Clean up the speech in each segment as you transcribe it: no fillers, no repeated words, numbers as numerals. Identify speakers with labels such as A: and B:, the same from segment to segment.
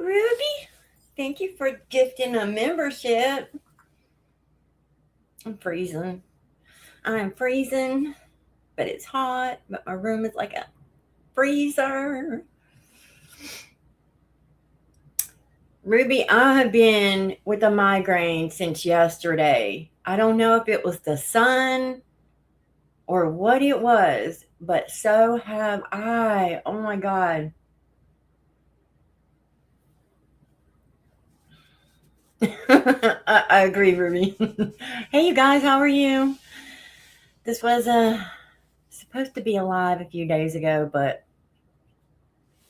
A: Ruby. Thank you for gifting a membership. I'm freezing. I'm freezing, but it's hot. But my room is like a freezer. Ruby, I have been with a migraine since yesterday. I don't know if it was the sun or what it was, but so have I. Oh my God. I agree, Ruby. Hey, you guys, how are you? This was supposed to be live a few days ago, but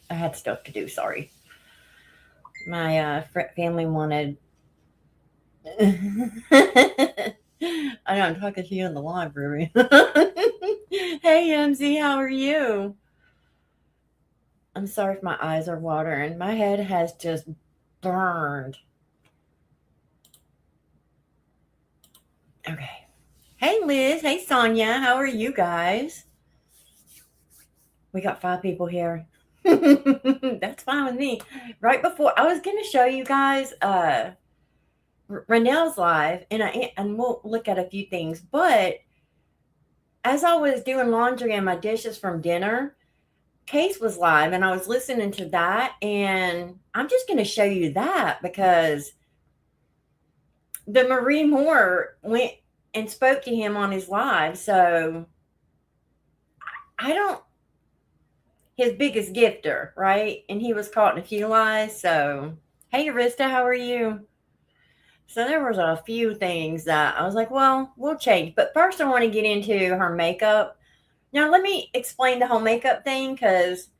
A: I had stuff to do. Sorry. My family wanted. I know I'm talking to you in the live, Ruby. Hey, MZ, how are you? I'm sorry if my eyes are watering. My head has just burned. Okay. Hey, Liz. Hey, Sonia. How are you guys? We got 5 people here. That's fine with me. Right before I was going to show you guys Renell's live, and we'll look at a few things. But as I was doing laundry and my dishes from dinner, Case was live, and I was listening to that, and I'm just going to show you that because the Marie Moore went and spoke to him on his live. So I don't his biggest gifter, right? And he was caught in a few lies. So hey, Arista, how are you? So there was a few things that I was like, well, we'll change. But first, I want to get into her makeup. Now, let me explain the whole makeup thing because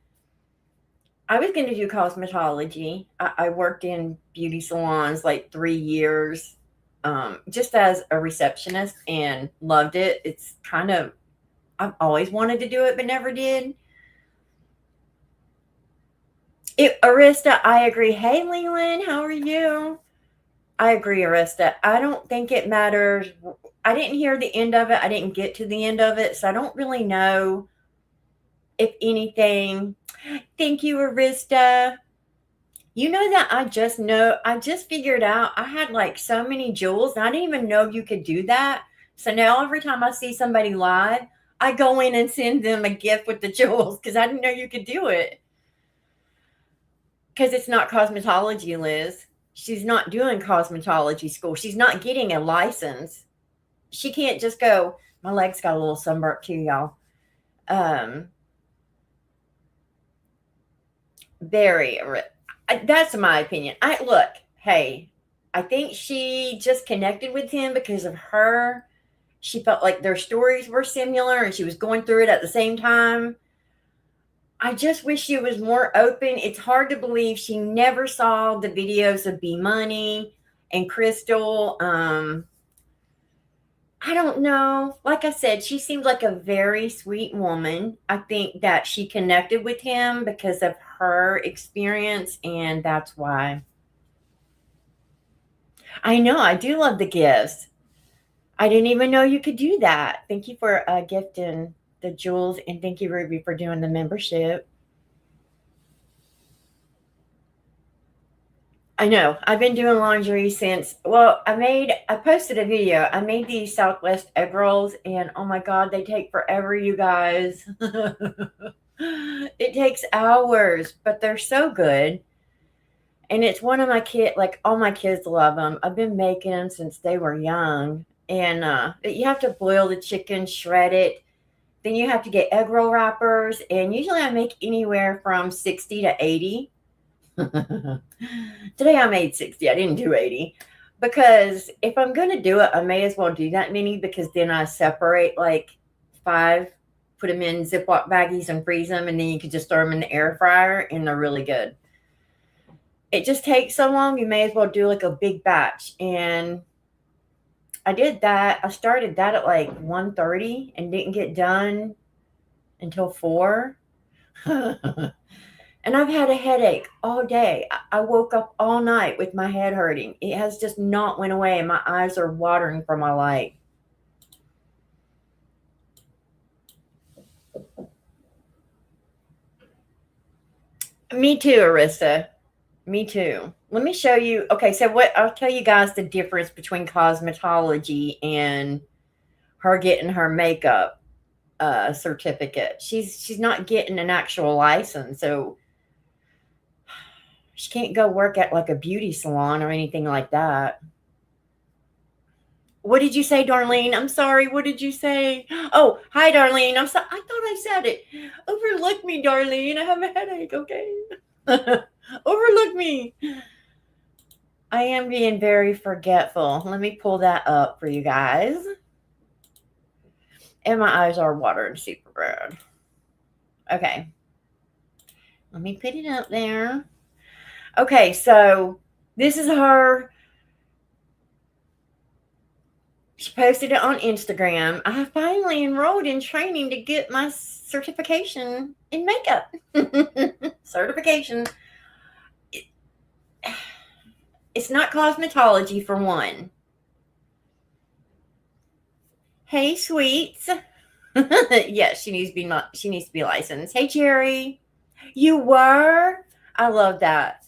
A: I was going to do cosmetology. I worked in beauty salons like 3 years just as a receptionist and loved it. It's kind of, I've always wanted to do it, but never did. Arista, I agree. Hey, Leland, how are you? I agree, Arista. I don't think it matters. I didn't hear the end of it. I didn't get to the end of it. So I don't really know if anything. Thank you, Arista. You know that I just figured out I had like so many jewels. And I didn't even know you could do that. So now every time I see somebody live, I go in and send them a gift with the jewels because I didn't know you could do it. Because it's not cosmetology, Liz. She's not doing cosmetology school. She's not getting a license. She can't just go, my legs got a little sunburnt too, y'all. Very, that's my opinion. Hey, I think she just connected with him because of her. She felt like their stories were similar and she was going through it at the same time. I just wish she was more open. It's hard to believe she never saw the videos of B Money and Crystal. I don't know. Like I said, she seems like a very sweet woman. I think that she connected with him because of her experience, and that's why. I know. I do love the gifts. I didn't even know you could do that. Thank you for gifting the jewels, and thank you, Ruby, for doing the membership. I know. I've been doing laundry since, I posted a video. I made these Southwest egg rolls, and oh my God, they take forever, you guys. It takes hours, but they're so good. And it's one of my kids, like all my kids love them. I've been making them since they were young. And you have to boil the chicken, shred it. Then you have to get egg roll wrappers. And usually I make anywhere from 60 to 80. Today I made 60. I didn't do 80 because if I'm going to do it, I may as well do that many because then I separate like 5, put them in Ziploc baggies and freeze them, and then you could just throw them in the air fryer and they're really good. It just takes so long. You may as well do like a big batch. And I did that. I started that at like 1:30 and didn't get done until 4. And I've had a headache all day. I woke up all night with my head hurting. It has just not went away, and my eyes are watering from my light. Me too, Arista. Me too. Let me show you. Okay, so what I'll tell you guys the difference between cosmetology and her getting her makeup certificate. She's not getting an actual license, so she can't go work at like a beauty salon or anything like that. What did you say, Darlene? I'm sorry. What did you say? Oh, hi, Darlene. I'm sorry. I thought I said it. Overlook me, Darlene. I have a headache. Okay. Overlook me. I am being very forgetful. Let me pull that up for you guys. And my eyes are watering super bad. Okay. Let me put it up there. Okay, so this is her. She posted it on Instagram. I have finally enrolled in training to get my certification in makeup. Certification. It's not cosmetology for one. Hey, sweets. Yes, she needs to be licensed. Hey, Jerry. You were? I love that.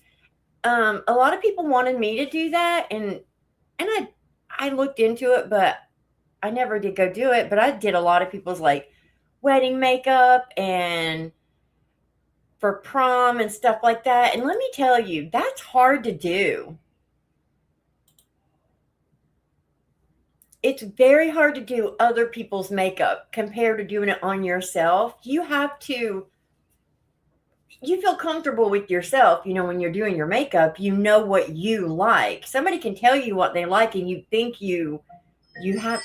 A: A lot of people wanted me to do that, and I looked into it, but I never did go do it. But I did a lot of people's like wedding makeup and for prom and stuff like that. And let me tell you, that's hard to do. It's very hard to do other people's makeup compared to doing it on yourself. You feel comfortable with yourself, when you're doing your makeup, you know what you like. Somebody can tell you what they like and you think you have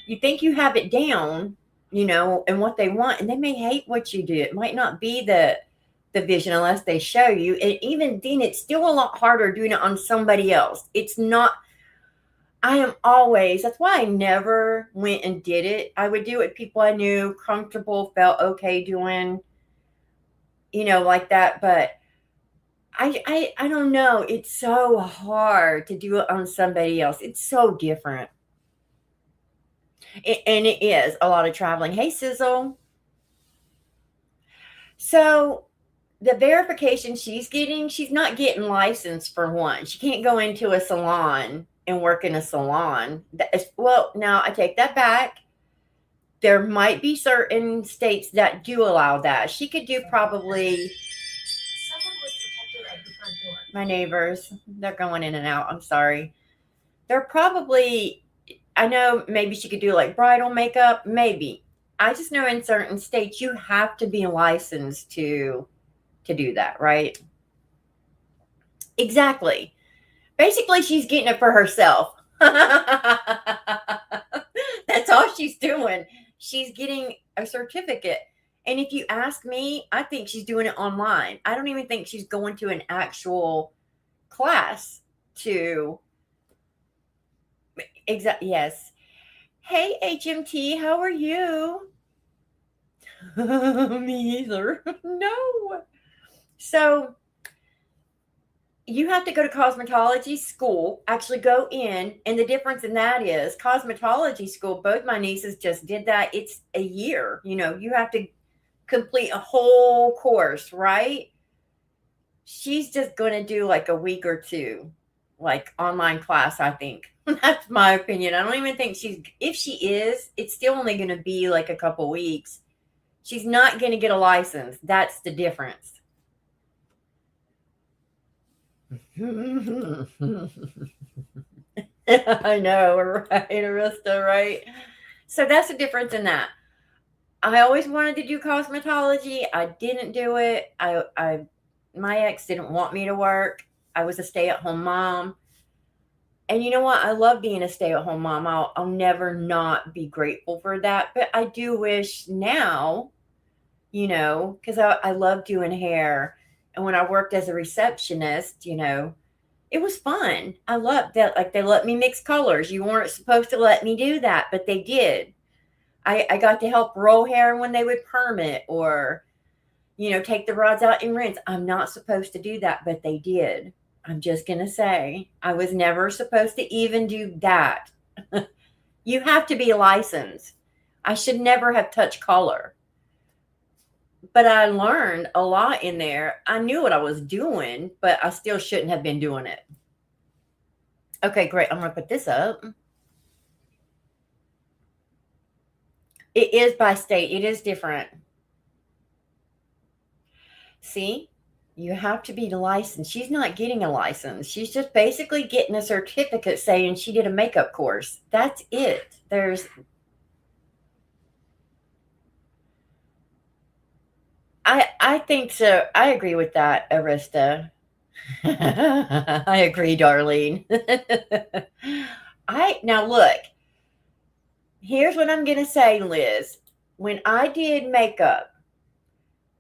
A: you have it down, and what they want, and they may hate what you do. It might not be the vision unless they show you. And even then, it's still a lot harder doing it on somebody else. It's not. That's why I never went and did it. I would do it with people I knew, comfortable, felt okay doing, like that. But I don't know. It's so hard to do it on somebody else. It's so different. And it is a lot of traveling. Hey, Sizzle. So the verification she's not getting licensed for one. She can't go into a salon and work in a salon. Well, now I take that back. There might be certain states that do allow that. She could do probably. My neighbors, they're going in and out. I'm sorry. They're probably. I know maybe she could do like bridal makeup. Maybe. I just know in certain states you have to be licensed to do that, right? Exactly. Basically, she's getting it for herself. That's all she's doing. She's getting a certificate. And if you ask me, I think she's doing it online. I don't even think she's going to an actual class to. Yes. Hey, HMT, how are you? Me either. No. So you have to go to cosmetology school, actually go in. And the difference in that is cosmetology school, both my nieces just did that. It's a year. You have to complete a whole course, right? She's just going to do like a week or two, like online class, I think. That's my opinion. I don't even think if she is, it's still only going to be like a couple weeks. She's not going to get a license. That's the difference. I know, right, Arista, right? So that's the difference in that. I always wanted to do cosmetology. I didn't do it. My ex didn't want me to work. I was a stay-at-home mom. And you know what? I love being a stay-at-home mom. I'll never not be grateful for that. But I do wish now, because I love doing hair. And when I worked as a receptionist, it was fun. I loved that. Like, they let me mix colors. You weren't supposed to let me do that, but they did. I got to help roll hair when they would perm it, or, take the rods out and rinse. I'm not supposed to do that, but they did. I'm just going to say I was never supposed to even do that. You have to be licensed. I should never have touched color. but I learned a lot in there. I knew what I was doing, but I still shouldn't have been doing it. Okay, great. I'm going to put this up. It is by state. It is different. See, you have to be licensed. She's not getting a license. She's just basically getting a certificate saying she did a makeup course. That's it. I think so. I agree with that, Arista. I agree, Darlene. I now look, here's what I'm gonna say, Liz. When I did makeup,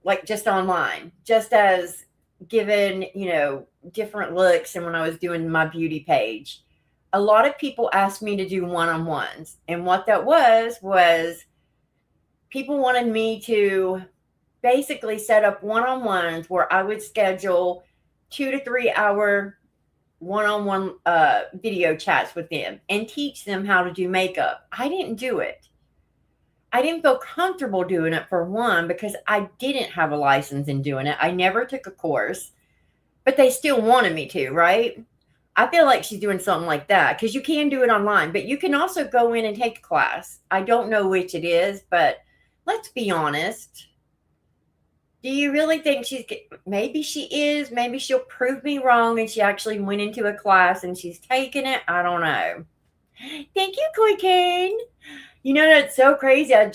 A: like just online, just as given, different looks, and when I was doing my beauty page, a lot of people asked me to do one-on-ones. And what that was people wanted me to basically set up one-on-ones where I would schedule 2 to 3 hour one-on-one video chats with them and teach them how to do makeup. I didn't do it. I didn't feel comfortable doing it, for one, because I didn't have a license in doing it. I never took a course, but they still wanted me to, right? I feel like she's doing something like that, because you can do it online, but you can also go in and take a class. I don't know which it is, but let's be honest. Do you really think maybe she is, maybe she'll prove me wrong and she actually went into a class and she's taken it? I don't know. Thank you, Koi Kane. That's so crazy. I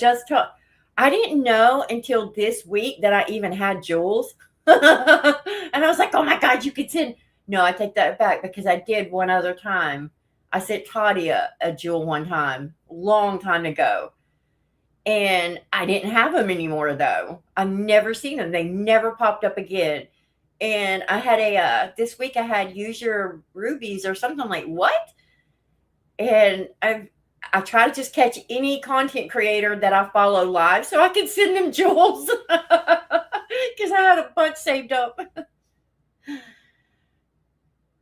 A: didn't know until this week that I even had jewels. And I was like, oh my God, you could send. No, I take that back, because I did one other time. I sent Tadia a jewel one time, long time ago. And I didn't have them anymore, though. I've never seen them. They never popped up again. And I had this week I had use your rubies or something. I'm like, what? And I try to just catch any content creator that I follow live so I can send them jewels, because I had a bunch saved up.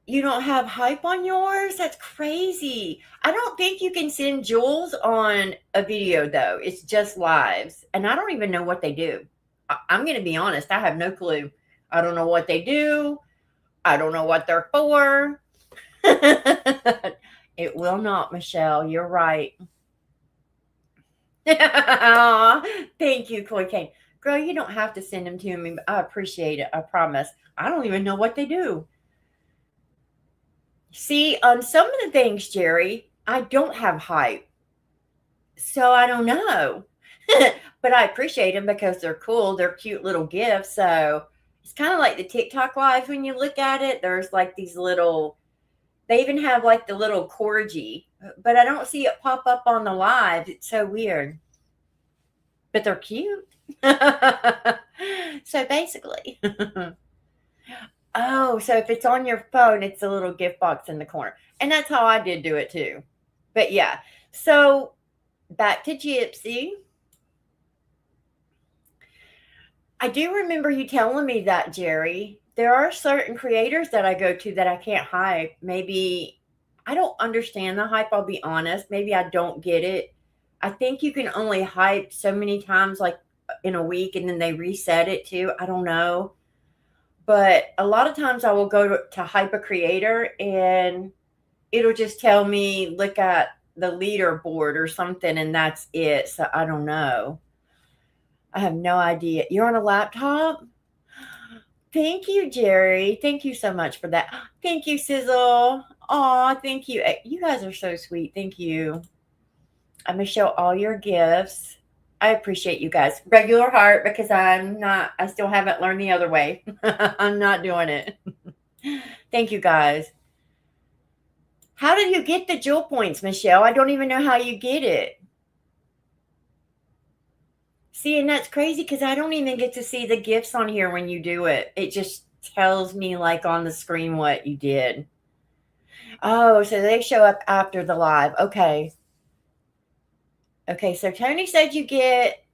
A: You don't have hype on yours? That's crazy. I don't think you can send jewels on a video, though. It's just lives. And I don't even know what they do. I'm going to be honest. I have no clue. I don't know what they do. I don't know what they're for. It will not, Michelle. You're right. Thank you, Koi Kane. Girl, you don't have to send them to me. I appreciate it. I promise. I don't even know what they do. See, on some of the things, Jerry, I don't have hype. So I don't know. But I appreciate them because they're cool. They're cute little gifts. So it's kind of like the TikTok live when you look at it. There's like these little, they even have like the little corgi, but I don't see it pop up on the live. It's so weird. But they're cute. So basically. Oh, so if it's on your phone, it's a little gift box in the corner. And that's how I did do it too. But yeah. So back to Gypsy. I do remember you telling me that, Jerry. There are certain creators that I go to that I can't hype. Maybe I don't understand the hype, I'll be honest. Maybe I don't get it. I think you can only hype so many times, like in a week, and then they reset it too. I don't know. But a lot of times I will go to hype a creator and it'll just tell me, look at the leaderboard or something, and that's it. So I don't know. I have no idea. You're on a laptop? Thank you, Jerry. Thank you so much for that. Thank you, Sizzle. Aw, thank you. You guys are so sweet. Thank you. I'm going to show all your gifts. I appreciate you guys. Regular heart, because I still haven't learned the other way. I'm not doing it. Thank you, guys. How did you get the jewel points, Michelle? I don't even know how you get it. See, and that's crazy because I don't even get to see the gifts on here when you do it. It just tells me like on the screen what you did. Oh, so they show up after the live. Okay. Okay, so Tony said you get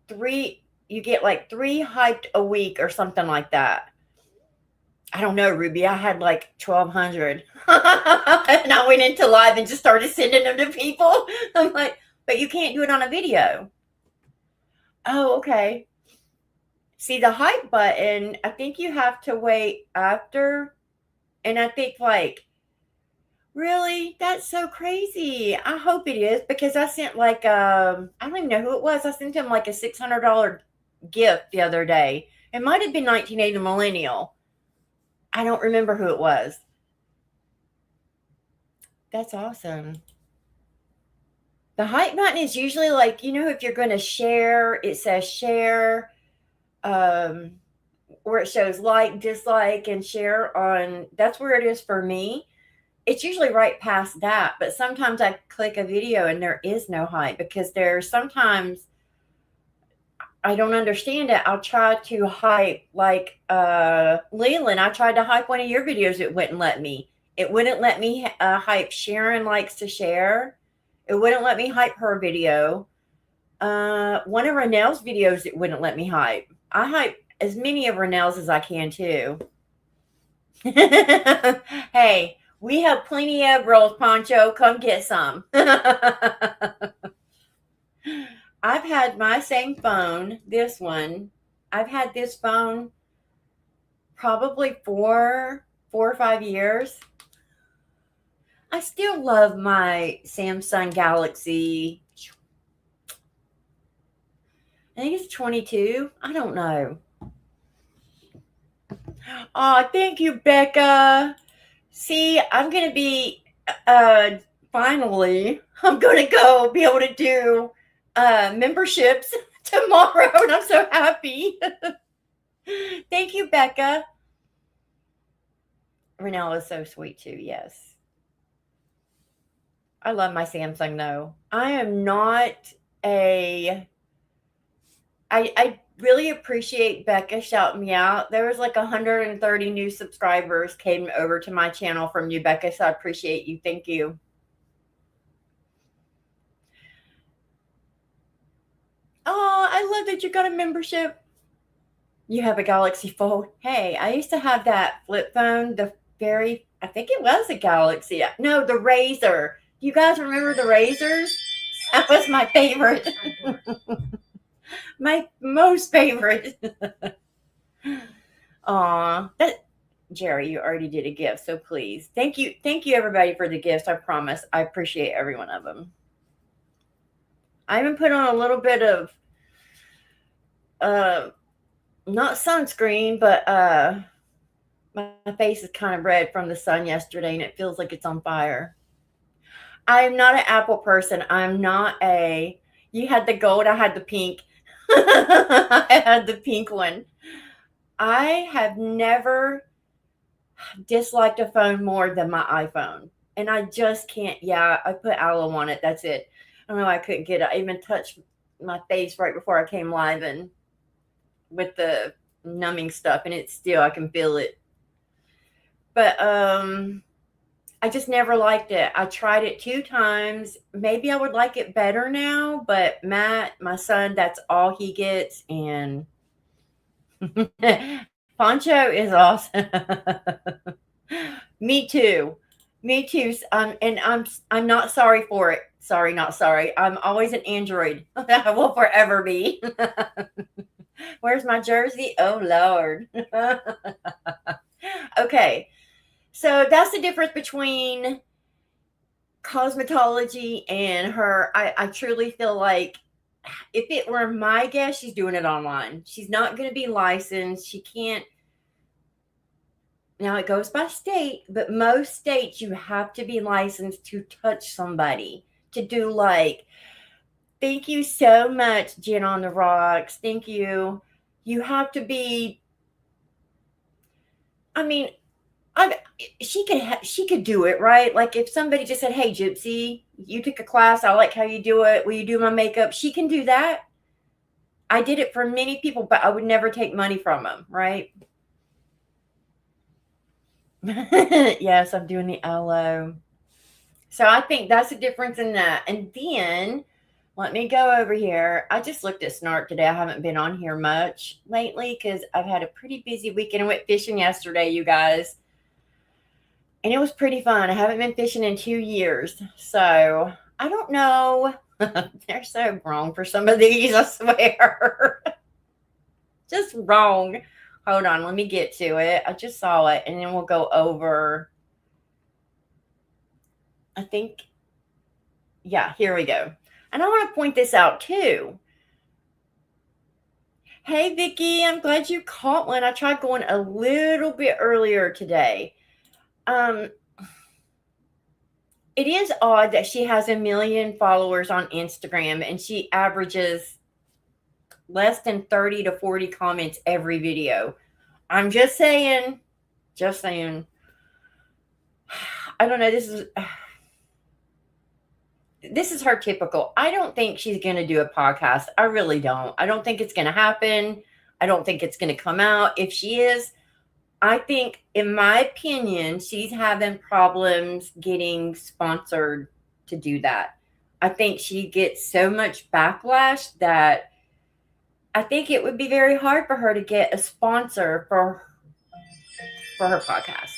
A: like 3 hyped a week or something like that. I don't know, Ruby. I had like 1,200. And I went into live and just started sending them to people. I'm like, but you can't do it on a video. Oh, okay. See, the hype button, I think you have to wait after. And I think, like, really? That's so crazy. I hope it is because I sent like I don't even know who it was. I sent him like a $600 gift the other day. It might have been 1980 Millennial. I don't remember who it was. That's awesome. The hype button is usually like, if you're going to share, it says share, um, where it shows like, dislike, and share on. That's where it is for me. It's usually right past that, but sometimes I click a video and there is no hype because there's sometimes I don't understand it. I'll try to hype like Leland. I tried to hype one of your videos. It wouldn't let me. It wouldn't let me hype Sharon likes to share. It wouldn't let me hype her video. One of Renell's videos, it wouldn't let me hype. I hype as many of Renell's as I can too. Hey, we have plenty of rolls, Poncho. Come get some. I've had my same phone, this one. I've had this phone probably 4 or 5 years. I still love my Samsung Galaxy. I think it's 22. I don't know. Oh, thank you, Becca. See, I'm going to be, finally, I'm going to go be able to do memberships tomorrow, and I'm so happy. Thank you, Becca. Renelle is so sweet too. Yes, I love my Samsung though. I am not a. I really appreciate Becca shouting me out. There was like 130 new subscribers came over to my channel from you, Becca. So I appreciate you. Thank you. Oh, I love that you got a membership. You have a Galaxy Fold. Hey, I used to have that flip phone, I think it was a Galaxy. No, the Razor. Do you guys remember the Razors? That was my favorite. My most favorite. Aw, Jerry, you already did a gift, so please. Thank you everybody for the gifts. I promise. I appreciate every one of them. I even put on a little bit of not sunscreen, but my face is kind of red from the sun yesterday and it feels like it's on fire. I'm not an Apple person. You had the gold, I had the pink. I had the pink one. I have never disliked a phone more than my iPhone. And I just can't. Yeah, I put aloe on it. That's it. I don't know. I couldn't get it. I even touched my face right before I came live and with the numbing stuff, and I can feel it. But I just never liked it. I tried it 2 times. Maybe I would like it better now, but Matt, my son, that's all he gets. And Poncho is awesome. Me too. Me too. And I'm not sorry for it. Sorry, not sorry. I'm always an Android. I will forever be. Where's my jersey? Oh Lord. Okay. So that's the difference between cosmetology and her. I truly feel like if it were my guess, she's doing it online. She's not going to be licensed. She can't. Now it goes by state, but most states you have to be licensed to touch somebody, to do like, thank you so much, Jen on the Rocks. Thank you. You have to be, I mean, she could do it, right? Like if somebody just said, "Hey, Gypsy, you took a class. I like how you do it. Will you do my makeup?" She can do that. I did it for many people, but I would never take money from them, right? Yes, I'm doing the aloe. So I think that's the difference in that. And then let me go over here. I just looked at Snark today. I haven't been on here much lately because I've had a pretty busy weekend. I went fishing yesterday, you guys. And it was pretty fun. I haven't been fishing in 2 years. So I don't know. They're so wrong for some of these, I swear. Just wrong. Hold on, let me get to it. I just saw it, and then we'll go over. I think, yeah, here we go. And I want to point this out too. Hey, Vicky, I'm glad you caught one. I tried going a little bit earlier today. Um, it is odd that she has 1 million followers on Instagram and she averages less than 30 to 40 comments every video. I'm just saying, just saying. I don't know. This is her typical. I don't think she's going to do a podcast. I really don't. I don't think it's going to happen. I don't think it's going to come out. If she is, I think, in my opinion, she's having problems getting sponsored to do that. I think she gets so much backlash that I think it would be very hard for her to get a sponsor for her podcast.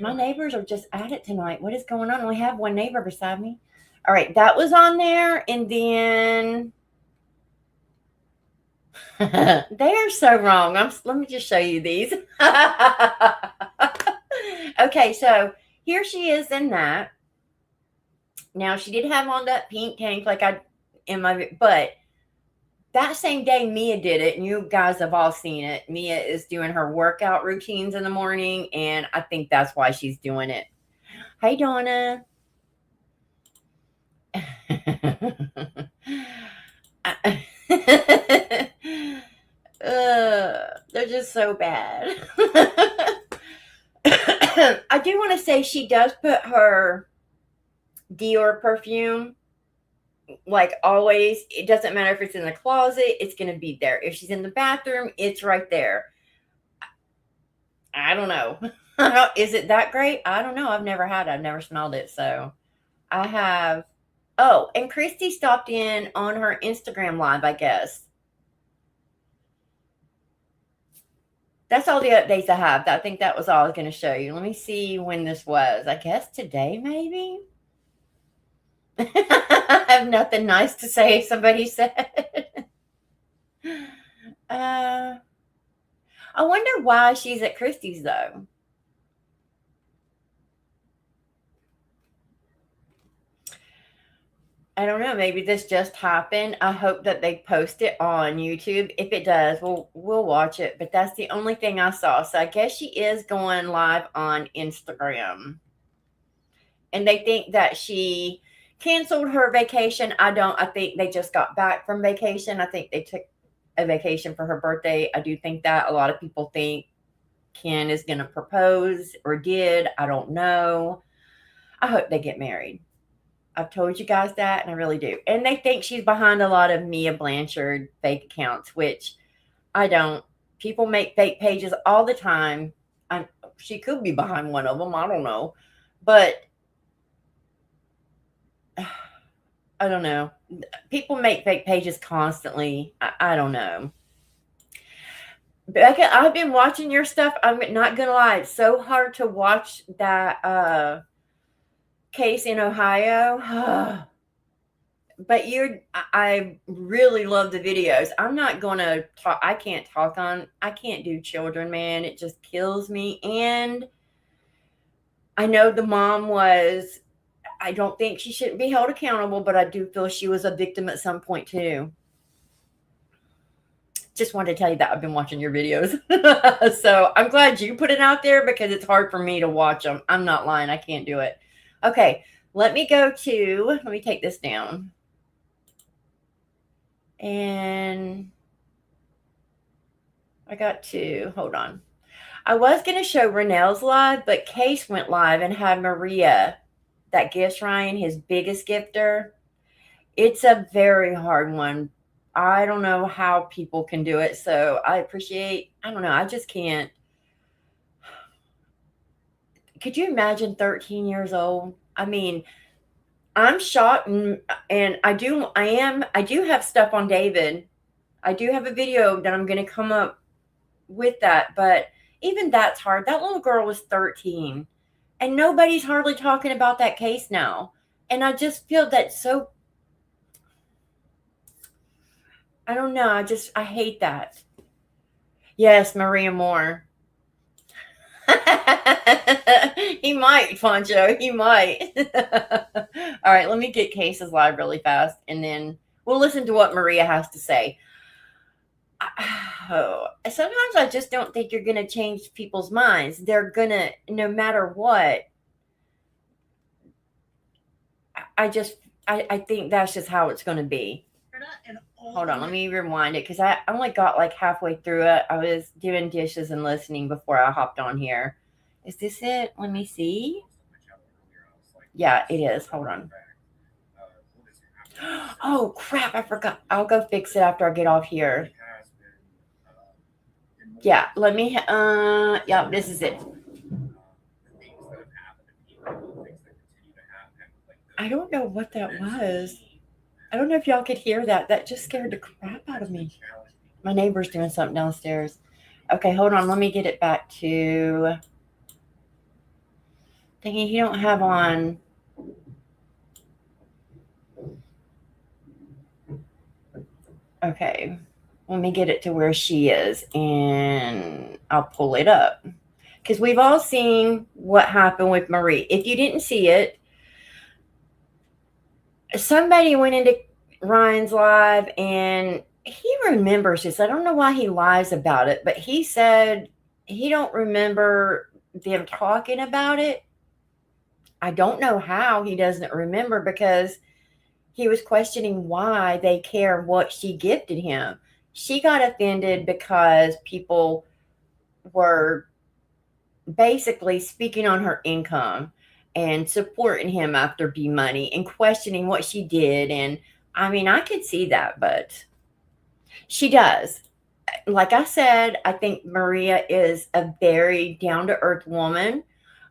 A: My neighbors are just at it tonight. What is going on? I only have one neighbor beside me. All right, that was on there. And then they are so wrong. Let me just show you these. Okay, so here she is in that. Now, she did have on that pink tank but that same day Mia did it, and you guys have all seen it. Mia is doing her workout routines in the morning, and I think that's why she's doing it. Hey, Donna. They're just so bad. I do want to say she does put her Dior perfume, like always. It doesn't matter if it's in the closet, it's going to be there. If she's in the bathroom, it's right there. I don't know. Is it that great? I don't know. I've never smelled it. So I have. Oh, and Christy stopped in on her Instagram live, I guess. That's all the updates I have. I think that was all I was going to show you. Let me see when this was. I guess today, maybe? I have nothing nice to say, somebody said. I wonder why she's at Christie's, though. I don't know. Maybe this just happened. I hope that they post it on YouTube. If it does, we'll watch it. But that's the only thing I saw. So I guess she is going live on Instagram. And they think that she canceled her vacation. I don't. I think they just got back from vacation. I think they took a vacation for her birthday. I do think that. A lot of people think Ken is going to propose or did. I don't know. I hope they get married. I've told you guys that, and I really do. And they think she's behind a lot of Mia Blanchard fake accounts, which I don't. People make fake pages all the time. She could be behind one of them. I don't know. But I don't know. People make fake pages constantly. I don't know. Becca, I've been watching your stuff. I'm not going to lie. It's so hard to watch that case in Ohio. But I really love the videos. I'm not going to talk. I can't do children, man. It just kills me. And I know the mom I don't think she shouldn't be held accountable, but I do feel she was a victim at some point too. Just wanted to tell you that I've been watching your videos. So I'm glad you put it out there because it's hard for me to watch them. I'm not lying. I can't do it. Okay, let me take this down. And I got to, hold on. I was going to show Renell's live, but Case went live and had Maria, that gifts Ryan, his biggest gifter. It's a very hard one. I don't know how people can do it. So I don't know. I just can't. Could you imagine 13 years old? I mean, I'm shocked, and I do have stuff on David. I do have a video that I'm going to come up with that, but even that's hard. That little girl was 13, and nobody's hardly talking about that case now. And I just feel that so. I don't know. I hate that. Yes, Maria Moore. He might, Poncho. He might. All right, let me get Case's live really fast, and then we'll listen to what Maria has to say. Oh, sometimes I just don't think you're going to change people's minds. They're going to, no matter what. I think that's just how it's going to be. Hold on, let me rewind it because I only got like halfway through it. I was doing dishes and listening before I hopped on here. Is this it? Let me see. Yeah, it is. Hold on. Oh, crap. I forgot. I'll go fix it after I get off here. Yeah, let me. Yeah, this is it. I don't know what that was. I don't know if y'all could hear that. That just scared the crap out of me. My neighbor's doing something downstairs. Okay, hold on. Let me get it back to. Thinking you don't have on. Okay, let me get it to where she is, and I'll pull it up. Because we've all seen what happened with Marie. If you didn't see it, somebody went into Ryan's live and he remembers this. I don't know why he lies about it, but he said he don't remember them talking about it. I don't know how he doesn't remember because he was questioning why they care what she gifted him. She got offended because people were basically speaking on her income and supporting him after B Money and questioning what she did. And I mean, I could see that, but she does. Like I said, I think Maria is a very down to earth woman.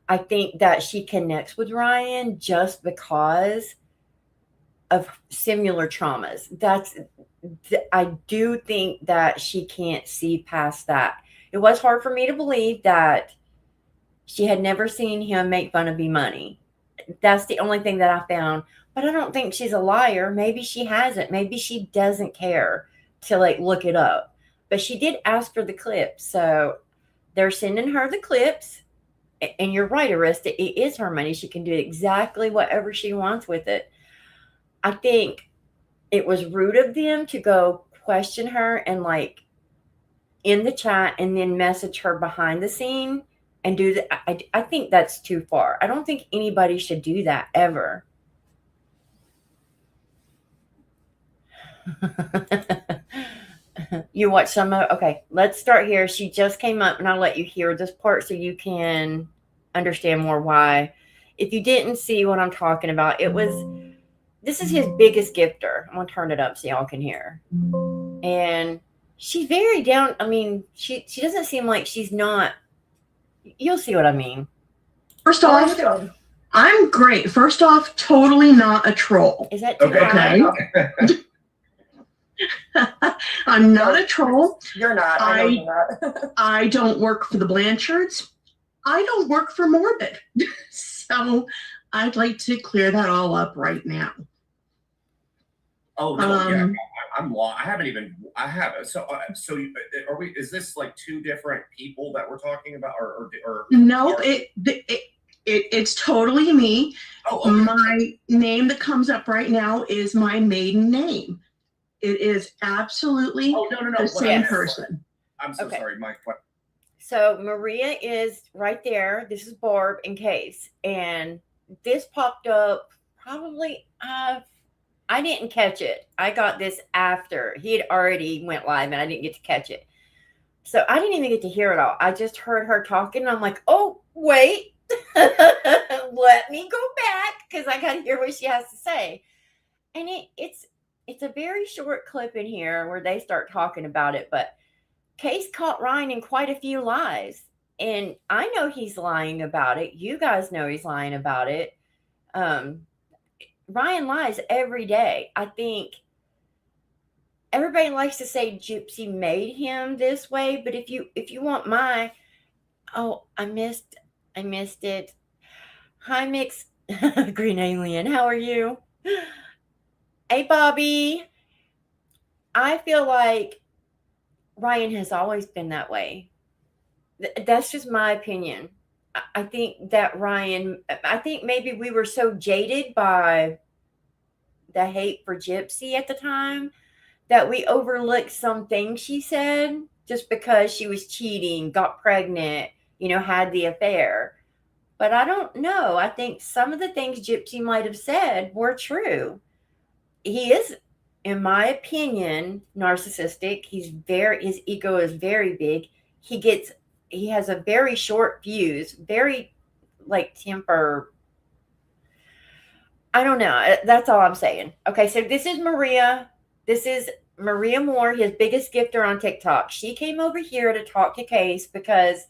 A: I think that she connects with Ryan just because of similar traumas. I do think that she can't see past that. It was hard for me to believe that she had never seen him make fun of B Money. That's the only thing that I found. But I don't think she's a liar. Maybe she hasn't. Maybe she doesn't care to like look it up. But she did ask for the clips. So they're sending her the clips. And you're right, Arista. It is her money. She can do exactly whatever she wants with it. I think it was rude of them to go question her and like in the chat and then message her behind the scene and do that. I think that's too far. I don't think anybody should do that ever. You watch some of okay, let's start here. She just came up and I'll let you hear this part so you can understand more why. If you didn't see what I'm talking about, this is his biggest gifter. I'm gonna turn it up so y'all can hear. And she's very down. I mean, she doesn't seem like she's not. You'll see what I mean.
B: First off, I'm great. First off, totally not a troll.
A: Is that too high?
B: Okay. I'm not a troll.
C: You're not. I know you're not.
B: I don't work for the Blanchards. I don't work for Morbid. So I'd like to clear that all up right now.
D: Oh no, yeah, I'm long. I haven't even. I haven't. So are we? Is this like two different people that we're talking about, or
B: no? It's totally me.
D: Oh, okay.
B: My name that comes up right now is my maiden name. It is absolutely the same person.
D: I'm so sorry, Mike.
A: So Maria is right there. This is Barb and Case, and this popped up probably. I didn't catch it. I got this after he had already went live, and I didn't get to catch it. So I didn't even get to hear it all. I just heard her talking, and I'm like, oh wait, let me go back because I got to hear what she has to say. And it's a very short clip in here where they start talking about it, but Case caught Ryan in quite a few lies. And I know he's lying about it. You guys know he's lying about it. Ryan lies every day. I think everybody likes to say Gypsy made him this way, but if you want I missed it. Hi, Mix Green Alien. How are you? Hey, Bobby. I feel like Ryan has always been that way. That's just my opinion. I think that I think maybe we were so jaded by the hate for Gypsy at the time that we overlooked some things she said just because she was cheating, got pregnant, had the affair. But I don't know. I think some of the things Gypsy might have said were true. He is, in my opinion, narcissistic. His ego is very big. He has a very short fuse, very like temper. I don't know. That's all I'm saying. Okay, so this is Maria. This is Maria Moore, his biggest gifter on TikTok. She came over here to talk to Case because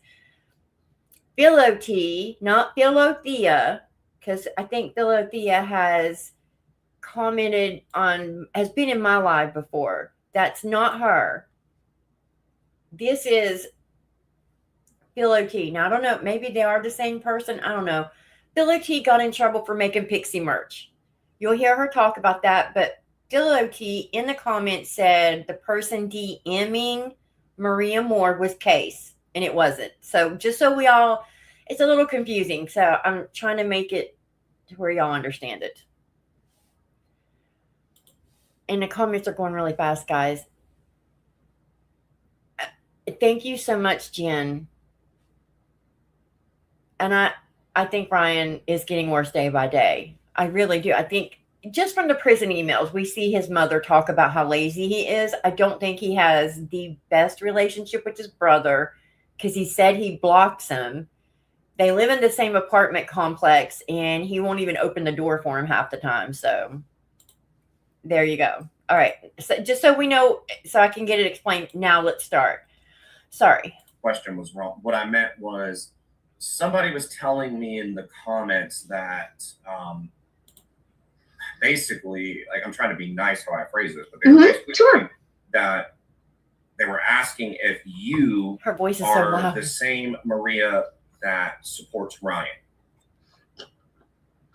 A: Philo-T, not Philothea, because I think Philothea has been in my live before. That's not her. This is Philo-T. Now, I don't know. Maybe they are the same person. I don't know. Philo-T got in trouble for making Pixie merch. You'll hear her talk about that, but Philo-T in the comments said the person DMing Maria Moore was Case, and it wasn't. So just so it's a little confusing. So I'm trying to make it to where y'all understand it. And the comments are going really fast, guys. Thank you so much, Jen. And I think Ryan is getting worse day by day. I really do. I think just from the prison emails, we see his mother talk about how lazy he is. I don't think he has the best relationship with his brother because he said he blocks him. They live in the same apartment complex, and he won't even open the door for him half the time. So there you go. All right. So just so we know, so I can get it explained. Now let's start. Sorry.
D: Question was wrong. What I meant was somebody was telling me in the comments that basically, like, I'm trying to be nice how I phrase this, but they were basically saying that they were asking if you
A: Her voice is
D: are
A: so loud.
D: the same Maria that supports Ryan.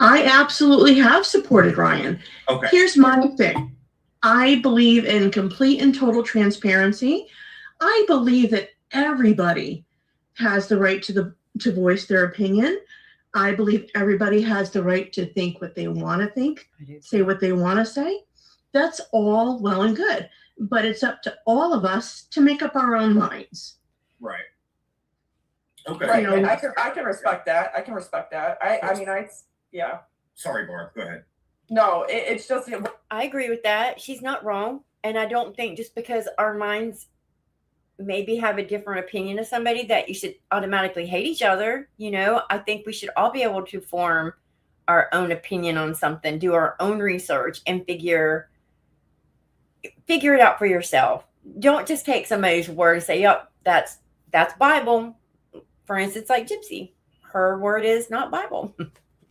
B: I absolutely have supported Ryan.
D: Okay.
B: Here's my thing. I believe in complete and total transparency. I believe that everybody has the right to voice their opinion. I believe everybody has the right to think what they want to think, say what they want to say. That's all well and good, but it's up to all of us to make up our own minds.
D: Right. Okay.
C: Right. And I can respect that. I can respect that. Yeah.
D: Sorry, Barb. Go ahead.
C: No, it's just.
A: I agree with that. She's not wrong. And I don't think just because our minds maybe have a different opinion of somebody that you should automatically hate each other. I think we should all be able to form our own opinion on something, do our own research, and figure it out for yourself. Don't just take somebody's word and say, yep, that's Bible. For instance, like Gypsy, her word is not Bible.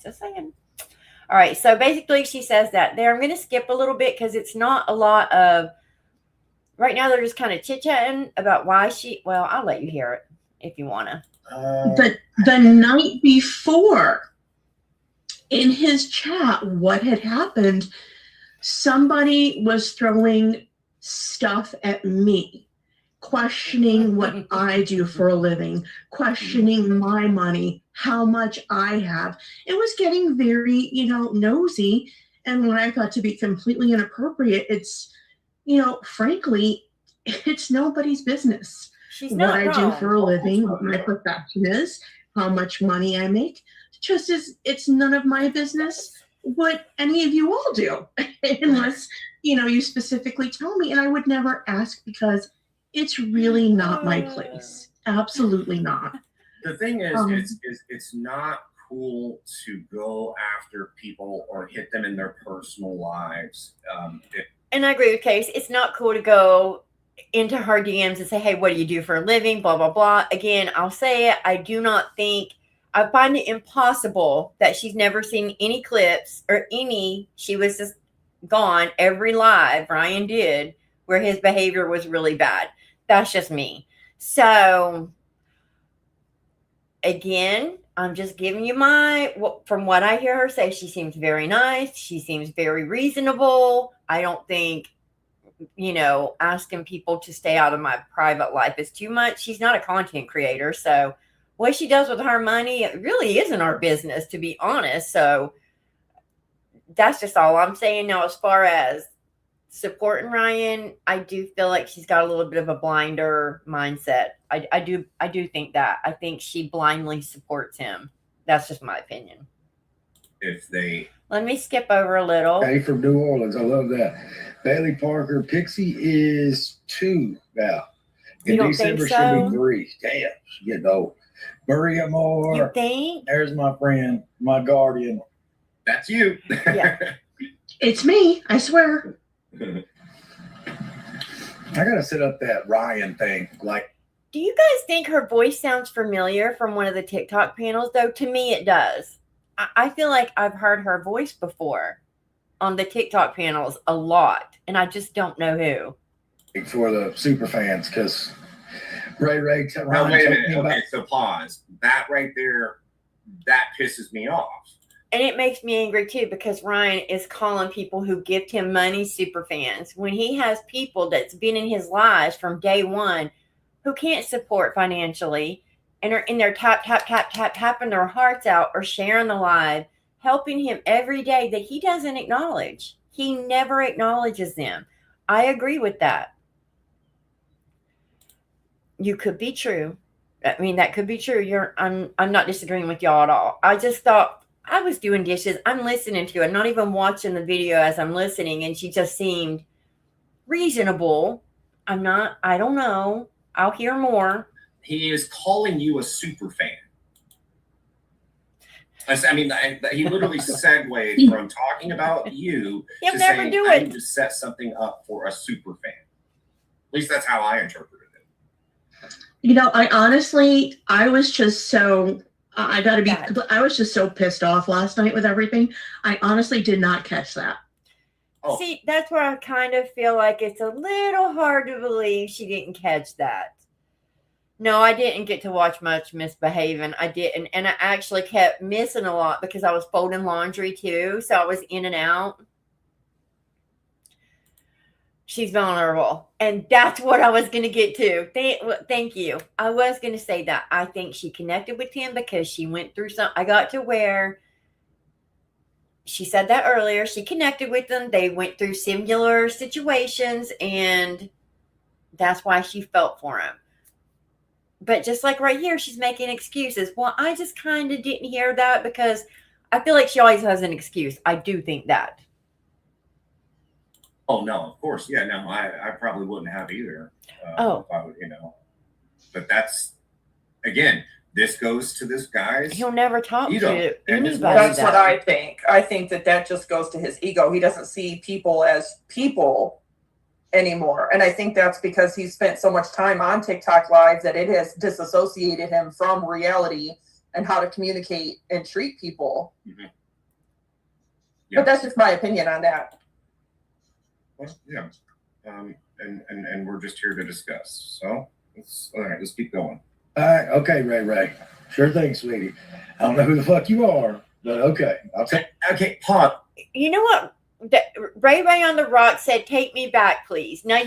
A: Just saying. All right. So basically she says that there. I'm going to skip a little bit because it's not a lot of, right now they're just kind of chit-chatting about why I'll let you hear it if you want to.
B: The night before in his chat, what had happened, somebody was throwing stuff at me, questioning what I do for a living, questioning my money, how much I have. It was getting very, nosy. And when I thought to be completely inappropriate, it's, frankly, it's nobody's business.
A: She's not
B: what
A: wrong.
B: I do for a living, what my profession is, how much money I make. Just as it's none of my business what any of you all do, unless, you specifically tell me. And I would never ask because it's really not my place. Absolutely not.
D: The thing is, it's not cool to go after people or hit them in their personal lives.
A: And I agree with Case. It's not cool to go into her DMs and say, hey, what do you do for a living? Blah, blah, blah. Again, I'll say it. I find it impossible that she's never seen any clips she was just gone every live Ryan did where his behavior was really bad. That's just me. So again, I'm just giving you from what I hear her say, she seems very nice. She seems very reasonable. I don't think asking people to stay out of my private life is too much. She's not a content creator. So what she does with her money, it really isn't our business, to be honest. So that's just all I'm saying. Now, as far as supporting Ryan, I do feel like she's got a little bit of a blinder mindset. I do think that. I think she blindly supports him. That's just my opinion. Let me skip over a little.
E: Hey, from New Orleans. I love that. Bailey Parker, Pixie is 2 now. In
A: You don't
E: December,
A: think so?
E: she'll be 3. Damn, she's getting old. Maria Moore.
A: You think?
E: There's my friend, my guardian.
D: That's you.
A: Yeah.
B: It's me, I swear.
E: I gotta set up that Ryan thing. Like,
A: Do you guys think her voice sounds familiar from one of the TikTok panels, though? To me, it does. I feel like I've heard her voice before on the TikTok panels a lot, and I just don't know who.
E: for the super fans, because Ray
D: Now,
E: Ryan
D: wait a
E: told
D: minute.
E: me
D: Okay,
E: about.
D: so pause. That right there, that pisses me off.
A: And it makes me angry too, because Ryan is calling people who gift him money super fans when he has people that's been in his lives from day one who can't support financially and are in there tapping their hearts out or sharing the live, helping him every day that he doesn't acknowledge. He never acknowledges them. I agree with that. You could be true. I mean, that could be true. I'm not disagreeing with y'all at all. I just thought, I was doing dishes. I'm listening to it, not even watching the video as I'm listening, and she just seemed reasonable. I don't know. I'll hear more.
D: He is calling you a super fan. I mean, he literally segued from talking about you
A: He'll
D: to
A: never
D: saying,
A: do
D: I
A: it.
D: need to set something up for a super fan. At least that's how I interpreted it.
B: You know, I was just so, I was just so pissed off last night with everything. I honestly did not catch that.
D: Oh.
A: See, that's where I kind of feel like it's a little hard to believe she didn't catch that. No, I didn't get to watch much Misbehaving. I didn't. And I actually kept missing a lot because I was folding laundry too. So I was in and out. She's vulnerable. And that's what I was going to get to. Thank you. I was going to say that. I think she connected with him because she went through I got to where she said that earlier. She connected with them. They went through similar situations, and that's why she felt for him. But just like right here, she's making excuses. Well, I just kind of didn't hear that because I feel like she always has an excuse. I do think that.
D: Oh, no, of course. Yeah, no, I probably wouldn't have either.
A: Oh.
D: If I would, But that's, again, this goes to this guy's.
A: He'll never talk
D: ego.
A: to
D: And
A: anybody.
C: That's what I think. I think that just goes to his ego. He doesn't see people as people anymore. And I think that's because he spent so much time on TikTok Live that it has disassociated him from reality and how to communicate and treat people.
D: Mm-hmm. Yeah.
C: But that's just my opinion on that.
D: Well, yeah. And we're just here to discuss. So let's keep going.
E: All right, okay, Ray. Sure thing, sweetie. I don't know who the fuck you are, but okay. I'll take.
D: Okay, pause.
A: You know what? Ray on the Rock said, "Take me back, please." Now,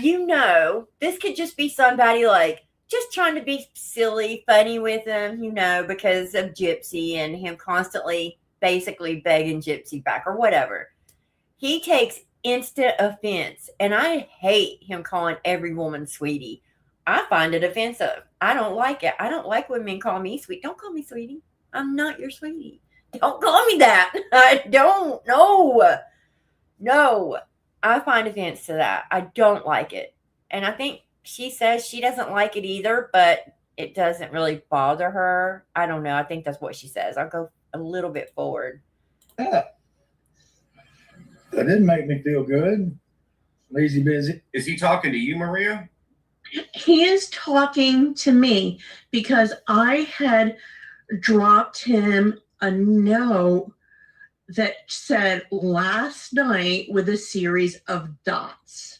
A: this could just be somebody like just trying to be silly, funny with him, because of Gypsy and him constantly basically begging Gypsy back or whatever. He takes instant offense, and I hate him calling every woman sweetie. I find it offensive. I don't like it. I don't like when men call me sweet. Don't call me sweetie. I'm not your sweetie. Don't call me that. I don't. No, I find offense to that. I don't like it. And I think she says she doesn't like it either, but it doesn't really bother her. I don't know. I think that's what she says. I'll go a little bit forward.
E: That didn't make me feel good. Lazy busy.
D: Is he talking to you, Maria?
B: He is talking to me because I had dropped him a note that said last night with a series of dots.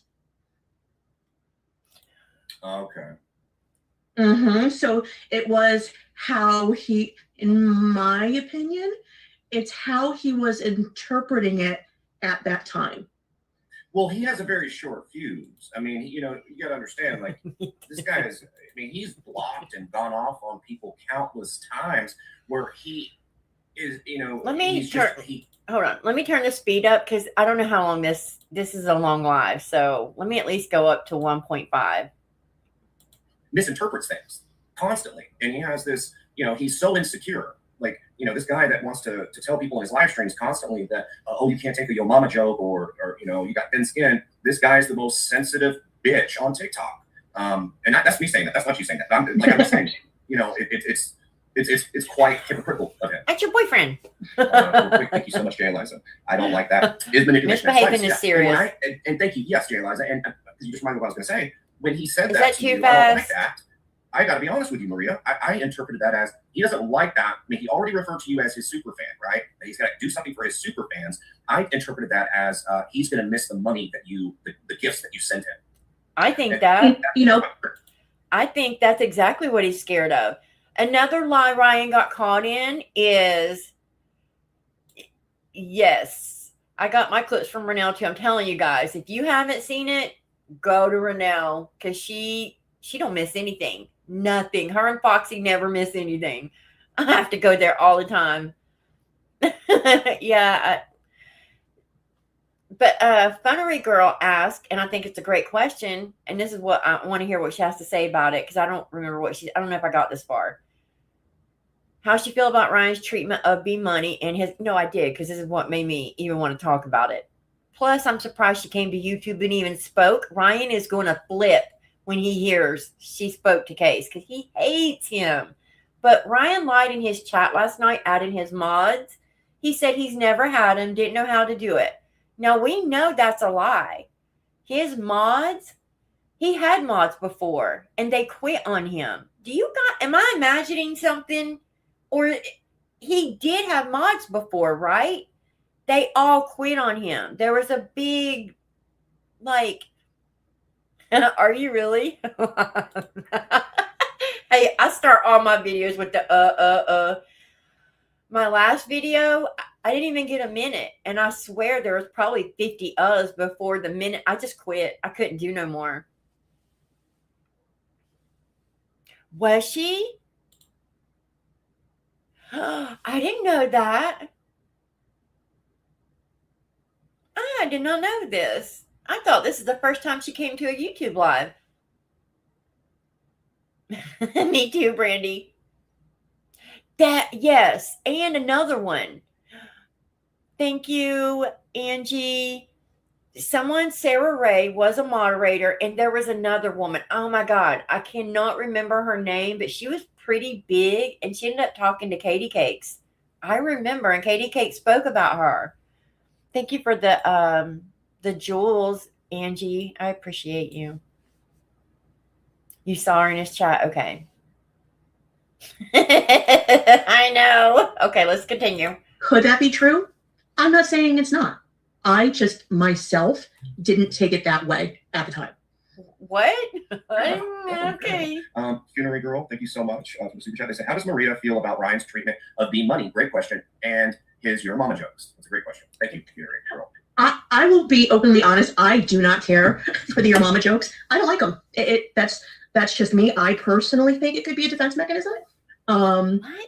D: Okay.
B: So it was how he, in my opinion, it's how he was interpreting it at that time.
D: Well, he has a very short fuse. I mean, you got to understand, like, this guy is, I mean, he's blocked and gone off on people countless times where he is,
A: Let me
D: he's
A: turn. Hold on. Let me turn the speed up because I don't know how long this is a long live. So let me at least go up to 1.5.
D: misinterprets things constantly. And he has this, he's so insecure. Like, this guy that wants to tell people in his live streams constantly that, oh, you can't take a yo mama joke or you got thin skin. This guy's the most sensitive bitch on TikTok. And that's me saying that. That's not you saying that. I'm just saying, it's quite hypocritical of him.
A: That's your boyfriend.
D: Thank you so much, Jay Eliza. I don't like that. Is manipulation.
A: Misbehaving is serious.
D: And thank you. Yes, Jay Eliza. And you just reminded me what I was going to say. When he said
A: Is
D: that
A: that
D: to
A: too
D: you, I don't like
A: fast?
D: that. I got to be honest with you, Maria. I interpreted that as he doesn't like that. I mean, he already referred to you as his super fan, right? That he's got to do something for his super fans. I interpreted that as he's going to miss the money that the gifts that you sent him.
A: I think I think that's exactly what he's scared of. Another lie Ryan got caught in is, yes, I got my clips from Renelle too. I'm telling you guys, if you haven't seen it, go to Renelle because she don't miss anything. Nothing. Her and Foxy never miss anything. I have to go there all the time. Yeah. But Funnery Girl asked, and I think it's a great question, and this is what I want to hear what she has to say about it because I don't remember I don't know if I got this far. How she feel about Ryan's treatment of B Money and his? No, I did because this is what made me even want to talk about it. Plus, I'm surprised she came to YouTube and even spoke. Ryan is going to flip when he hears she spoke to Case because he hates him. But Ryan lied in his chat last night, adding his mods. He said he's never had them, didn't know how to do it. Now, we know that's a lie. His mods, he had mods before, and they quit on him. Am I imagining something? Or he did have mods before, right? They all quit on him. There was a big, are you really? Hey, I start all my videos with the My last video, I didn't even get a minute. And I swear there was probably 50 uhs before the minute. I just quit. I couldn't do no more. Was she? I didn't know that. I did not know this. I thought this is the first time she came to a YouTube live. Me too, Brandy. Yes, and another one. Thank you, Angie. Sarah Ray was a moderator, and there was another woman. Oh my God, I cannot remember her name, but she was pretty big, and she ended up talking to Katie Cakes. I remember, and Katie Cakes spoke about her. Thank you for the jewels, Angie. I appreciate you. You saw her in his chat. Okay. I know. Okay, let's continue.
B: Could that be true? I'm not saying it's not. I just myself didn't take it that way at the time.
A: What? Okay.
D: Funerary Girl, thank you so much for the super chat. They say, how does Maria feel about Ryan's treatment of B Money? Great question. And his Your Mama jokes. That's a great question. Thank you, Funerary Girl.
B: I will be openly honest. I do not care for the Your Mama jokes. I don't like them. That's just me. I personally think it could be a defense mechanism.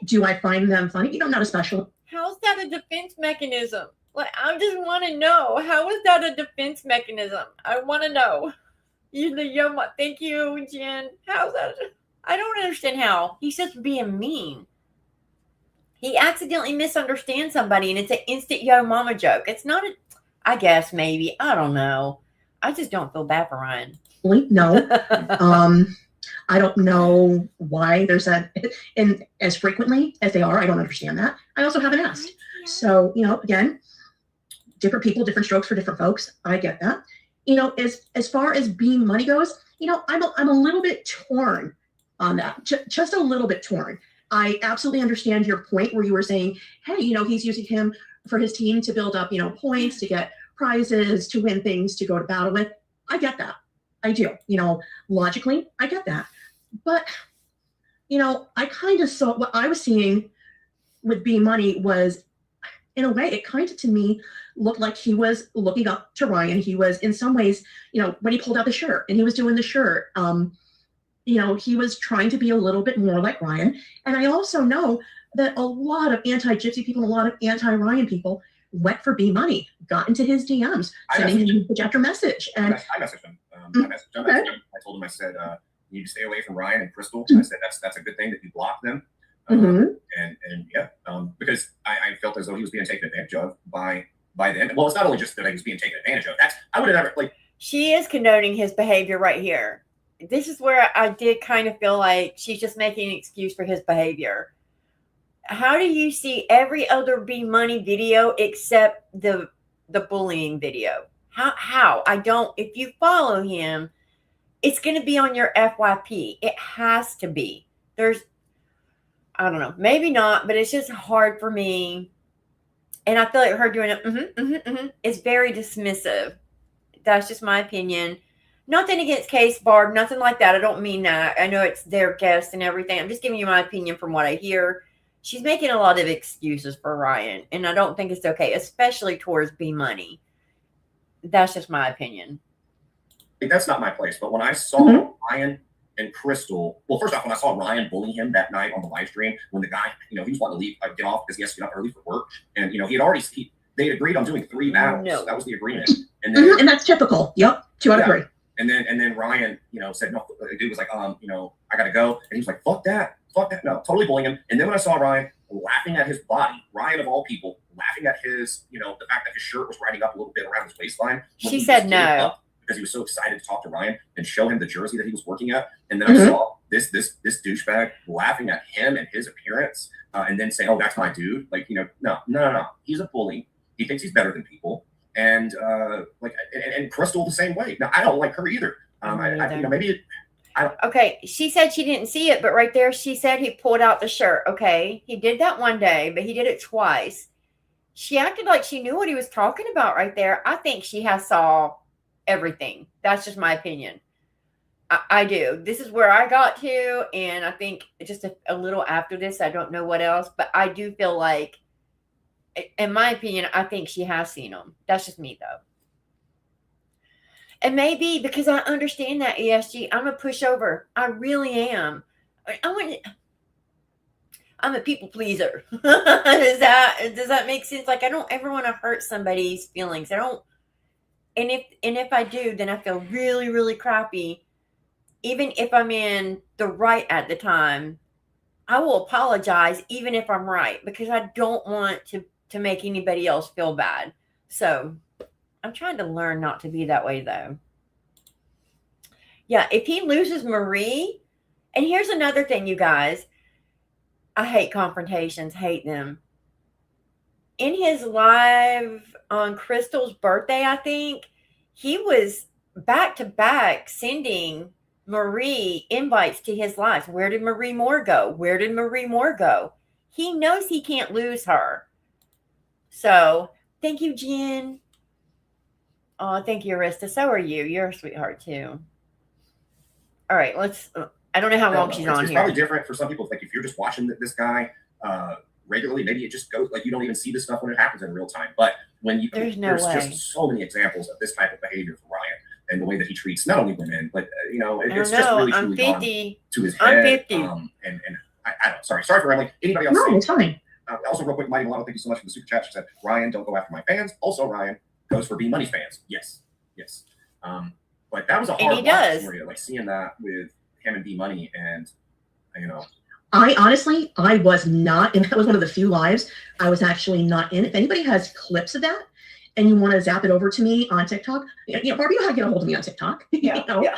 B: Do I find them funny? Not especially.
A: How's that a defense mechanism? I just want to know. How is that a defense mechanism? I want to know. Thank you, Jen. How's that? I don't understand how. He's just being mean. He accidentally misunderstands somebody, and it's an instant yo mama joke. It's not I guess maybe. I don't know. I just don't feel bad for Ryan.
B: No. I don't know why there's that, and as frequently as they are, I don't understand that. I also haven't asked. So, again, different people, different strokes for different folks. I get that. As far as B Money goes, I'm a little bit torn on that. Just a little bit torn. I absolutely understand your point where you were saying, hey, he's using him for his team to build up, points, to get prizes, to win things, to go to battle with. I get that. I do. Logically, I get that. But, I kind of saw what I was seeing with B Money was in a way, it kind of to me looked like he was looking up to Ryan. He was in some ways, when he pulled out the shirt and he was doing the shirt, he was trying to be a little bit more like Ryan. And I also know that a lot of anti-Gypsy people, a lot of anti-Ryan people went for B Money, got into his DMs, sending him message after message. And
D: I messaged him. I told him, I said, you need to stay away from Ryan and Crystal. I said, that's a good thing that you blocked them. And yeah, because I felt as though he was being taken advantage of by them. Well, it's not only just that he was being taken advantage of. I would have never
A: She is condoning his behavior right here. This is where I did kind of feel like she's just making an excuse for his behavior. How do you see every other B Money video except the bullying video? How? I don't. If you follow him, it's going to be on your FYP. It has to be. I don't know, maybe not, but it's just hard for me. And I feel like her doing it is very dismissive. That's just my opinion. Nothing against Case Barb, nothing like that. I don't mean that. I know it's their guest and everything. I'm just giving you my opinion from what I hear. She's making a lot of excuses for Ryan, and I don't think it's okay, especially towards B Money. That's just my opinion.
D: That's not my place. But when I saw Ryan and Crystal, well, first off, when I saw Ryan bully him that night on the live stream, when the guy, he was wanting to leave, get off because he has to get up early for work, and he had already they had agreed on doing 3 battles. No. That was the agreement, and then
B: and that's typical. Yep, 2 out of 3.
D: And then Ryan, said no. The dude was like, I gotta go, and he was like, fuck that, no, totally bullying him. And then when I saw Ryan laughing at his body, Ryan of all people, laughing at his, the fact that his shirt was riding up a little bit around his waistline.
A: She said no.
D: Because he was so excited to talk to Ryan and show him the jersey that he was working at. And then I saw this douchebag laughing at him and his appearance, and then saying, oh, that's my dude. Like, no. He's a bully. He thinks he's better than people. And and Crystal the same way. Now, I don't like her either.
A: Okay, she said she didn't see it, but right there she said he pulled out the shirt. Okay, he did that one day, but he did it twice. She acted like she knew what he was talking about right there. I think she has saw everything. That's just my opinion. I do. This is where I got to, and I think just a little after this, I don't know what else, but I do feel like, in my opinion, I think she has seen them. That's just me, though. And maybe because I understand that, ESG, I'm a pushover. I really am. I'm a people pleaser. Does that make sense? Like, I don't ever want to hurt somebody's feelings. I don't. And if I do, then I feel really, really crappy. Even if I'm in the right at the time, I will apologize even if I'm right, because I don't want to make anybody else feel bad. So I'm trying to learn not to be that way, though. Yeah, if he loses Marie, and here's another thing, you guys. I hate confrontations, hate them. In his live on Crystal's birthday, I think, he was back-to-back sending Marie invites to his live. Where did Marie Moore go? Where did Marie Moore go? He knows he can't lose her. So, thank you, Jen. Oh, thank you, Arista. So are you. You're a sweetheart, too. All right, let's... I don't know how long she's on here.
D: It's probably different for some people. Like, if you're just watching this guy regularly, maybe it just goes, like, you don't even see this stuff when it happens in real time. But when you... There's just so many examples of this type of behavior from Ryan. And the way that he treats not only women, but it's just really truly gone to his head.
A: I'm 50.
D: And I don't. Sorry for rambling. Anybody else?
B: No, it's fine.
D: Also, real quick, Mighty Milano, thank you so much for the super chat. She said, "Ryan, don't go after my fans." Also, Ryan goes for B Money fans. Yes. But that was a hard watch for you, like seeing that with him and B Money, and
B: I honestly, I was not, and that was one of the few lives I was actually not in. If anybody has clips of that, and you want to zap it over to me on TikTok, Barbie, you know how to get a hold of me on TikTok.
C: Yeah. I'll see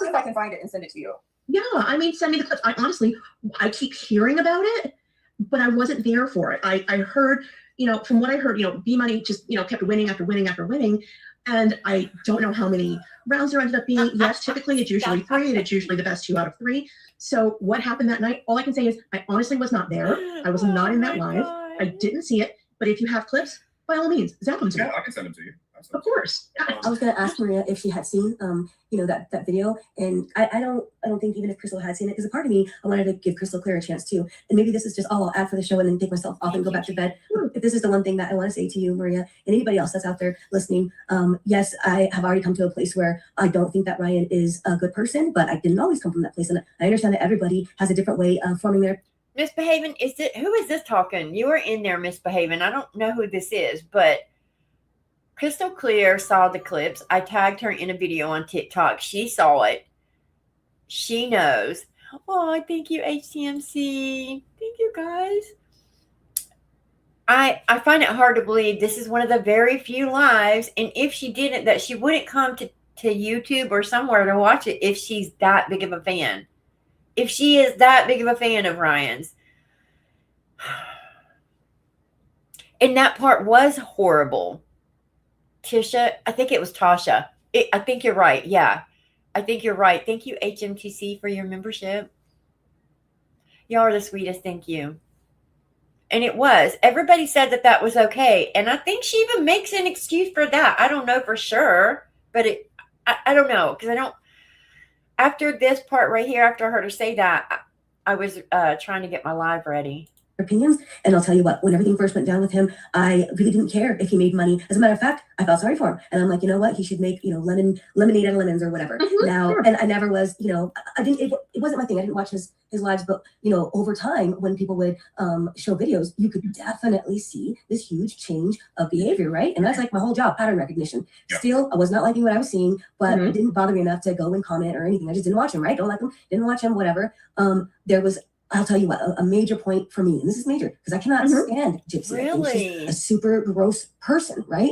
C: if I can find it and send it to you.
B: Yeah, I mean, send me the clips. I keep hearing about it, but I wasn't there for it. I heard, from what I heard, B Money just, kept winning after winning after winning, and I don't know how many rounds there ended up being. Yes, typically it's usually 3, and it's usually the best 2 out of 3. So what happened that night? All I can say is I honestly was not there. I was not in that live. I didn't see it. But if you have clips, by all means, zap them to me.
D: Yeah, I can send them to you.
B: Of course.
F: I was going to ask Maria if she had seen, that video, and I don't think even if Crystal had seen it, because a part of me, I wanted to give Crystal Clear a chance too, and maybe this is just I'll add for the show and then take myself off and go back to bed. If this is the one thing that I want to say to you, Maria, and anybody else that's out there listening, yes, I have already come to a place where I don't think that Ryan is a good person, but I didn't always come from that place, and I understand that everybody has a different way of forming their.
A: Misbehaving, who is this talking? You are in there misbehaving. I don't know who this is, but Crystal Clear saw the clips. I tagged her in a video on TikTok. She saw it. She knows. Oh, thank you, HTMC. Thank you, guys. I find it hard to believe this is one of the very few lives, and if she didn't, that she wouldn't come to YouTube or somewhere to watch it if she's that big of a fan. If she is that big of a fan of Ryan's. And that part was horrible. Tisha, I think it was Tasha. I think you're right. Yeah, I think you're right. Thank you, HMTC, for your membership. Y'all are the sweetest. Thank you. And it was. Everybody said that was okay. And I think she even makes an excuse for that. I don't know for sure. But I don't know. Because I don't. After this part right here, after I heard her say that, I was trying to get my live ready.
F: Opinions, and I'll tell you what, when everything first went down with him, I really didn't care if he made money. As a matter of fact, I felt sorry for him, and I'm like, you know what, he should make lemonade out of lemons or whatever. Now, sure. And I never was, I didn't. It wasn't my thing. I didn't watch his lives, but over time, when people would show videos, you could definitely see this huge change of behavior, right? And that's like my whole job, pattern recognition. Yeah. Still, I was not liking what I was seeing, but it didn't bother me enough to go and comment or anything. I just didn't watch him, right? Don't like him, didn't watch him, whatever. There was. I'll tell you what, a major point for me, and this is major because I cannot stand Gypsy.
A: Really?
F: I think she's a super gross person, right?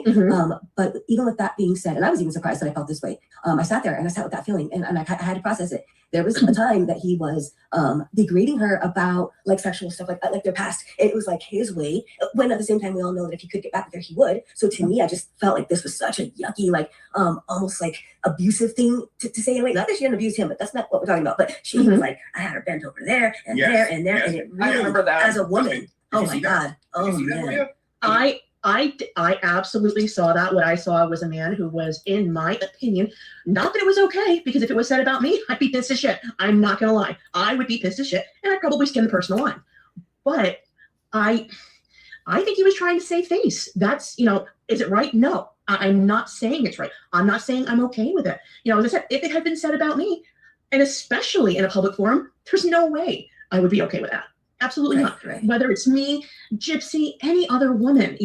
F: But even with that being said, and I was even surprised that I felt this way. I sat there and I sat with that feeling, and I had to process it. There was a time that he was degrading her about like sexual stuff like their past. And it was like his way. When at the same time we all know that if he could get back with her, he would. So to me, I just felt like this was such a yucky, like almost like abusive thing to say. Anyway, not that she didn't abuse him, but that's not what we're talking about. But she was like, I had her bent over there and there and there, and it really,
C: I remember that
F: as a woman. Oh my God. Oh man.
B: I absolutely saw that. What I saw was a man who was, in my opinion, not that it was okay, because if it was said about me, I'd be pissed as shit. I'm not gonna lie. I would be pissed as shit, and I'd probably skin the person alive. But I think he was trying to save face. That's, is it right? No. I'm not saying it's right. I'm not saying I'm okay with it. As I said, if it had been said about me, and especially in a public forum, there's no way I would be okay with that. Absolutely not. Right. Whether it's me, Gypsy, any other woman,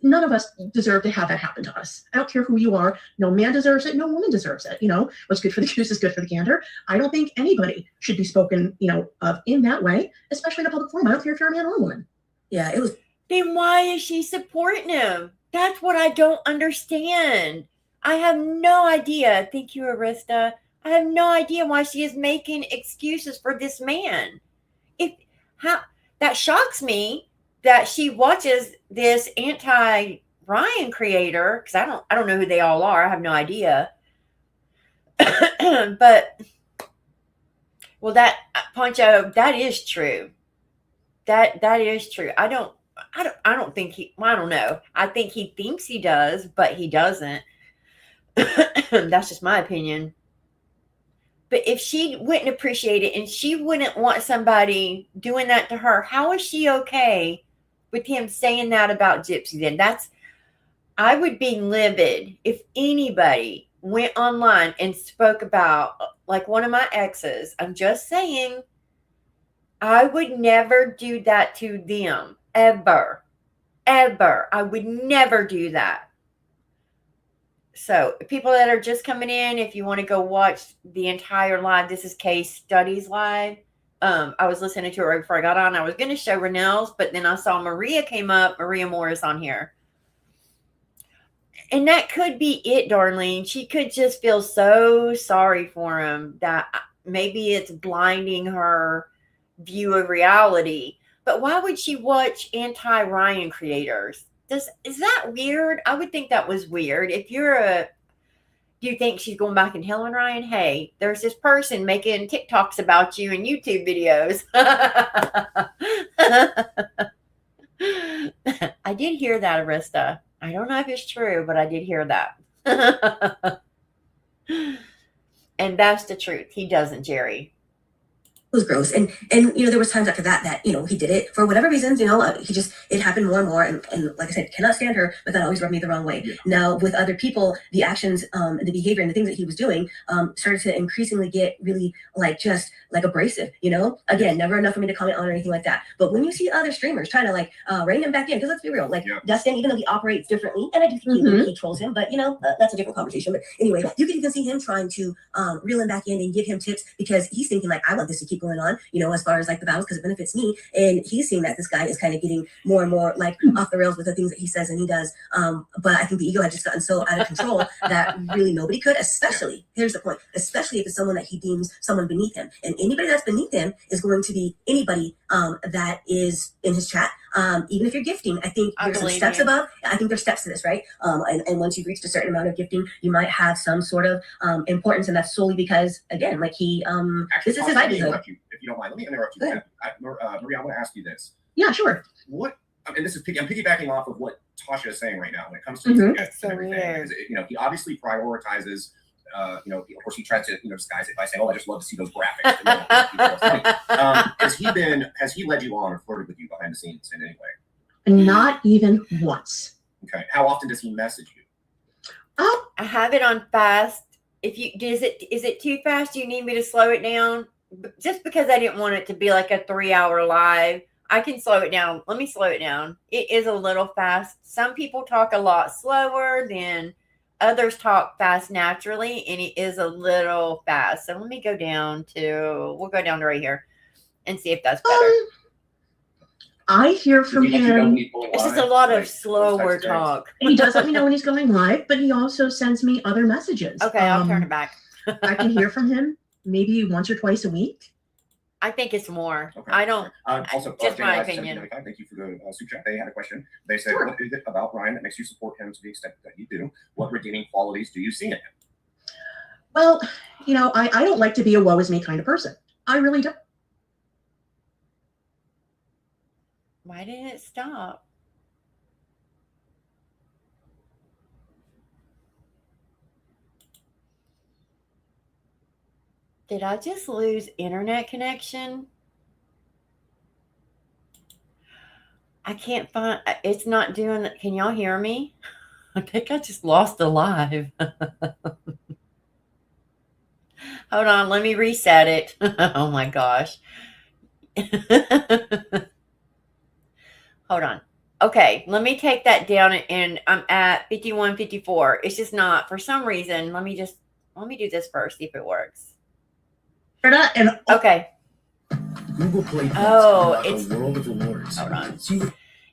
B: none of us deserve to have that happen to us. I don't care who you are. No man deserves it. No woman deserves it. What's good for the goose is good for the gander. I don't think anybody should be spoken, of in that way, especially in a public forum. I don't care if you're a man or a woman.
F: Yeah, it was.
A: Then why is she supporting him? That's what I don't understand. I have no idea. Thank you, Arista. I have no idea why she is making excuses for this man. That shocks me that she watches this anti-Ryan creator, because I don't know who they all are. I have no idea. But that Poncho, that is true. That is true. I don't think I don't know. I think he thinks he does, but he doesn't. That's just my opinion. But if she wouldn't appreciate it and she wouldn't want somebody doing that to her, how is she okay with him saying that about Gypsy then? I would be livid if anybody went online and spoke about, like one of my exes. I'm just saying, I would never do that to them. Ever. I would never do that. So people that are just coming in, if you want to go watch the entire live, this is Case Studies Live. I was listening to it right before I got on. I was going to show Renell's, but then I saw Maria came up, Maria Morris on here. And that could be it, Darlene. She could just feel so sorry for him that maybe it's blinding her view of reality. But why would she watch anti-Ryan creators? Is that weird? I would think that was weird. Do you think she's going back and telling Ryan, hey, there's this person making TikToks about you and YouTube videos? I did hear that, Arista. I don't know if it's true, but I did hear that. And that's the truth. He doesn't, Jerry.
F: It was gross. And there was times after that, he did it for whatever reasons, it happened more and more. And like I said, cannot stand her, but that always rubbed me the wrong way.
D: Yeah.
F: Now with other people, the actions, and the behavior and the things that he was doing, started to increasingly get really just abrasive, again, never enough for me to comment on or anything like that. But when you see other streamers trying to rein him back in, because let's be real,
D: Yeah.
F: Dustin, even though he operates differently, and I do think he trolls him, but that's a different conversation. But anyway, you can even see him trying to reel him back in and give him tips, because he's thinking I want this to keep going on, as far as the battles, because it benefits me. And he's seeing that this guy is kind of getting more and more off the rails with the things that he says and he does. But I think the ego had just gotten so out of control that really nobody could, especially, here's the point, especially if it's someone that he deems someone beneath him. And anybody that's beneath him is going to be anybody that is in his chat. Even if you're gifting, I think there's some steps above. I think there's steps to this, right? And once you've reached a certain amount of gifting, you might have some sort of importance, and that's solely because, again, he
D: Actually,
F: this is his livelihood.
D: If you don't mind, let me interrupt you.
F: Maria,
D: I want to ask you this.
B: Yeah, sure.
D: And this is I'm piggybacking off of what Tasha is saying right now when it comes to
A: That's so
D: everything.
A: weird.
D: He obviously prioritizes. Of course, he tries to disguise it by saying, "Oh, I just love to see those graphics." Has he led you on or flirted with you behind the scenes in any way?
B: Not even once.
D: Okay. How often does he message you?
B: Oh,
A: I have it on fast. Is it too fast? Do you need me to slow it down? Just because I didn't want it to be like a 3-hour live, I can slow it down. Let me slow it down. It is a little fast. Some people talk a lot slower than others talk fast naturally, and it is a little fast. So let me go down to, we'll go down to right here and see if that's better.
B: I hear from him.
A: It's just a lot of slower talk.
B: He does let me know when he's going live, but he also sends me other messages.
A: Okay, I'll turn it back.
B: I can hear from him maybe once or twice a week.
A: I think it's more.
D: Okay.
A: I don't.
D: Also,
A: just my
D: Jay
A: opinion.
D: 1795, thank you for the super chat. They had a question. They said,
B: Sure.
D: "What is it about Ryan that makes you support him to the extent that you do? What redeeming qualities do you see in him?"
B: Well, I don't like to be a woe is me kind of person. I really don't.
A: Why didn't it stop? Did I just lose internet connection? I can't find, it's not doing, can y'all hear me? I think I just lost a live. Hold on, let me reset it. Oh my gosh. Hold on. Okay, let me take that down, and I'm at 51:54. It's just not, for some reason. Let me do this first, see if it works.
B: And
A: Okay.
E: Google Play
A: It's
E: a world of rewards.
A: Hold on.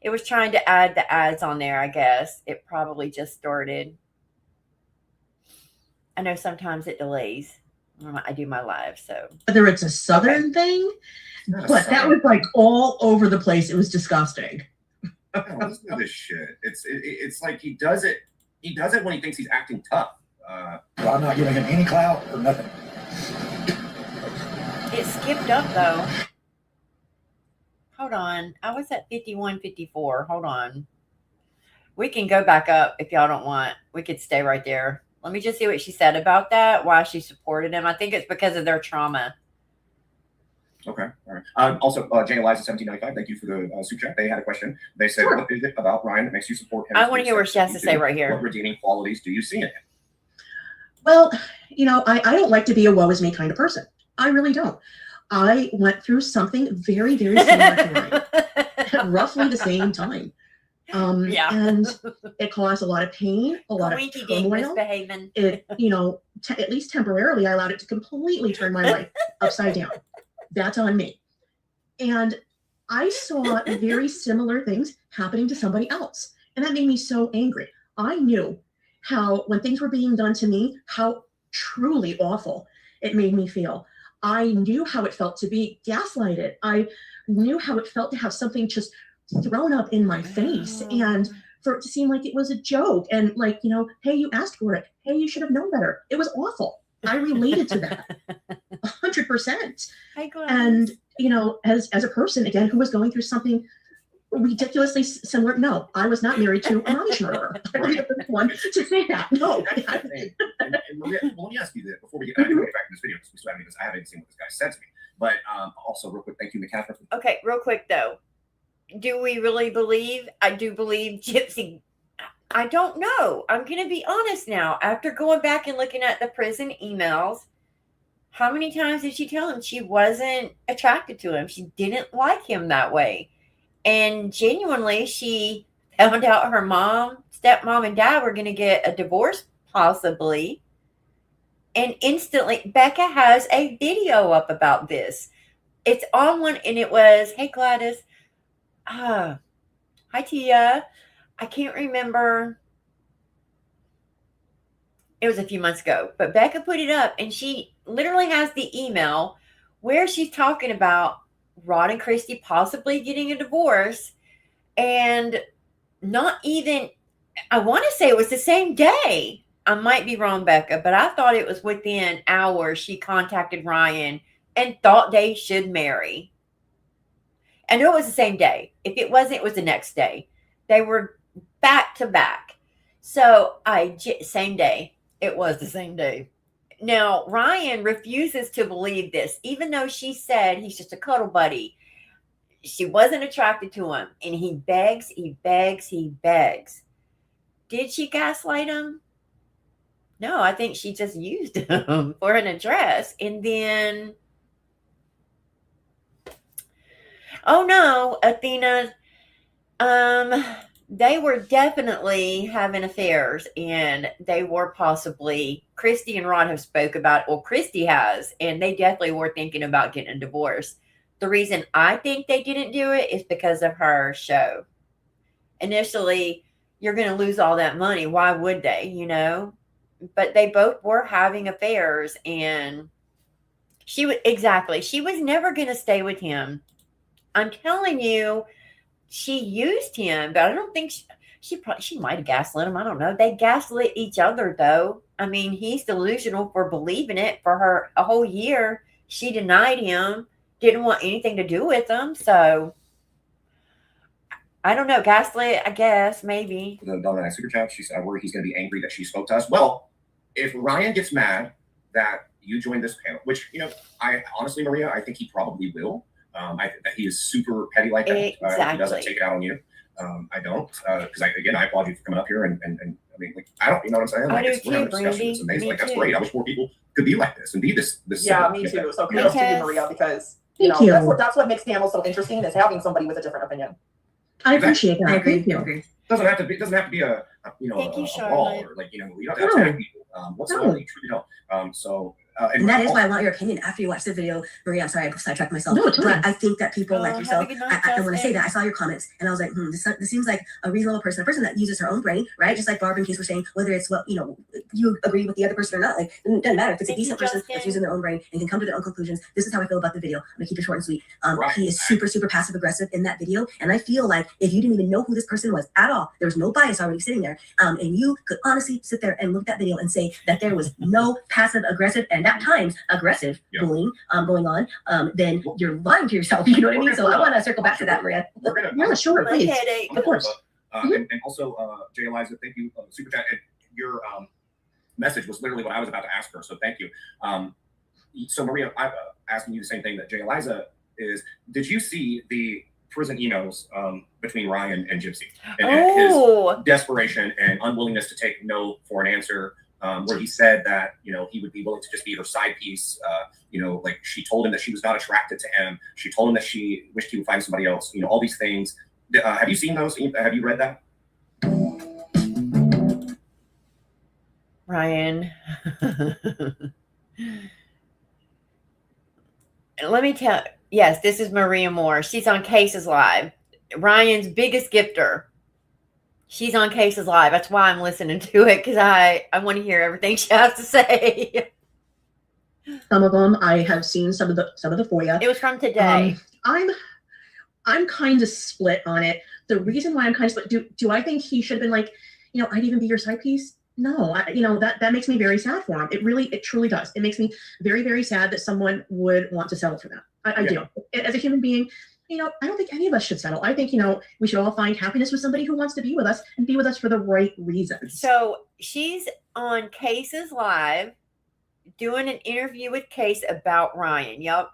A: It was trying to add the ads on there, I guess. It probably just started. I know sometimes it delays when I do my live, so.
B: whether it's a Southern thing, but that was all over the place. It was disgusting.
D: Listen to this shit. It's like he does it. He does it when he thinks he's acting tough.
E: Well, I'm not giving him any clout or nothing.
A: It skipped up though. Hold on. I was at 51:54. Hold on. We can go back up if y'all don't want. We could stay right there. Let me just see what she said about that, why she supported him. I think it's because of their trauma.
D: Okay. All right. Also, Jane Eliza 1795, thank you for the super chat. They had a question. They said,
B: Sure.
D: "What is it about Ryan that makes you support him?"
A: I want to hear what she has to say right here.
D: What redeeming qualities do you see in him?
B: Well, I don't like to be a woe is me kind of person. I really don't. I went through something very, very similar to Ryan at roughly the same time.
A: Yeah.
B: And it caused a lot of pain, a lot of
A: Winky dink
B: turmoil.
A: misbehaving.
B: It, at least temporarily, I allowed it to completely turn my life upside down. That's on me. And I saw very similar things happening to somebody else. And that made me so angry. I knew how, when things were being done to me, how truly awful it made me feel. I knew how it felt to be gaslighted. I knew how it felt to have something just thrown up in my face and for it to seem like it was a joke and hey, you asked for it. Hey, you should have known better. It was awful. I related to that 100%. And, as a person, again, who was going through something ridiculously similar. No, I was not married to a mommy murderer. I was the first one to say that. No.
D: And Maria, well, let me ask you this before we get back into this video, because we still haven't, I haven't seen what this guy said to me. But also, real quick, thank you, McCaffrey.
A: Okay, real quick though. Do we really believe? I do believe Gypsy. I don't know. I'm going to be honest now. After going back and looking at the prison emails, how many times did she tell him she wasn't attracted to him? She didn't like him that way. And genuinely, she found out her mom, stepmom, and dad were going to get a divorce, possibly. And instantly, Becca has a video up about this. It's on one, and it was, hey, Gladys. Hi, Tia. I can't remember. It was a few months ago, but Becca put it up, and she literally has the email where she's talking about Rod and Christy possibly getting a divorce, and not even, I want to say it was the same day. I might be wrong, Becca, but I thought it was within hours she contacted Ryan and thought they should marry. I know it was the same day. If it wasn't, it was the next day. They were back to back. So same day. It was the same day. Now, Ryan refuses to believe this, even though she said he's just a cuddle buddy. She wasn't attracted to him. And he begs, he begs, he begs. Did she gaslight him? No, I think she just used him for an address. And then, oh no, Athena, they were definitely having affairs, and they were possibly, Christy and Ron have spoke about, well, Christy has, and they definitely were thinking about getting a divorce. The reason I think they didn't do it is because of her show. Initially, you're going to lose all that money. Why would they, you know? But they both were having affairs, and she was never going to stay with him. I'm telling you, she used him, but I don't think she might have gaslit him. I don't know. They gaslit each other, though. I mean, he's delusional for believing it for her a whole year. She denied him, didn't want anything to do with him. So I don't know. Gaslit, I guess, maybe.
D: The Donna Super Chat, she said, where he's going to be angry that she spoke to us. Well, if Ryan gets mad that you joined this panel, which, you know, I honestly, Maria, I think he probably will. I think that he is super petty like that.
A: Exactly.
D: He doesn't take it out on you. I don't, because I applaud you for coming up here and I mean, like, I don't, you know what I'm saying? Like,
A: I do too, Brandy.
D: It's amazing.
A: Me
D: like, that's
A: too.
D: great. I wish more people could be like this and be this.
C: Yeah, me too. So kudos to you, Maria, because you know that's what makes panels so interesting, is having somebody with a different opinion.
B: I appreciate that.
F: I agree.
B: Thank you.
D: Doesn't have to be a
A: Thank you,
D: a
A: Charlotte.
D: brawl, or like, you know, you don't have to attack people whatsoever. You truly don't.
F: And that is why I want your opinion after you watch the video, Maria. I'm sorry, I sidetracked myself.
B: No, it's fine.
F: But I think that people like yourself, I want to say that I saw your comments and I was like, this seems like a reasonable person, a person that uses her own brain, right? Just like Barb and Case were saying, whether it's what, you know, you agree with the other person or not, like, it doesn't matter. If it's a decent person that's using their own brain and can come to their own conclusions, this is how I feel about the video. I'm gonna keep it short and sweet. He is super, super passive aggressive in that video. And I feel like if you didn't even know who this person was at all, there was no bias already sitting there. And you could honestly sit there and look at that video and say that there was no passive aggressive and at times aggressive bullying going on, then you're lying to yourself. You know what I mean? So I want to circle back to that, Maria.
B: Sure, please.
A: Headache.
B: Of course.
D: And also, Jay Eliza, thank you, Super Chat. And your message was literally what I was about to ask her, so thank you. So Maria, I'm asking you the same thing that Jay Eliza is. Did you see the prison emails between Ryan and Gypsy? And his desperation and unwillingness to take no for an answer. Where he said that, you know, he would be willing to just be her side piece. You know, like, she told him that she was not attracted to him. She told him that she wished he would find somebody else. You know, all these things. Have you seen those? Have you read that?
A: Ryan. Let me tell, yes, this is Maria Moore. She's on Cases Live. Ryan's biggest gifter. She's on Cases Live. That's why I'm listening to it, because I want to hear everything she has to say.
B: Some of them I have seen. Some of the for you.
A: It was from today.
B: I'm kind of split on it. The reason why I'm kind of split. Do I think he should have been like, you know, I'd even be your side piece? No, you know, that makes me very sad for him. It truly does. It makes me very, very sad that someone would want to settle for that. I do. As a human being, I don't think any of us should settle. I think, we should all find happiness with somebody who wants to be with us and be with us for the right reasons.
A: So she's on Case's Live doing an interview with Case about Ryan. Yep.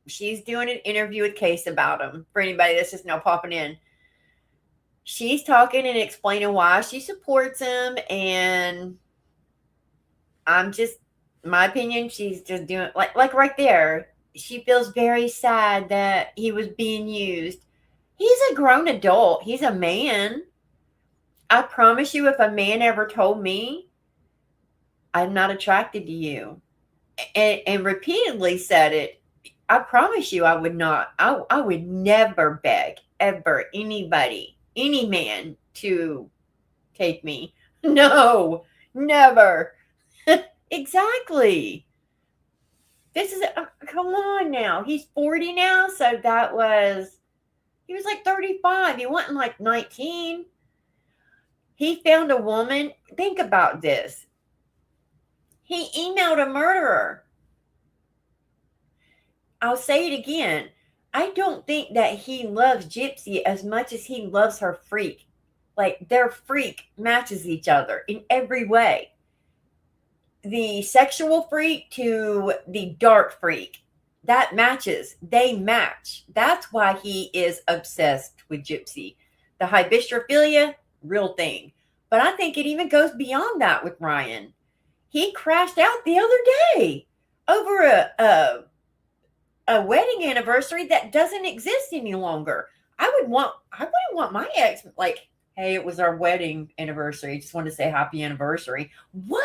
A: She's doing an interview with Case about him. For anybody that's just now popping in. She's talking and explaining why she supports him. And my opinion, she's just doing like right there. She feels very sad that he was being used. He's a grown adult. He's a man. I promise you, if a man ever told me I'm not attracted to you and repeatedly said it, I promise you I would not. I would never beg, ever, anybody, any man to take me. No, never. Exactly. This is, come on now. He's 40 now. So he was like 35. He wasn't like 19. He found a woman. Think about this. He emailed a murderer. I'll say it again. I don't think that he loves Gypsy as much as he loves her freak. Like their freak matches each other in every way. The sexual freak to the dark freak, that matches. They match. That's why he is obsessed with Gypsy. The hybistrophilia, real thing. But I think it even goes beyond that with Ryan. He crashed out the other day over a wedding anniversary that doesn't exist any longer. I wouldn't want my ex like, hey, it was our wedding anniversary. I just wanted to say happy anniversary. What?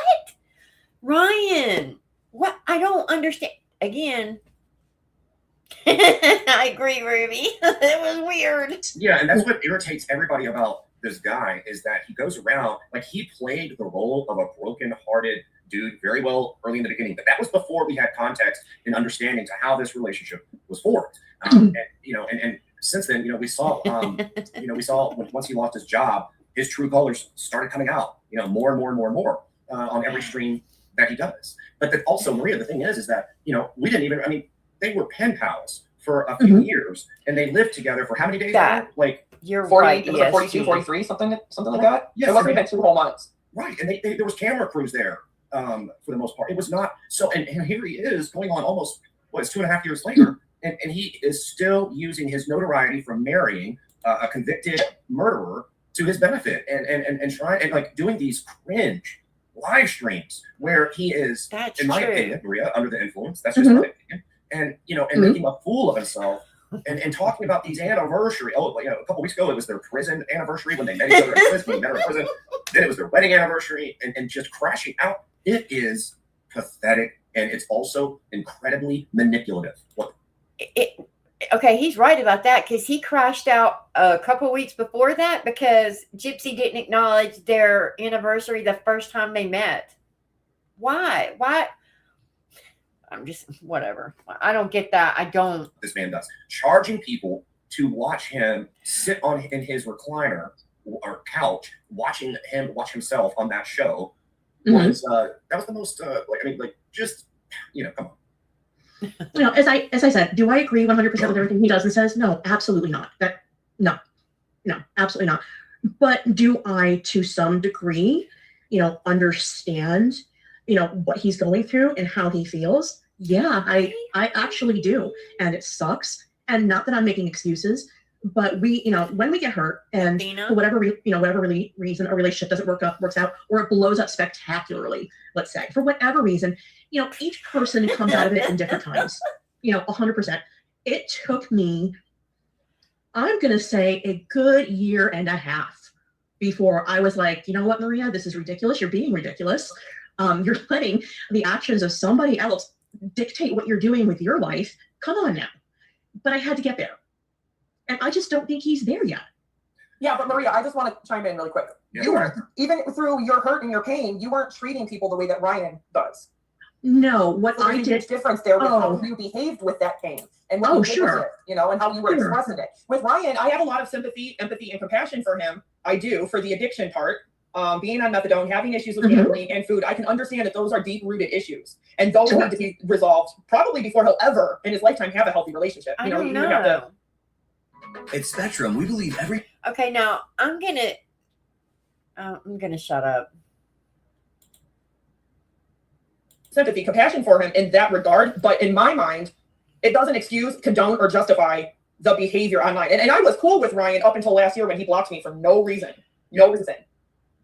A: Ryan, what? I don't understand. Again, I agree, Ruby. It was weird.
D: Yeah, and that's what irritates everybody about this guy is that he goes around, like he played the role of a broken-hearted dude very well early in the beginning, but that was before we had context and understanding to how this relationship was formed. And since then, we saw, once he lost his job, his true colors started coming out, more and more and more and more on every stream that he does. But then also, Maria, the thing is that, we didn't even, they were pen pals for a few years and they lived together for how many days? Like
A: you're
C: 40,
A: right.
C: Yes, 42, 43, something like that.
D: Yes,
C: it wasn't even 2 whole months.
D: Right. And there was camera crews there for the most part. It was not so, and here he is going on almost, it's 2.5 years later. And he is still using his notoriety from marrying a convicted murderer to his benefit and trying and like doing these cringe live streams where he is, in my opinion, Maria, under the influence. That's just my opinion. And and making a fool of himself and talking about these anniversary. Oh, a couple weeks ago it was their prison anniversary when they met each other in prison. Met her in prison. Then it was their wedding anniversary and just crashing out. It is pathetic and it's also incredibly manipulative.
A: Okay, he's right about that because he crashed out a couple weeks before that because Gypsy didn't acknowledge their anniversary the first time they met. Why? I'm just, whatever. I don't get that. I don't.
D: This man does. Charging people to watch him sit in his recliner or couch, watching him watch himself on that show was, that was the most, just, come on.
B: As I said, do I agree 100% with everything he does and says? No, absolutely not. No, absolutely not. But do I, to some degree, understand, what he's going through and how he feels? Yeah, I actually do. And it sucks. And not that I'm making excuses, but we, when we get hurt and for whatever reason, a relationship doesn't works out, or it blows up spectacularly, let's say, for whatever reason, each person comes out of it in different times, 100%. It took me, I'm going to say, a good 1.5 years before I was like, you know what, Maria, this is ridiculous. You're being ridiculous. You're letting the actions of somebody else dictate what you're doing with your life. Come on now. But I had to get there. And I just don't think he's there yet.
C: Yeah, but Maria, I just want to chime in really quick.
D: Yeah.
C: You weren't, even through your hurt and your pain, you weren't treating people the way that Ryan does.
B: No, what
C: So
B: I
C: there's a
B: did.
C: huge difference there with how you behaved with that pain and what you did with it, and how you were expressing it. With Ryan, I have a lot of sympathy, empathy, and compassion for him. I do, for the addiction part. Being on methadone, having issues with gambling and food, I can understand that those are deep-rooted issues, and those need to be resolved probably before he'll ever in his lifetime have a healthy relationship.
A: I don't know.
G: At Spectrum, we believe every.
A: Okay, now I'm gonna shut up.
C: Sympathy, compassion for him in that regard, but in my mind, it doesn't excuse, condone, or justify the behavior online. And I was cool with Ryan up until last year when he blocked me for no reason. No reason.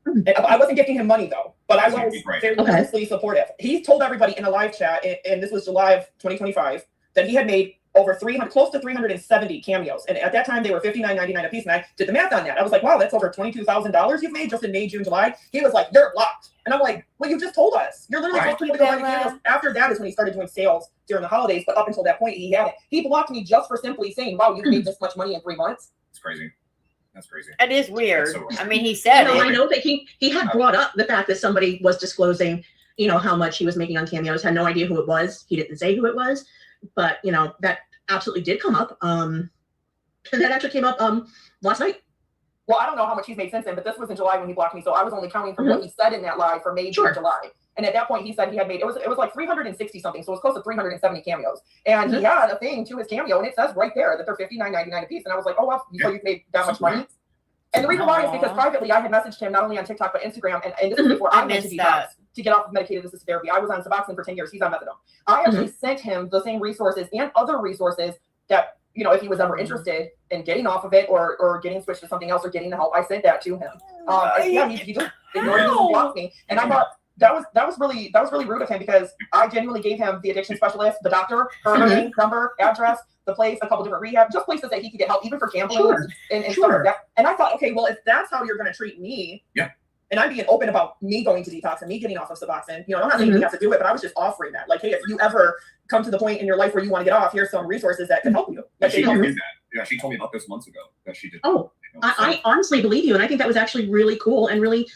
C: And I wasn't giving him money though, but I was very honestly supportive. He told everybody in a live chat, and this was July of 2025, that he had made over 300, close to 370 cameos. And at that time, they were $59.99 a piece. And I did the math on that. I was like, wow, that's over $22,000 you've made just in May, June, July. He was like, you're blocked. And I'm like, well, you just told us. You're literally supposed to be able to go buy cameos. After that is when he started doing sales during the holidays. But up until that point, he hadn't. He blocked me just for simply saying, wow, you've made this much money in 3 months.
D: It's crazy. That's crazy.
A: It is weird. So I mean, he said it.
B: I know that he had brought up the fact that somebody was disclosing, how much he was making on cameos. Had no idea who it was. He didn't say who it was, but that absolutely did come up. And that actually came up last night.
C: Well, I don't know how much he's made since then, but this was in July when he blocked me, so I was only counting from what he said in that live for May, June, July. And at that point, he said he had made it was like 360 something, so it was close to 370 cameos. And he had a thing to his cameo, and it says right there that they're $59.99 a piece. And I was like, oh well, so you've made that much money. And the reason why is because privately I had messaged him not only on TikTok but Instagram, and this is before I went to detox to get off of medicated assisted therapy. I was on Suboxone for 10 years. He's on methadone. I actually sent him the same resources and other resources that, if he was ever interested in getting off of it or getting switched to something else or getting the help, I sent that to him. He just ignored me and blocked me. And I thought that was really rude of him, because I genuinely gave him the addiction specialist, the doctor, her name, number, address, the place, a couple different rehab, just places that he could get help, even for gambling and stuff like that. And I thought, okay, well, if that's how you're going to treat me, and I'm being open about me going to detox and me getting off of Suboxone, I'm not saying you have to do it, but I was just offering that. Like, hey, if you ever come to the point in your life where you want to get off, here's some resources that can help you. Like,
D: she did that. Yeah, she told me about this months ago that she did.
B: Oh, I honestly believe you, and I think that was actually really cool and really,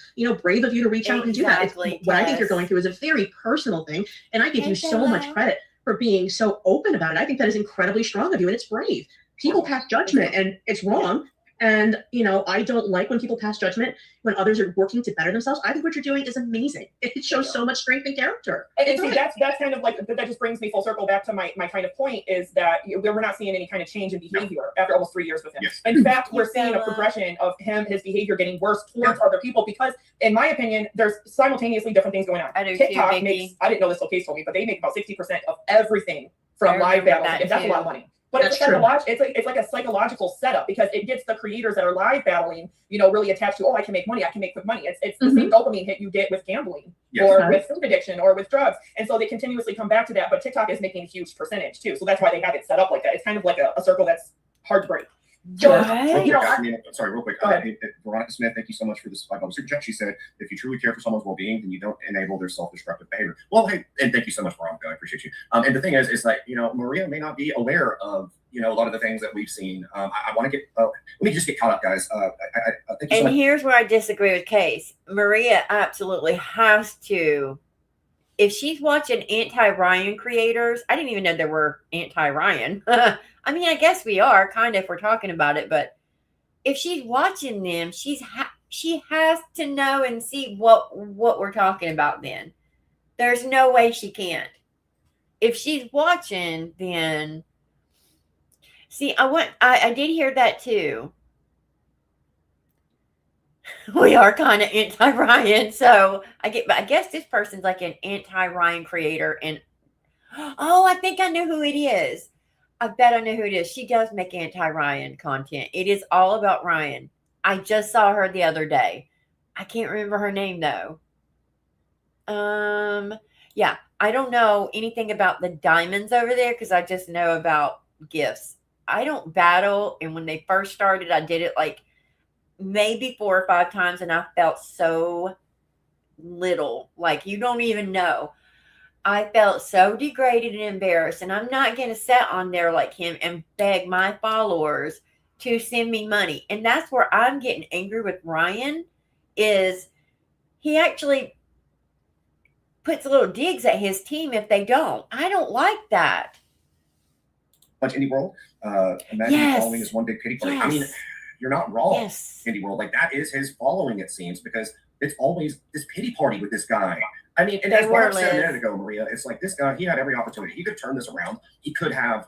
B: brave of you to reach out and do that. What I think you're going through is a very personal thing, and I give you so much credit for being so open about it. I think that is incredibly strong of you, and it's brave. People pass judgment, and it's wrong. And, I don't like when people pass judgment when others are working to better themselves. I think what you're doing is amazing. It shows so much strength and character.
C: And see, that's kind of like, that just brings me full circle back to my kind of point, is that we're not seeing any kind of change in behavior after almost 3 years with him.
D: Yes.
C: In fact, we're seeing a progression of his behavior getting worse towards other people, because in my opinion, there's simultaneously different things going on.
A: I do
C: TikTok
A: too,
C: makes, I didn't know this till Case told me, but they make about 60% of everything from live battles, and that's a lot of money. But it's like a psychological setup, because it gets the creators that are live battling, really attached to, I can make money, I can make quick money. It's the same dopamine hit you get with gambling or with food addiction or with drugs. And so they continuously come back to that. But TikTok is making a huge percentage too. So that's why they have it set up like that. It's kind of like a circle that's hard to break.
D: Sorry, real quick. Veronica Smith, thank you so much for this $5 super chat. She said, if you truly care for someone's well-being, then you don't enable their self-destructive behavior. Well, hey, and thank you so much, Veronica. I appreciate you. And the thing is like, Maria may not be aware of, a lot of the things that we've seen. I want to get, let me just get caught up, guys. Thank you so much.
A: Here's where I disagree with Case. Maria absolutely has to. If she's watching anti-Ryan creators, I didn't even know there were anti-Ryan. I mean, I guess we are kind of if we're talking about it, but if she's watching them, she has to know and see what we're talking about. Then there's no way she can't. If she's watching, then see, I did hear that too. We are kind of anti-Ryan, so I guess this person's like an anti-Ryan creator, and I think I know who it is. I bet I know who it is. She does make anti-Ryan content. It is all about Ryan. I just saw her the other day. I can't remember her name though. Yeah, I don't know anything about the diamonds over there because I just know about gifts. I don't battle, and when they first started, I did it like maybe 4 or 5 times, and I felt so little, like you don't even know. I felt so degraded and embarrassed, and I'm not going to sit on there like him and beg my followers to send me money. And that's where I'm getting angry with Ryan, is he actually puts little digs at his team if they don't. I don't like that.
D: Much Indie World. Imagine following is one big pity party. I mean, you're not wrong, Indie World. Like, that is his following, it seems, because it's always this pity party with this guy. I mean, and as Mark said a minute ago, Maria, it's like this guy, he had every opportunity. He could turn this around. He could have,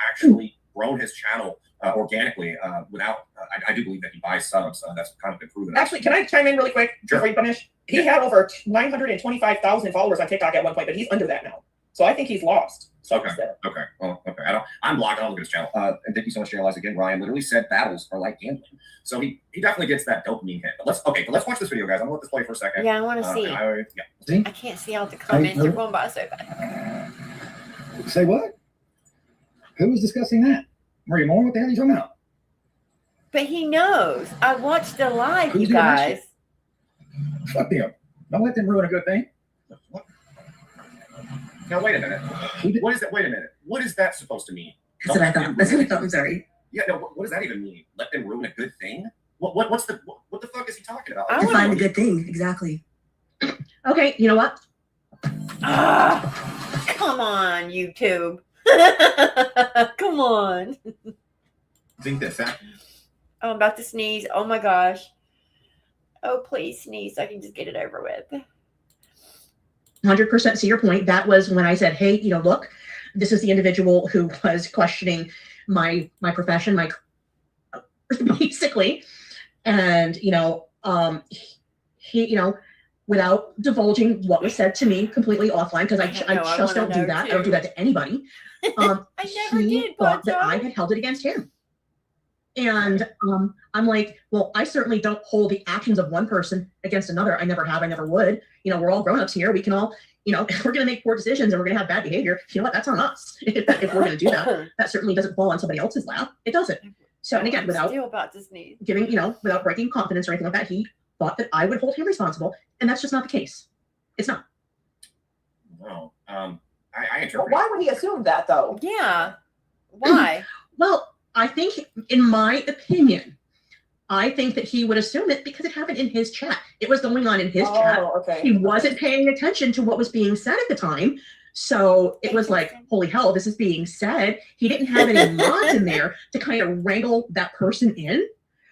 D: actually grown his channel organically without. I do believe that he buys subs. That's kind of been proven.
C: Actually, can I chime in really quick
D: Sure.
C: before you finish? He had over 925,000 followers on TikTok at one point, but he's under that now. So I think he's lost. So
D: Okay. Well, okay. I'm blocked. I don't look at his channel. And thank you so much, JLS. Again, Ryan literally said battles are like gambling. So he definitely gets that dopamine hit. But let's watch this video, guys. I'm gonna let this play for a second.
A: Yeah, I want to see.
E: See?
A: I can't see all the comments. They're going by so fast.
E: Say what? Who was discussing that? Maria Moore? What the hell are you talking about?
A: But he knows. I watched the live,
E: Who's
A: you
E: doing that
A: guys.
E: Fuck them. Don't let them ruin a good thing.
D: What? Now wait a minute. What is that? Wait a minute. What is that supposed to mean?
F: That's what I thought. That's what I thought. I'm sorry.
D: Yeah. No. What does that even mean? Let them ruin a good thing? What the fuck is he talking about?
A: I
F: Define a good thing. Exactly.
B: Okay, you know what?
A: Come on, YouTube. Come on.
D: I think that fact.
A: Oh, I'm about to sneeze. Oh my gosh. Oh, please sneeze so I can just get it over with.
B: 100% see your point. That was when I said, hey, look, this is the individual who was questioning my profession, basically. And, he, without divulging what was said to me completely offline, because I just don't do that. I don't do that to anybody.
A: I never
B: he
A: did,
B: thought that
A: Poncho.
B: I had held it against him. And I'm like, well, I certainly don't hold the actions of one person against another. I never have. I never would. We're all grown-ups here. We can all, if we're going to make poor decisions and we're going to have bad behavior, you know what? That's on us. If we're going to do that, that certainly doesn't fall on somebody else's lap. It doesn't. So, and again, without
A: Still about to sneeze.
B: giving, without breaking confidence or anything like that, he thought that I would hold him responsible. And that's just not the case. It's not.
D: No. I
C: Well,
D: interpret.
C: why would he assume that though?
A: Yeah. Why?
B: Well, I think, in my opinion, I think that he would assume it because it happened in his chat. It was going on in his chat.
C: Okay.
B: He wasn't paying attention to what was being said at the time. So it was like, holy hell, this is being said. He didn't have any mods in there to kind of wrangle that person in.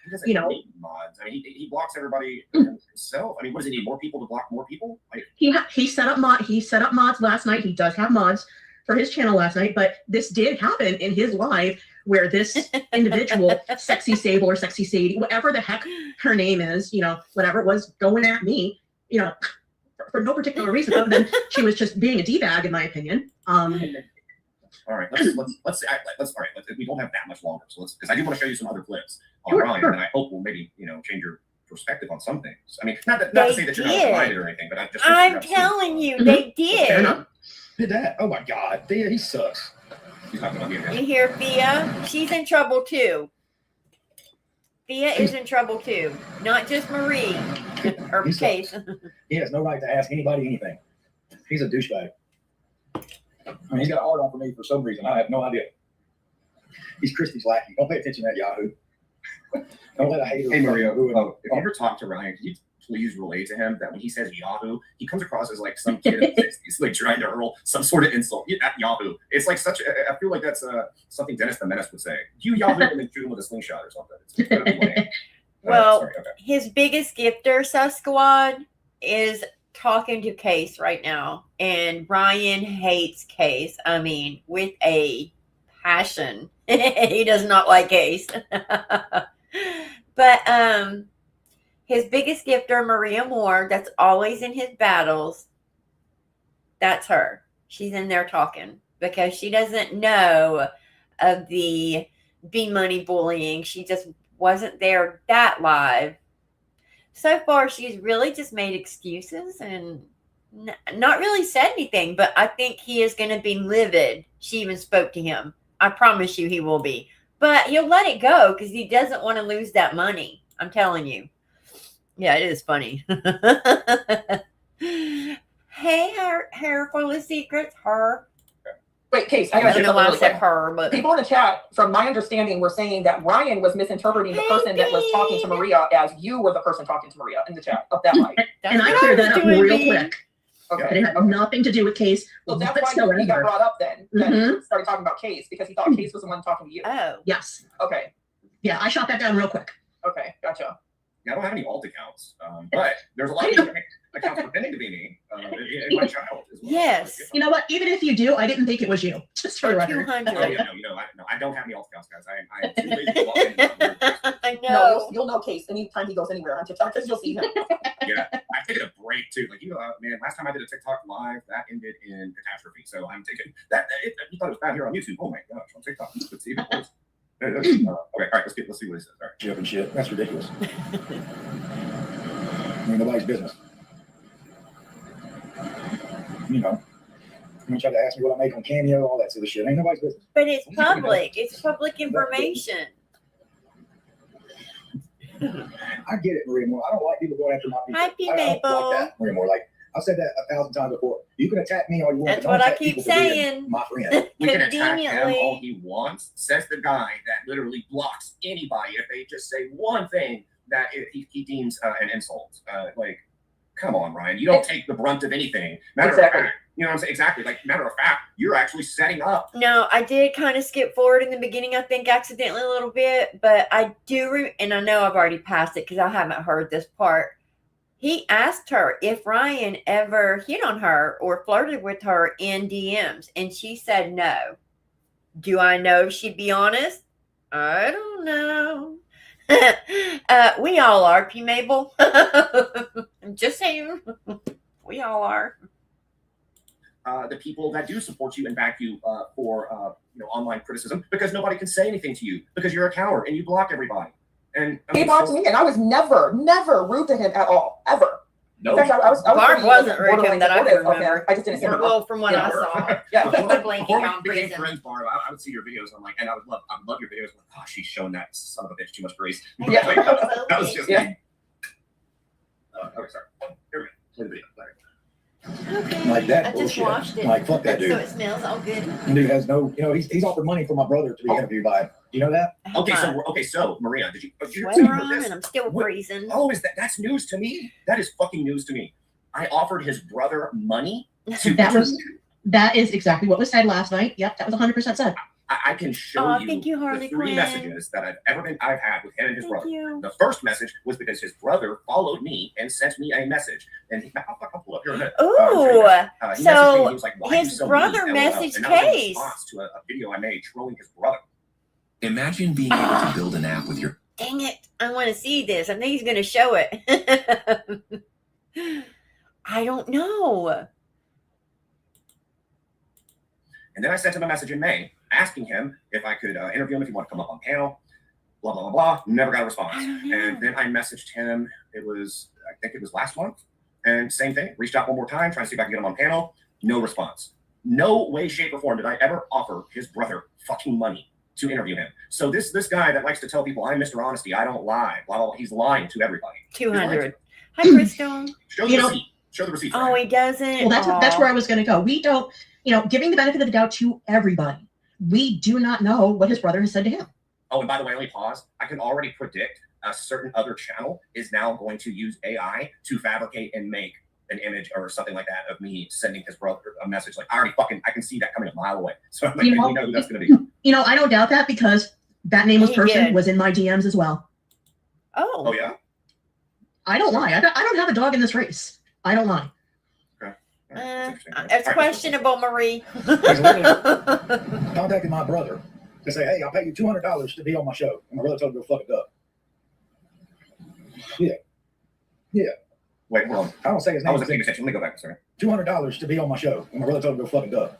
D: He doesn't need mods. I mean, he blocks everybody himself. I mean, what does he need? More people to block more people? Like,
B: He set up mods last night. He does have mods for his channel last night, but this did happen in his live where this individual, Sexy Sable or Sexy Sadie, whatever the heck her name is, whatever, was going at me, for no particular reason other than she was just being a d-bag, in my opinion.
D: all right, let's all right. We don't have that much longer, so because I do want to show you some other clips on Ryan, and I hope we'll maybe change your perspective on some things. I mean, not to say that you're not reminded or anything, but
A: I'm telling you, they
B: Fair enough.
A: did.
E: Did that? Oh my God, Thea, he sucks.
D: He's not going to be
A: You hear Thea? She's in trouble too. Thea is in trouble too. Not just Marie. Or
E: He
A: Case.
E: sucks. He has no right to ask anybody anything. He's a douchebag. I mean, he's got a hard on for me for some reason. I have no idea. He's Christie's lackey. Don't pay attention to that Yahoo. Don't let a hater.
D: Hey Mario,
E: ruin.
D: if you ever talk to Ryan, could you please relay to him that when he says Yahoo, he comes across as like some kid in the 60s, like trying to hurl some sort of insult at Yahoo. It's like I feel like that's something Dennis the Menace would say. You Yahoo and then shoot him with a slingshot or something. It's gonna be lame.
A: Well,
D: sorry, okay.
A: his biggest gifter, Sasquatch, is talking to Case right now. And Ryan hates Case. I mean, with a passion. He does not like Case. But his biggest gifter, Maria Moore, that's always in his battles, that's her. She's in there talking because she doesn't know of the B-Money bullying. She just wasn't there that live. So far, she's really just made excuses and not really said anything, but I think he is going to be livid. She even spoke to him. I promise you he will be. But he'll let it go because he doesn't want to lose that money. I'm telling you. Yeah, it is funny. Hey, hair full of secrets. Her.
C: Wait, Case, I
A: I
C: gotta
A: don't
C: say
A: know why I
C: something
A: said
C: really quick.
A: her, but
C: People in the chat, from my understanding, were saying that Ryan was misinterpreting the
A: Hey,
C: person that was talking to
A: babe.
C: Maria as you were the person talking to Maria in the chat of that live.
B: And I
A: what
B: cleared
A: was
B: that up
A: doing,
B: real
A: babe.
B: quick.
C: Okay.
B: It had nothing to do with Case
C: So that's why
B: whatsoever.
C: he got brought up then. That
B: Mhm.
C: he started talking about Case because he thought Case was the one talking to you.
A: Oh.
B: Yes.
C: Okay.
B: Yeah, I shot that down real quick.
C: Okay. Gotcha.
D: I don't have any alt accounts, but there's a lot of different accounts pretending to be me and my child as well.
A: Yes.
B: You know what? Even if you do, I didn't think it was you. Just for the record.
A: 200.
D: Oh, yeah, I don't have any alt accounts, guys. I am too lazy to log in.
A: I
C: No,
A: know.
C: you'll know Case anytime he goes anywhere on TikTok because you'll see him.
D: Yeah, I've taken a break too. Like, man, last time I did a TikTok live, that ended in catastrophe. So I'm taking that. You thought it was bad here on YouTube. Oh my gosh, on TikTok, it's even worse. Okay, all right, let's see what he says. All right.
E: Chip and shit. That's ridiculous. Ain't nobody's business. You know, you try to ask me what I make on Cameo, all that sort of shit. Ain't nobody's business.
A: But it's public. It's public information.
E: I get it, Maria Moore. I don't like people going after my people.
A: Hi, P.
E: I don't
A: Maple.
E: like that, Maria Moore. Like, I've said that 1,000 times before. You can attack me all you want.
A: That's
E: but
A: what
E: don't
A: I
E: attack
A: keep
E: people for being
A: saying.
E: my friend.
D: We can attack him all
A: Conveniently.
D: he wants, says the guy that literally blocks anybody if they just say one thing that he deems an insult. Like, come on, Ryan. You don't take the brunt of anything. Matter
C: Exactly.
D: of fact, you know what I'm saying? Exactly. Like, matter of fact, you're actually setting up.
A: No, I did kind of skip forward in the beginning, I think accidentally a little bit, but I do, and I know I've already passed it because I haven't heard this part. He asked her if Ryan ever hit on her or flirted with her in DMs, and she said no. Do I know she'd be honest? I don't know. We all are, P. Mabel. I'm just saying. We all are.
D: The people that do support you and back you for online criticism, because nobody can say anything to you because you're a coward and you block everybody. And
C: He blocked me, and I was never rude to him at all, ever.
D: No,
C: In fact, I was
A: Barb
C: pretty
A: wasn't rude to him
C: borderline
A: that I
C: supportive
A: can
C: of him.
A: remember.
C: I just didn't say her.
A: Well, from what
C: Yeah.
A: I saw.
C: Yeah.
A: Before blanking
D: before
A: out
D: we became
A: prison.
D: friends, Barb, I would see your videos. I'm like, and I would love your videos. Like, oh, she's shown that son of a bitch too much grace.
C: Yeah.
D: Like, that was just
C: Yeah.
D: me. Okay, sorry. Here we go. Play the video. Larry.
A: Okay.
E: Like that
A: I just
E: bullshit.
A: washed it.
E: Like, fuck that
A: So
E: dude.
A: it smells all good.
E: Dude has no, he's offered money for my brother to be interviewed by him. You know that?
D: So Maria, did you?
A: Sweater on and I'm still
D: What?
A: freezing.
D: Oh, that's news to me. That is fucking news to me. I offered his brother money to.
B: That is exactly what was said last night. Yep, that was 100% said.
D: I can show
A: Oh,
D: you,
A: thank you,
D: the
A: Harley
D: 3
A: Quinn.
D: messages that I've had with him and his
A: Thank
D: brother.
A: you.
D: The first message was because his brother followed me and sent me a message. And I'll pull up here in a minute.
A: Ooh,
D: He messaged me,
A: so
D: he was like, "Why are you
A: his
D: so
A: brother
D: mean, LOL?"
A: messaged
D: And that was in
A: Case.
D: response to a video I made trolling his brother.
G: Imagine being able to build an app with your
A: dang it. I want to see this. I think he's going to show it. I don't know.
D: And then I sent him a message in May asking him if I could interview him, if he wanted to come up on panel, blah, blah, blah, blah. Never got a response.
A: I don't know.
D: And then I messaged him, I think it was last month. And same thing, reached out one more time, trying to see if I can get him on panel. No response. No way, shape, or form did I ever offer his brother fucking money to interview him. So this guy that likes to tell people, I'm Mr. Honesty, I don't lie, blah, blah, blah, he's lying to everybody.
A: 200. Hi, Briscoe.
D: Show the receipt. Show the receipt.
A: Oh, he doesn't.
B: Well, that's where I was going to go. We don't, giving the benefit of the doubt to everybody. We do not know what his brother has said to him.
D: Oh, and by the way, let me pause. I can already predict a certain other channel is now going to use AI to fabricate and make an image or something like that of me sending his brother a message. Like, I can see that coming a mile away. So I'm like, we know who that's going to be.
B: I don't doubt that because that nameless person was in my DMs as well.
D: Oh, yeah?
B: I don't lie. I don't have a dog in this race. I don't lie.
A: It's questionable, Marie.
E: Contacted my brother to say, hey, I'll pay you $200 to be on my show. And my brother told him to go fuck it up. Yeah.
D: Wait, hold on.
E: I don't say his name.
D: I wasn't paying attention. Let me go back. Sorry.
E: $200 to be on my show. And my brother told him to go fuck a duck.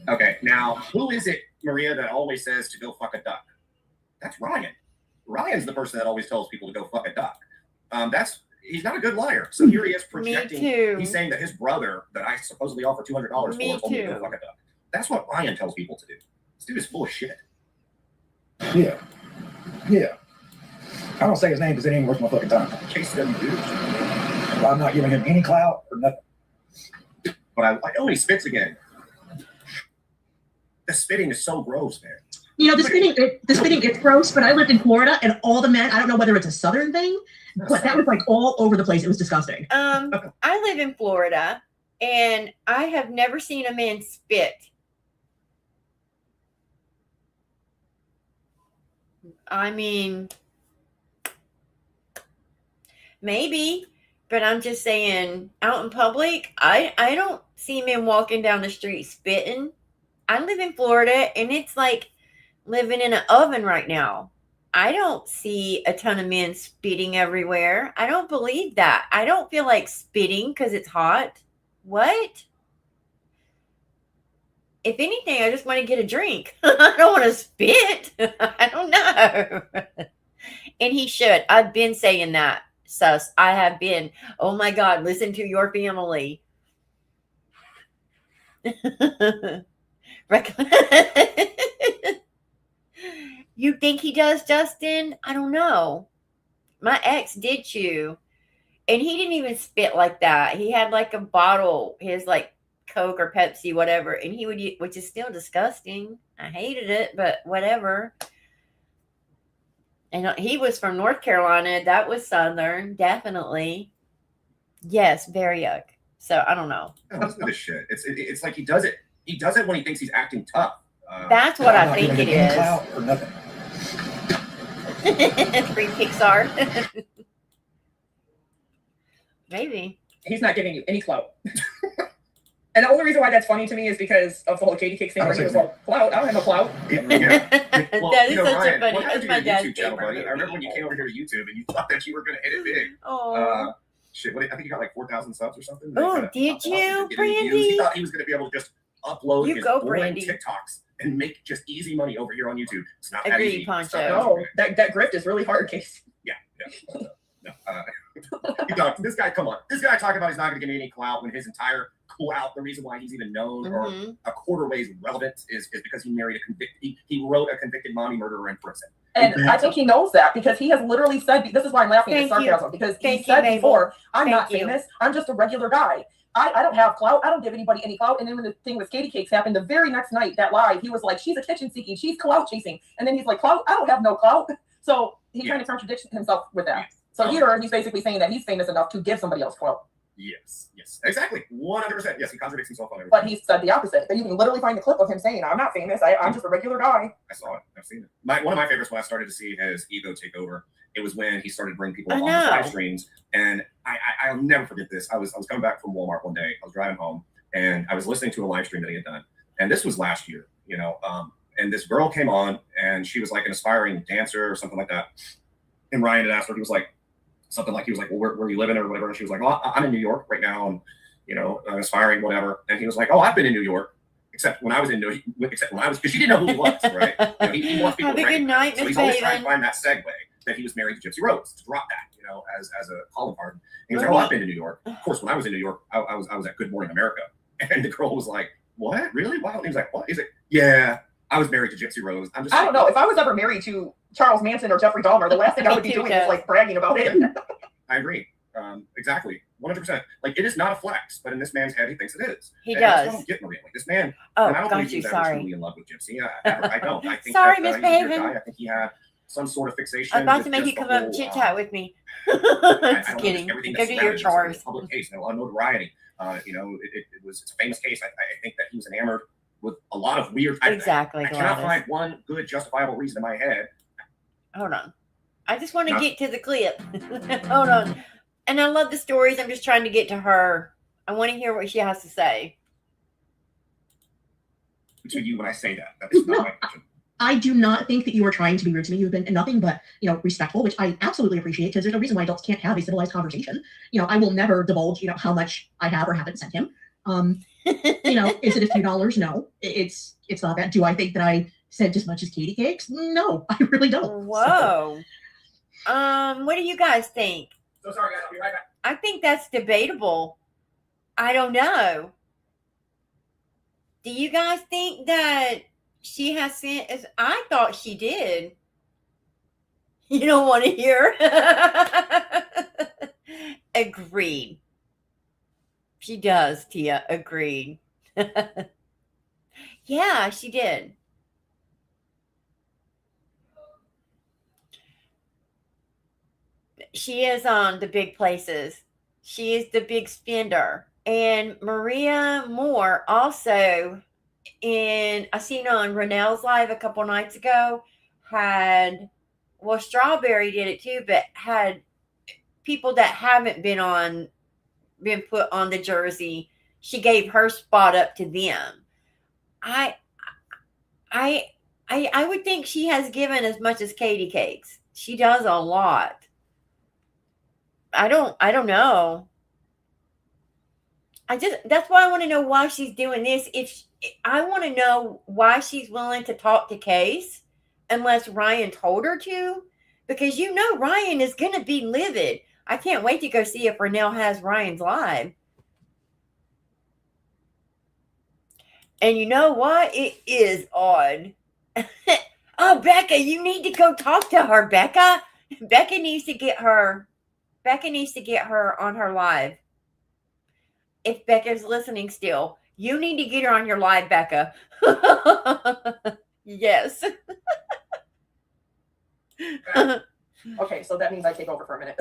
D: Okay, now, who is it, Maria, that always says to go fuck a duck? That's Ryan. Ryan's the person that always tells people to go fuck a duck. He's not a good liar. So here he is projecting.
A: Me too.
D: He's saying that his brother, that I supposedly offered $200 for, told me to go
A: too.
D: fuck a duck. That's what Ryan tells people to do. This dude is full of shit.
E: Yeah. I don't say his name because it ain't worth my fucking time.
D: Case study, dude.
E: I'm not giving him any clout or nothing.
D: But I when he spits again. The spitting is so gross, man.
B: The spitting is gross, but I lived in Florida and all the men, I don't know whether it's a Southern thing, but that was like all over the place. It was disgusting.
A: I live in Florida and I have never seen a man spit. I mean, Maybe, but I'm just saying, out in public, I don't see men walking down the street spitting. I live in Florida, and it's like living in an oven right now. I don't see a ton of men spitting everywhere. I don't believe that. I don't feel like spitting because it's hot. What? If anything, I just want to get a drink. I don't want to spit. I don't know. And he should. I've been saying that, sus. I have been. Oh my God, listen to your family. You think he does, Justin? I don't know. My ex did chew, and he didn't even spit like that. He had like a bottle, his like Coke or Pepsi, whatever, and he would, which is still disgusting. I hated it, but whatever. And he was from North Carolina. That was Southern, definitely. Yes, very yuck. So I don't know.
D: Listen to this shit. It's like he does it. He does it when he thinks he's acting tough.
A: That's what
E: I'm
A: I
E: not
A: think
E: giving
A: it
E: any
A: is.
E: clout or nothing.
A: Free Pixar. Maybe.
C: He's not giving you any clout. And the only reason why that's funny to me is because of the whole Katie Cake thing. Where he was like, clout? I don't have no clout.
D: Well,
A: That is such
D: Ryan,
A: a funny.
D: what happened
A: That's
D: to
A: my
D: your
A: dad's
D: YouTube channel,
A: favorite
D: buddy? I remember when you came over here to YouTube and you thought that you were going to hit it big.
A: Oh.
D: Shit, I think you got like 4,000 subs or something.
A: Oh, did you,
D: He
A: Brandy?
D: thought he was going to be able to just upload
A: You
D: his
A: go,
D: boring
A: Brandy.
D: TikToks and make just easy money over here on YouTube. It's not that
A: Agreed,
D: easy.
A: Poncho.
D: It's not that
C: No,
D: easy.
C: that grift is really hard, Case.
D: Yeah. No. You thought, this guy, come on. This guy talking about he's not going to give me any clout when his entire clout, the reason why he's even known or a quarter ways relevant is because he married a convicted, he wrote a convicted mommy murderer in prison.
C: And I think he knows that because he has literally said, this is why I'm laughing at
A: Thank you.
C: sarcasm, because
A: Thank
C: he said
A: you,
C: before, I'm
A: Thank
C: not
A: you.
C: famous, I'm just a regular guy. I don't have clout. I don't give anybody any clout. And then when the thing with Katie Cakes happened, the very next night, that live, he was like, she's attention seeking, she's clout chasing. And then he's like, clout? I don't have no clout. So he kind of contradicts himself with that. So here he's basically saying that he's famous enough to give somebody else clout.
D: Yes, exactly. 100%. Yes, he contradicts himself on everything.
C: But he said the opposite. And you can literally find the clip of him saying, I'm not famous, I'm just a regular guy.
D: I saw it. I've seen it. One of my favorites when I started to see his ego take over, it was when he started bringing people up on his live streams. And I'll never forget this. I was coming back from Walmart one day. I was driving home, and I was listening to a live stream that he had done. And this was last year, and this girl came on, and she was like an aspiring dancer or something like that. And Ryan had asked her, he was like, well, where are you living or whatever? And she was like, oh, I'm in New York right now, and I'm aspiring, whatever. And he was like, oh, I've been in New York, except when I was because she didn't know who he was, right? He wants people
A: Have a
D: to
A: good night,
D: so
A: Miss
D: he's always trying to
A: Haven.
D: find that segue that he was married to Gypsy Rose to drop that, as a calling card. And he was like, oh, I've been to New York. Of course, when I was in New York, I was at Good Morning America, and the girl was like, what? Really? Wow. And he was like, what? He's like, yeah, I was married to Gypsy Rose. I don't
C: know. If I was ever married to Charles Manson or Jeffrey Dahmer, the last thing I would be doing is like bragging about it.
D: I agree. Exactly. 100%. Like, it is not a flex, but in this man's head, he thinks it is.
A: He
D: and
A: does.
D: That's what I don't get, Maria. Like, this man,
A: Oh,
D: and I don't
A: got
D: believe
A: you.
D: he's ever
A: Sorry.
D: truly in love with Gypsy. I don't. I think
A: Sorry,
D: that,
A: Miss
D: he's a weird
A: Paven.
D: guy. I think he had some sort of fixation.
A: I'm about
D: with
A: to make
D: just
A: you come
D: the
A: up and
D: whole,
A: chit chat with me.
D: I
A: Just
D: don't
A: kidding.
D: know, everything
A: Go
D: that's
A: do your
D: surrounded this,
A: chores.
D: Public case, a lot of notoriety. It's a famous case. I think that he was enamored with a lot of weird.
A: Exactly.
D: I cannot
A: Gladys.
D: find one good justifiable reason in my head.
A: Hold on. I just want to
D: No.
A: get to the clip. Hold on. And I love the stories. I'm just trying to get to her. I want to hear what she has to say.
D: To you when I say that. That is not my question.
B: I do not think that you are trying to be rude to me. You've been nothing but, respectful, which I absolutely appreciate, because there's no reason why adults can't have a civilized conversation. I will never divulge, how much I have or haven't sent him. Is it a few dollars? No, it's not that. Do I think that I sent as much as Katie Cakes? No, I really don't.
A: Whoa. What do you guys think?
C: So sorry, guys. I'll be right back.
A: I think that's debatable. I don't know. Do you guys think that she has sent? I thought she did. You don't want to hear? Agreed. She does, Tia. Agreed. Yeah, she did. She is on the big places. She is the big spender. And Maria Moore also, I seen on Renell's live a couple nights ago, Strawberry did it too, but had people that haven't been put on the jersey, she gave her spot up to them. I would think she has given as much as Katie Cakes. She does a lot. I don't know. That's why I want to know why she's doing this. I want to know why she's willing to talk to Case unless Ryan told her to, because Ryan is going to be livid. I can't wait to go see if Renell has Ryan's live. And you know what? It is odd. Oh, Becca, you need to go talk to her, Becca. Becca needs to get her on her live. If Becca's listening still, you need to get her on your live, Becca. Yes.
C: Okay, so that means I take over for a minute.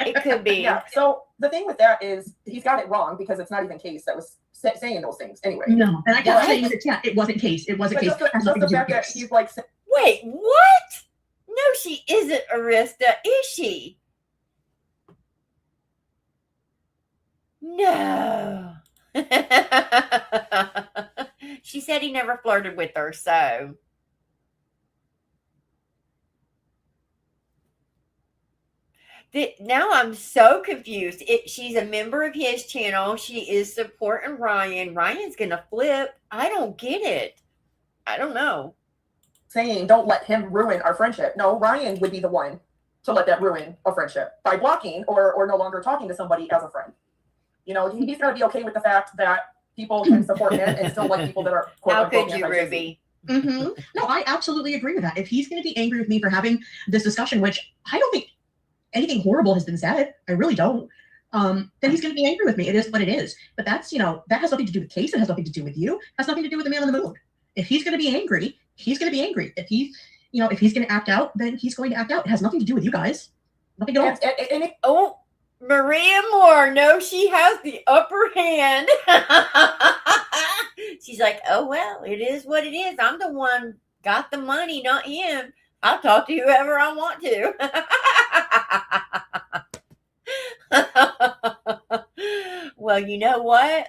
A: It could be.
C: Yeah. So the thing with that is he's got it wrong because it's not even Case that was saying those things anyway.
B: No, and I kept saying that, yeah, it wasn't Case. It wasn't Case.
C: Just the fact that he's like,
A: wait, what? No, she isn't, Arista, is she? No. She said he never flirted with her, so. Now I'm so confused. She's a member of his channel. She is supporting Ryan. Ryan's going to flip. I don't get it. I don't know.
C: Saying don't let him ruin our friendship. No, Ryan would be the one to let that ruin a friendship by blocking or no longer talking to somebody as a friend. He's got to be okay with the fact that people can support him and still like people that are quote
A: How
C: unquote
A: could you, Ruby?
B: Mm-hmm. No, I absolutely agree with that. If he's going to be angry with me for having this discussion, which I don't think anything horrible has been said, I really don't, then he's going to be angry with me. It is what it is. But that's, that has nothing to do with Case. It has nothing to do with you. It has nothing to do with the man on the moon. If he's going to be angry, he's going to be angry. If he's going to act out, then he's going to act out. It has nothing to do with you guys. Nothing at all.
A: Maria Moore, no, she has the upper hand. She's like, oh, well, it is what it is. I'm the one got the money, not him. I'll talk to whoever I want to. Well, you know what?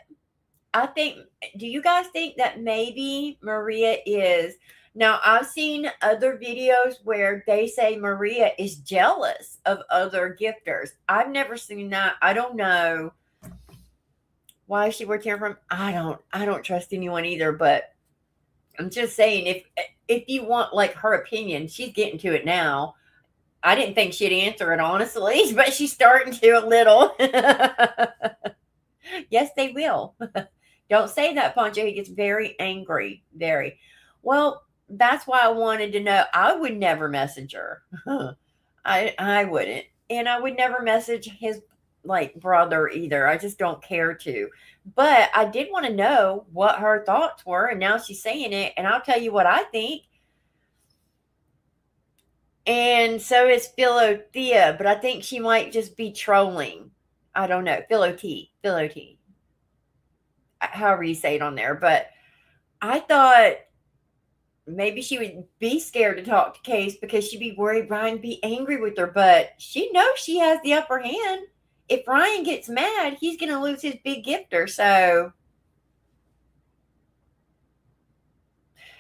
A: Do you guys think that maybe Maria is? Now, I've seen other videos where they say Maria is jealous of other gifters. I've never seen that. I don't know why she would hear from. I don't trust anyone either, but I'm just saying if you want like her opinion, she's getting to it now. I didn't think she'd answer it honestly, but she's starting to a little. Yes, they will. Don't say that, Poncho. He gets very angry. Very. Well, that's why I wanted to know. I would never message her. I wouldn't. And I would never message his brother either. I just don't care to. But I did want to know what her thoughts were. And now she's saying it. And I'll tell you what I think. And so is Philothea. But I think she might just be trolling. I don't know. Philot. However you say it on there. But I thought maybe she would be scared to talk to Case because she'd be worried Ryan would be angry with her. But she knows she has the upper hand. If Ryan gets mad, he's going to lose his big gifter. So,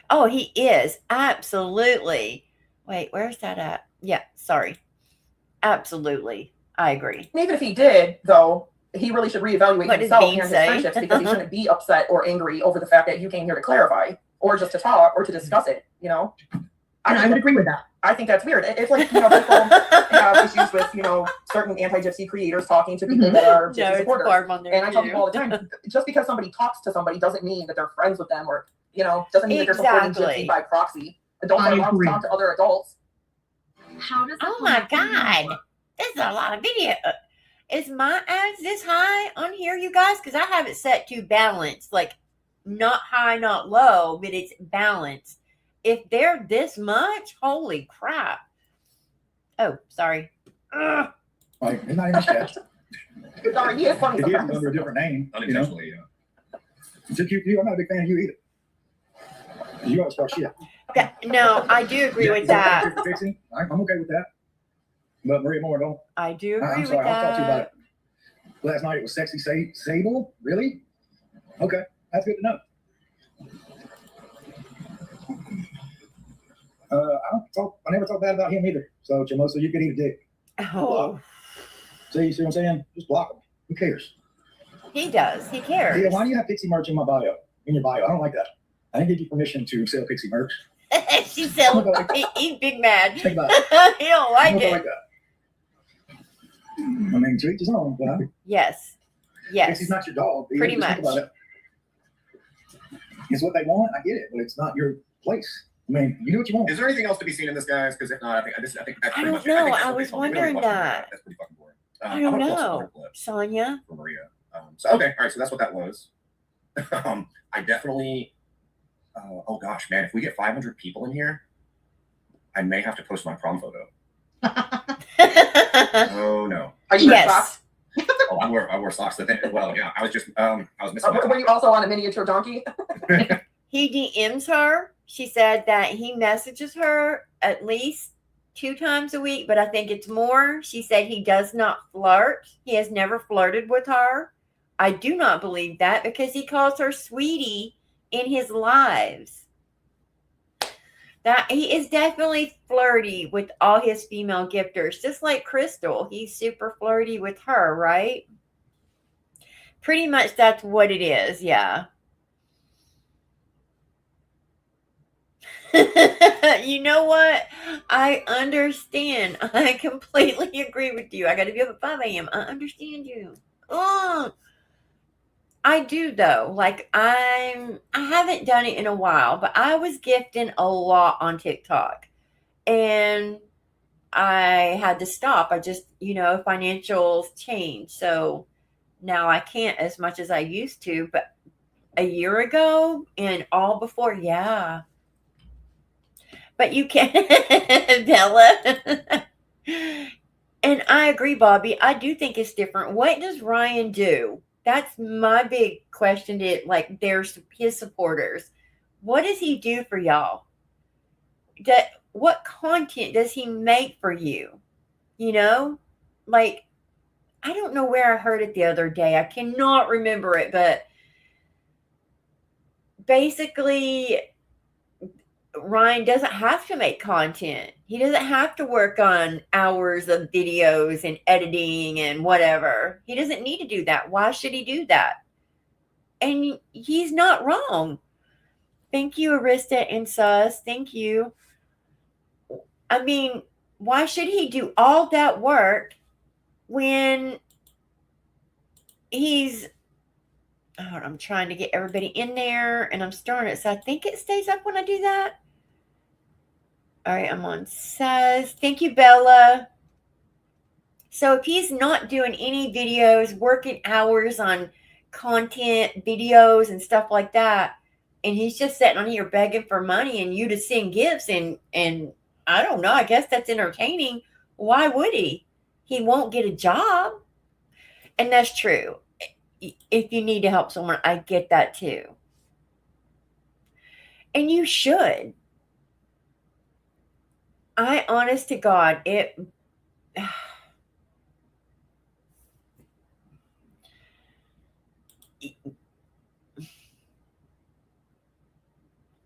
A: oh, he is. Absolutely. Wait, where's that at? Yeah, sorry. Absolutely. I agree.
C: Even if he did, though, he really should reevaluate himself and his friendships because he shouldn't be upset or angry over the fact that you came here to clarify or just to talk or to discuss it,
B: I would agree with that.
C: I think that's weird. It's like, people have issues with, certain anti-gypsy creators talking to people that are gypsy supporters. And I tell people all the time, just because somebody talks to somebody doesn't mean that they're friends with them or, doesn't mean that they're supporting gypsy by proxy. Adults are allowed to talk to other adults.
A: Oh my God. This is a lot of video. Is my ads this high on here, you guys? Because I have it set to balance. Like, not high, not low, but it's balanced. If they're this much, holy crap. Oh, sorry.
E: Like, it's not even sketch.
C: Sorry, he is funny.
E: If you have under a different name,
D: unintentionally,
E: Just you, I'm not a big fan of you either. You gotta start shit.
A: Okay, no, I do agree with that.
E: I'm okay with that. But Maria Moore, don't.
A: I do agree
E: I'm
A: with
E: sorry, I'll talk to you about
A: that.
E: it. Last night it was Sexy Sable. Really? Okay, that's good to know. I never talk bad about him either. So, Chamosa, you could eat a dick.
A: Oh,
E: See what I'm saying? Just block him. Who cares?
A: he does. He cares.
E: Yeah, why do you have Pixie merch in my bio? In your bio? I don't like that. I didn't give you permission to sell Pixie merch.
A: She said, he's big mad.
E: Think about it.
A: He don't like
E: Don't go
A: it.
E: like that. I mean, to each his own. But
A: Yes. Yes.
E: Pixie's not your dog. You
A: Pretty
E: just
A: much.
E: Think about it. It's what they want. I get it, but it's not your place. I mean, you do what you want.
D: Is there anything else to be seen in this, guys? Because if not, I think that's
A: I
D: pretty
A: don't
D: much.
A: know.
D: think that's
A: I
D: what
A: was
D: they told me.
A: wondering
D: We don't watch
A: that.
D: That's pretty fucking boring.
A: I don't
D: I'm gonna pull some
A: know.
D: more clips
A: Sonia?
D: for Maria. So okay, all right. So that's what that was. I definitely. Oh gosh, man! If we get 500 people in here, I may have to post my prom photo. Oh no!
C: Are you wearing
A: Yes.
C: socks?
D: Oh, I wore socks. Well, yeah. I was just I was missing. my
C: Were you also on a miniature donkey?
A: He DMs her. She said that he messages her at least 2 times a week, but I think it's more. She said he does not flirt. He has never flirted with her. I do not believe that because he calls her sweetie in his lives. That he is definitely flirty with all his female gifters, just like Crystal. He's super flirty with her, right? Pretty much that's what it is, yeah. You know what? I understand. I completely agree with you. I got to be up at 5 a.m. I understand you. Oh, I do though. Like I haven't done it in a while, but I was gifting a lot on TikTok, and I had to stop. I just, financials change, so now I can't as much as I used to. But a year ago and all before, yeah. But you can, Bella. And I agree, Bobby. I do think it's different. What does Ryan do? That's my big question to like his supporters. What does he do for y'all? What content does he make for you? Like I don't know where I heard it the other day. I cannot remember it, but basically Ryan doesn't have to make content. He doesn't have to work on hours of videos and editing and whatever. He doesn't need to do that. Why should he do that? And he's not wrong. Thank you, Arista and Sus. Thank you. I mean, why should he do all that work when he's... Oh, I'm trying to get everybody in there, and I'm starting it, so I think it stays up when I do that. All right, I'm on Says. Thank you, Bella. So if he's not doing any videos, working hours on content, videos, and stuff like that, and he's just sitting on here begging for money and you to send gifts, and I don't know, I guess that's entertaining. Why would he? He won't get a job. And that's true. If you need to help someone, I get that too. And you should. I, honest to God, it...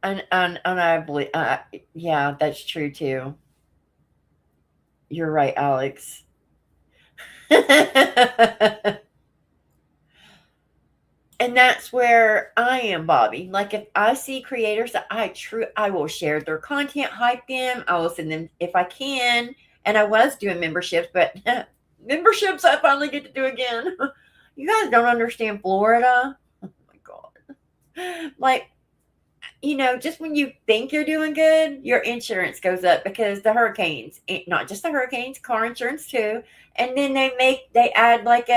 A: And I believe, yeah, that's true too. You're right, Alex. And that's where I am, Bobby. Like if I see creators that I will share their content, hype them. I will send them if I can. And I was doing memberships, but memberships I finally get to do again. You guys don't understand Florida. Oh my God. Like, just when you think you're doing good, your insurance goes up because the hurricanes, not just the hurricanes, car insurance too. And then they add like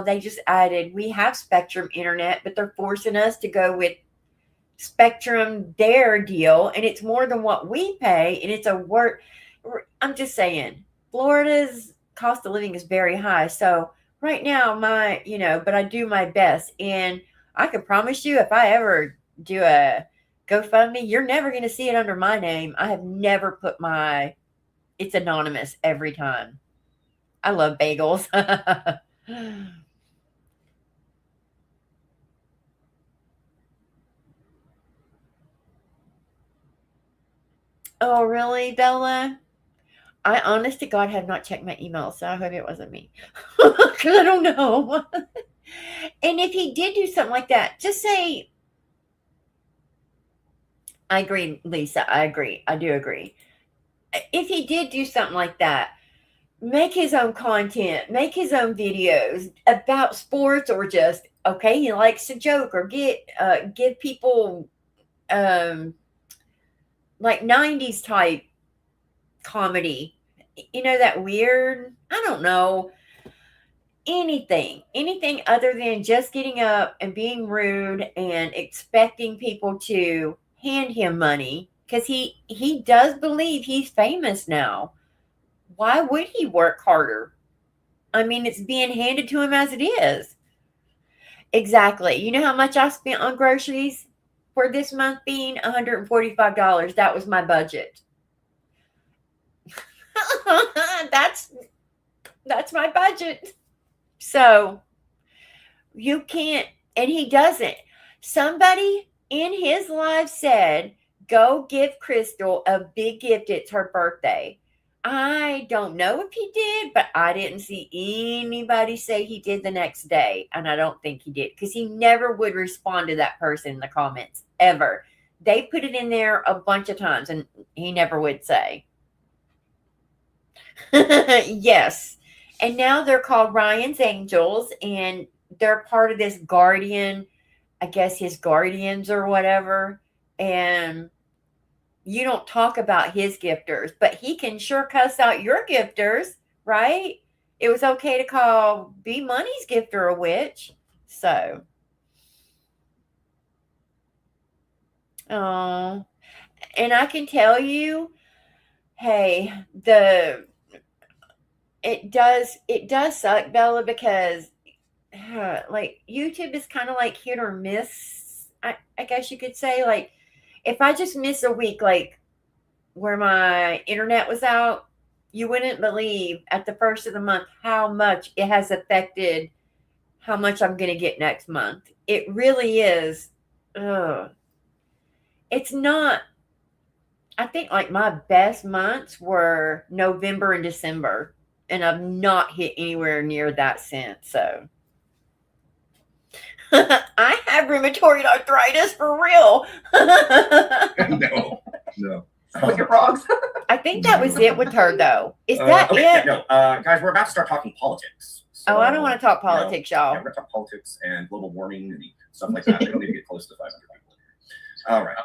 A: they just added, we have Spectrum internet, but they're forcing us to go with Spectrum, their deal. And it's more than what we pay. And it's I'm just saying, Florida's cost of living is very high. So right now but I do my best. And I can promise you, if I ever do a GoFundMe, you're never going to see it under my name. I have never put my It's anonymous every time. I love bagels. Oh, really, Bella? I honest to God have not checked my email, so I hope it wasn't me. Because I don't know. And if he did do something like that, just say, I agree, Lisa. I agree. I do agree. If he did do something like that, make his own content, make his own videos about sports, or just, okay, he likes to joke, or give people like 90s type comedy. You know, that weird, I don't know, anything other than just getting up and being rude and expecting people to hand him money, because he does believe he's famous now. Why would he work harder? I mean, it's being handed to him as it is. Exactly. You know how much I spent on groceries for this month being $145? That was my budget. That's my budget. So you can't, and he doesn't. Somebody in his live said, go give Crystal a big gift. It's her birthday. I don't know if he did, but I didn't see anybody say he did the next day. And I don't think he did, because he never would respond to that person in the comments, ever. They put it in there a bunch of times, and he never would say. Yes. And now they're called Ryan's Angels, and they're part of this guardian, I guess his guardians or whatever. And you don't talk about his gifters, but he can sure cuss out your gifters, right? It was okay to call B Money's gifter a witch. So, oh, and I can tell you, hey, it does suck, Bella, because like YouTube is kind of like hit or miss. I guess you could say, like, if I just miss a week, like where my internet was out, you wouldn't believe at the first of the month how much it has affected how much I'm going to get next month. It really is. It's not, I think like my best months were November and December, and I've not hit anywhere near that since. So I have rheumatoid arthritis for real.
D: No.
C: With your frogs.
A: I think that was it with her, though. Is that
D: okay,
A: it?
D: Yeah, no, guys, we're about to start talking politics. So,
A: I don't want to talk politics, y'all.
D: Yeah, we're going to talk politics and global warming and stuff like that. We don't need to get close to 500 people. All right.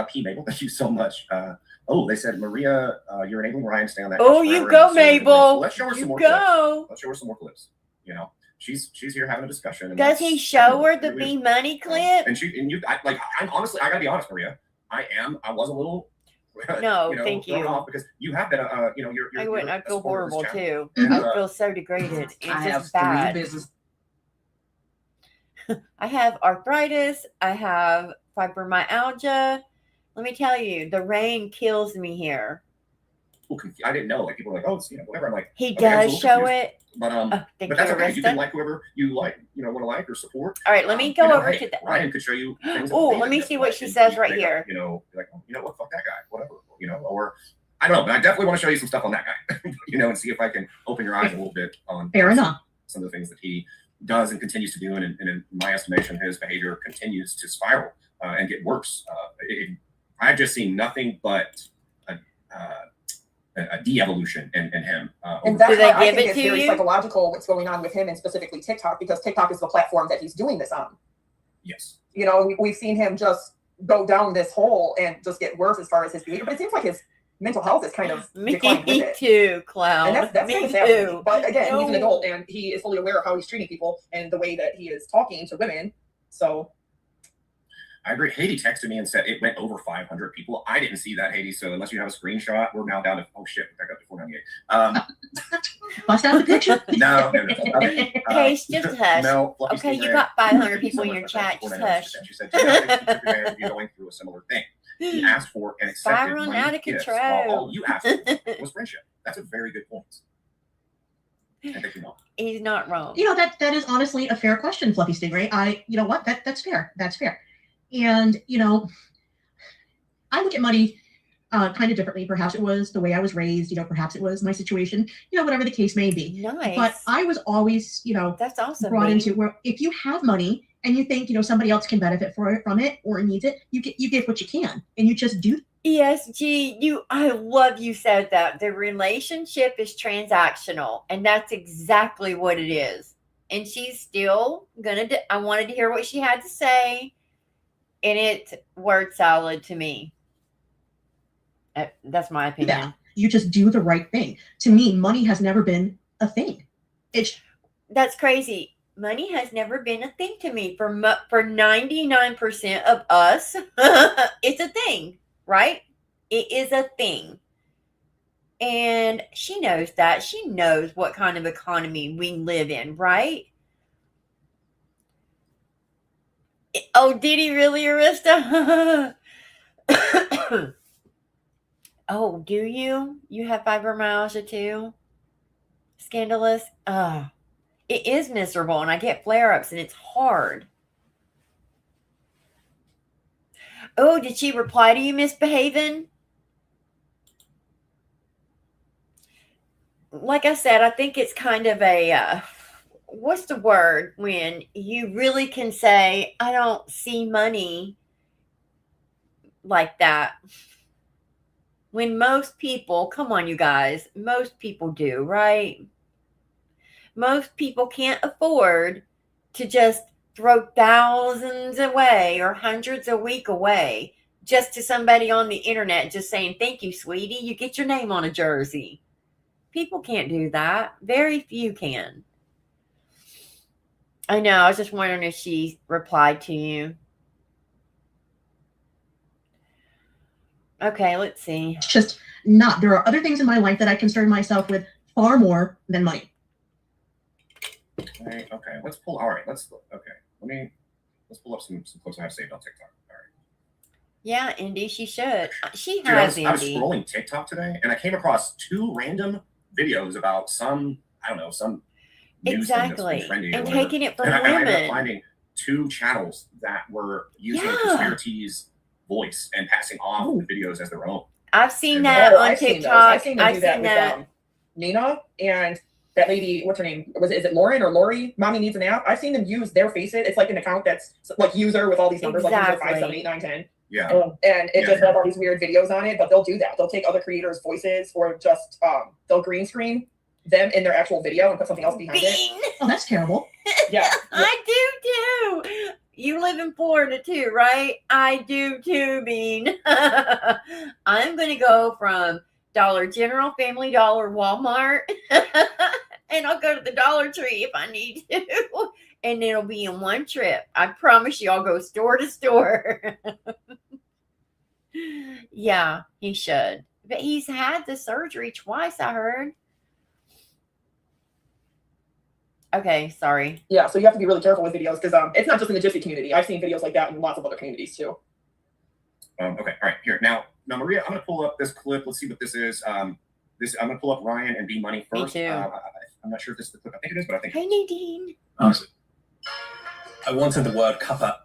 D: P. Mabel, thank you so much. They said, Maria, you're enabling Ryan to stay on that.
A: Oh, you go, Mabel.
D: So let's show her some more clips. Let's show her some more clips. You know, she's here having a discussion. And
A: does he show her the B Money clip?
D: I'm honestly, I gotta be honest, Maria. I was a little.
A: No, thank you.
D: Off because you have been, you're.
A: I wouldn't. I feel horrible too.
D: And,
A: I feel so degraded. It's
H: I
A: just
H: have
A: bad.
H: 3 business.
A: I have arthritis. I have fibromyalgia. Let me tell you, the rain kills me here.
D: I didn't know. Like, people are like, oh, it's, whatever. I'm like,
A: He
D: okay,
A: does show it.
D: But but that's okay. You can like whoever you like, want to like or support.
A: All right, let me go over to that.
D: Ryan could show you things.
A: Oh, let me see what she says right here.
D: Like, what, fuck that guy, whatever. Or I don't know, but I definitely want to show you some stuff on that guy. And see if I can open your eyes a little bit on
B: Fair enough.
D: Some of the things that he does and continues to do, and in my estimation, his behavior continues to spiral and get worse. I've just seen nothing but a de-evolution in him.
C: And that's
A: Do they
C: why I
A: give
C: think
A: it
C: it's
A: to
C: very
A: you?
C: psychological what's going on with him, and specifically TikTok, because TikTok is the platform that he's doing this on.
D: Yes.
C: We've seen him just go down this hole and just get worse as far as his behavior. But it seems like his mental health is kind of declined with
A: Me
C: it.
A: too, clown.
C: And that's
A: Me
C: kind of sad for me.
A: too.
C: But again, he's an
A: No.
C: adult and he is fully aware of how he's treating people and the way that he is talking to women. So
D: I agree. Haiti texted me and said it went over 500 people. I didn't see that, Haiti. So unless you have a screenshot, we're now down to, oh shit, back up to 498.
B: Must have the picture.
D: No. Okay.
A: Case, just hush.
D: Mel,
A: Okay, you got 500 people in your chat. Just hush.
D: She said, you're going through a similar thing. He asked for and accepted
A: Spiraling
D: money
A: out of
D: gifts,
A: control.
D: while all you asked for was friendship. That's a very good point. I think you're wrong.
A: He's not wrong.
B: That is honestly a fair question, Fluffy Stingray. You know what? That's fair. That's fair. And I look at money kind of differently. Perhaps it was the way I was raised. Perhaps it was my situation. Whatever the case may be.
A: Nice.
B: But I was always,
A: That's awesome.
B: brought into where if you have money and you think somebody else can benefit from it or needs it, you give what you can, and you just do.
A: ESG, I love you said that. The relationship is transactional, and that's exactly what it is. And she's still I wanted to hear what she had to say, and it's word salad to me. That's my opinion.
B: Yeah, you just do the right thing. To me, money has never been a thing.
A: That's crazy. Money has never been a thing to me. For 99% of us, it's a thing, right? It is a thing. And she knows that. She knows what kind of economy we live in, right? Oh, did he really, Arista? Oh, do you? You have fibromyalgia too? Scandalous? It is miserable, and I get flare-ups, and it's hard. Oh, did she reply to you misbehaving? Like I said, I think it's kind of a, what's the word when you really can say, I don't see money like that. When most people, come on, you guys, most people do, right? Most people can't afford to just throw thousands away or hundreds a week away just to somebody on the internet just saying, thank you, sweetie. You get your name on a jersey. People can't do that. Very few can. I know. I was just wondering if she replied to you. Okay, let's see.
B: It's just not. There are other things in my life that I concern myself with far more than money.
D: Okay, let's pull. All right, let's pull up some clips I have saved on TikTok. All right.
A: Yeah, Indy, she should. She
D: Dude,
A: has,
D: I was
A: Indy.
D: scrolling TikTok today, and I came across 2 random videos about some news thing that's been trendy or
A: And
D: whatever.
A: taking it from
D: And I ended up
A: women.
D: finding 2 channels that were using Conspiracy's voice and passing off the videos as their own.
A: I've seen that on
C: I've seen those.
A: TikTok.
C: I've seen them do that with Nina and that lady. What's her name? Is it Lauren or Lori? Mommy needs an app. I've seen them use their faces. It's like an account that's like user with all these numbers, like user 5, 7, 8, 9, 10.
D: Yeah.
C: And it just has all these weird videos on it. But they'll do that. They'll take other creators' voices or just they'll green screen them in their actual video and put something else behind it.
B: Oh, that's terrible.
C: Yeah.
A: I do too. You live in Florida too, right? I do too, Bean. I'm going to go from Dollar General, Family Dollar, Walmart, and I'll go to the Dollar Tree if I need to. And it'll be in one trip. I promise you, I'll go store to store. Yeah, he should. But he's had the surgery twice, I heard. Okay, sorry.
C: Yeah, so you have to be really careful with videos because it's not just in the Gypsy community. I've seen videos like that in lots of other communities too.
D: Okay, all right. Here now, Maria, I'm going to pull up this clip. Let's see what this is. I'm going to pull up Ryan and B Money first.
A: Me too.
D: I'm not sure if this is the clip. I think it is, but I think.
A: Hey, Nadine.
E: Honestly, I wanted the word cuppa.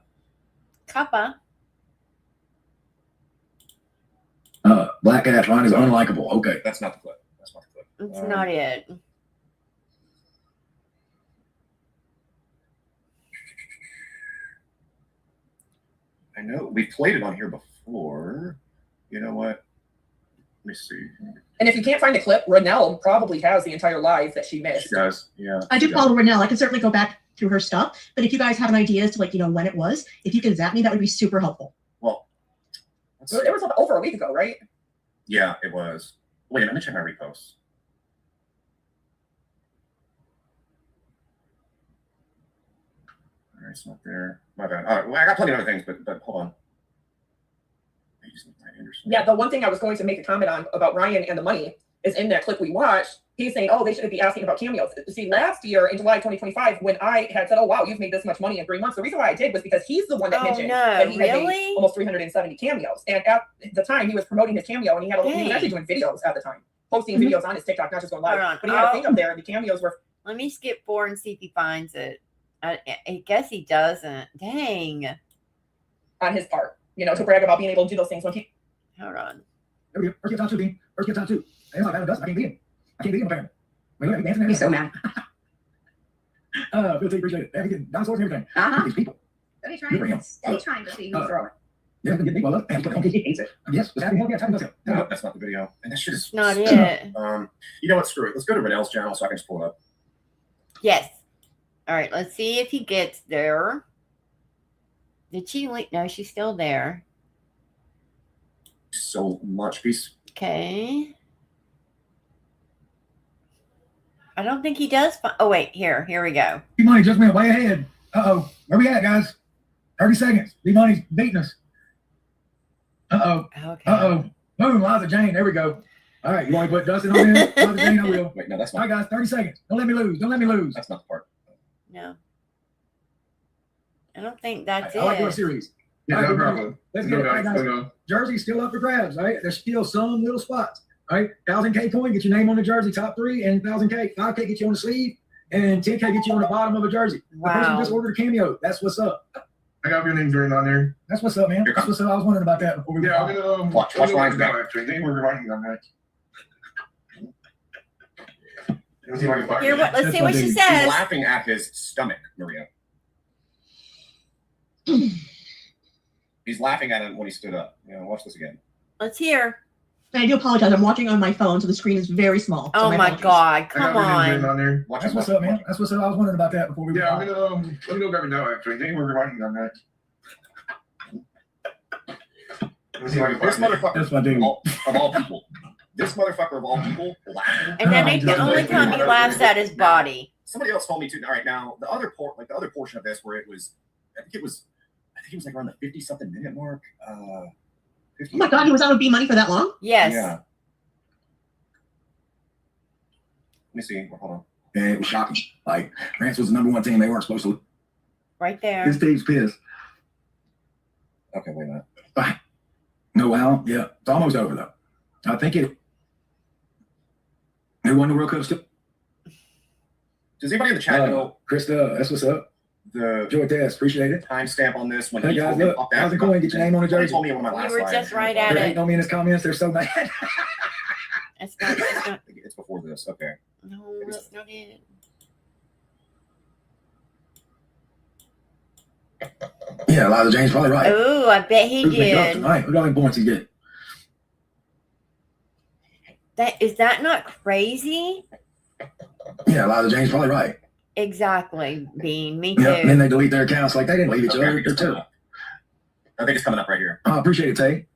A: Kappa.
E: Black ass line is unlikable. Okay.
D: That's not the clip. That's not the clip.
A: It's not it.
D: I know we've played it on here before. You know what? Let me see.
C: And if you can't find the clip, Renelle probably has the entire live that she missed.
D: She does. Yeah.
B: I do follow Renelle. I can certainly go back through her stuff. But if you guys have an idea as to when it was, if you can zap me, that would be super helpful.
D: Well,
C: It was over a week ago, right?
D: yeah, it was. Wait, let me check my reposts. All right, it's not there. My bad. All right, well, I got plenty of other things, but hold on.
C: Yeah, the one thing I was going to make a comment on about Ryan and the money is in that clip we watched, he's saying, oh, they shouldn't be asking about cameos. See, last year in July 2025, when I had said, oh, wow, you've made this much money in 3 months, the reason why I did was because he's the one that mentioned that he had made almost 370 cameos. And at the time, he was promoting his cameo, and he was actually doing videos at the time. posting videos on his TikTok, not just going live.
A: Hold on.
C: But he had a thing up there, and the cameos were.
A: Let me skip 4 and see if he finds it. I guess he doesn't. Dang.
C: On his part, to brag about being able to do those things when he.
A: Hold on.
E: There we go. First get top 2, Dean. First get top 2. Hey, my bad, Dustin. I can't beat him. I can't beat him, apparently. Wait, look, dancing there.
B: He's so mad.
E: Phil T, appreciate it. Yeah, we get dinosaurs and everything. These people.
B: Steady
E: Good for him.
B: trying to see who's throwing.
E: Yeah, they get me well up. And he hates it. Yes, was having him. Yeah, time does it.
D: No, that's not the video. And that shit is
A: Not it.
D: You know what? Screw it. Let's go to Renell's channel so I can just pull it up.
A: Yes. All right. Let's see if he gets there. Did she leave? No, she's still there.
D: So much peace.
A: Okay. I don't think he does. Oh, wait. Here we go.
E: B-Money just went way ahead. Uh-oh. Where we at, guys? 30 seconds. B-Money's beating us. Uh-oh.
A: Okay.
E: Uh-oh. Boom, Liza Jane. There we go. All right. You want to put Dustin on there? Liza Jane, I will.
D: Wait, no, that's
E: All
D: not.
E: right, guys. 30 seconds. Don't let me lose. Don't let me lose.
D: That's not the part.
A: No. I don't think that's
E: I like your
A: it.
E: series.
H: Yeah,
E: All right,
H: no
E: we're
H: problem.
E: Let's get it. All right, guys. Jersey's still up for grabs, right? There's still some little spots. All right, 1,000K coin, get your name on the jersey, top 3, and 1,000K, 5K get you on the sleeve, and 10K get you on the bottom of a jersey. The person
A: Wow.
E: just ordered a cameo. That's what's up.
H: I got your name's written on there.
E: That's what's up, man. That's what's up. I was wondering about that before we
H: Yeah,
E: went.
H: I'm gonna
D: Watch Ryan's back.
H: actually. They were reminding me on that. Let's see if I can find
A: Here,
H: it.
A: what? Let's
E: That's
A: see what
E: what
A: she
E: they-
D: He's
A: says.
D: laughing at his stomach, Maria. He's laughing at him when he stood up. Watch this again.
A: Let's hear.
B: I do apologize. I'm watching on my phone, so the screen is very small. So
A: Oh my
B: apologies.
A: God!
H: I got
A: Come
H: your name's written
A: on.
H: on there.
D: Watch
E: That's
D: him,
E: what's
D: watch
E: up,
D: him,
E: man.
D: watch him.
E: That's what's up. I was wondering about that before we went.
H: Yeah, I'm gonna let me go grab it now. Actually, they were reminding me on that. Let's see if I can
D: This
H: find it.
D: motherfucker
E: That's my dude.
D: of all people. This motherfucker of all people laughing.
A: And then the only time he laughs at his body.
D: Somebody else told me too. All right, now the other portion of this where it was, I think it was like around the 50-something minute mark. 50,
B: Oh my God, he was out of B money for that long?
A: Yes.
D: Yeah. Let me see. Hold on.
E: And it was shocking. Like, France was the #1 team. They weren't supposed to.
A: Right there.
E: This team's pissed.
D: Okay, wait a minute.
E: No, well, yeah. It's almost over, though. I think it. Who won the World Cup still?
D: Does anybody in the chat know
E: Krista, that's what's up.
D: the
E: Joy Tess, appreciate it.
D: timestamp on this? When
E: Hey,
D: he
E: guys,
D: told me
E: look.
D: about that?
E: How's it going? Get your name on the
D: He
E: jersey.
D: told me in one of my
A: We
D: last
A: were
D: lives.
A: just right at
E: They're
A: it.
E: hating on me in his comments. They're so mad.
A: That's not. That's not.
D: It's before this. Okay.
A: No, that's not it.
E: Yeah, Liza Jane's probably right.
A: Oh, I bet he
E: Who's picked up
A: did.
E: tonight? Look how many points he get.
A: Is that not crazy?
E: Yeah, Liza Jane's probably right.
A: Exactly, Bean. Me too.
E: Yeah, then they delete their accounts like they didn't leave each
D: Okay, I
E: other.
D: think
E: They're
D: it's coming
E: too.
D: up. I think it's coming up right here.
E: I appreciate it, Tay.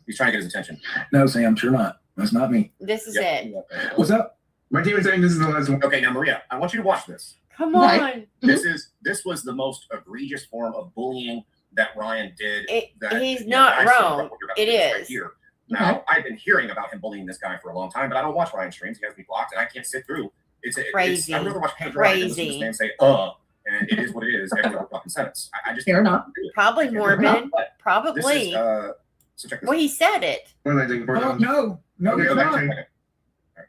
D: He's trying to get his attention.
E: No, Sam, sure not. That's not me.
A: This is
D: Yep.
A: it.
D: Yep.
E: What's up?
H: My team is saying this is the last one.
D: Okay, now Maria, I want you to watch this.
A: Come
B: Right.
A: on.
D: This was the most egregious form of bullying that Ryan did.
A: He's not wrong. It is.
D: Here. Now, I've been hearing about him bullying this guy for a long time, but I don't watch Ryan streams. He has me blocked, and I can't sit through.
A: Crazy.
D: I'd rather watch Hank Ryan than listen to this
A: Crazy.
D: man say, and it is what it is every other fucking sentence. I just
B: Fair enough.
D: do it.
A: Probably
D: Fair
A: morbid.
D: enough, but This
A: Probably.
D: is, so check this
A: Well, he said it.
H: What am I thinking for?
E: Oh, no. No,
H: Okay,
E: it's
H: go back
E: not.
H: to-
D: Okay.
E: I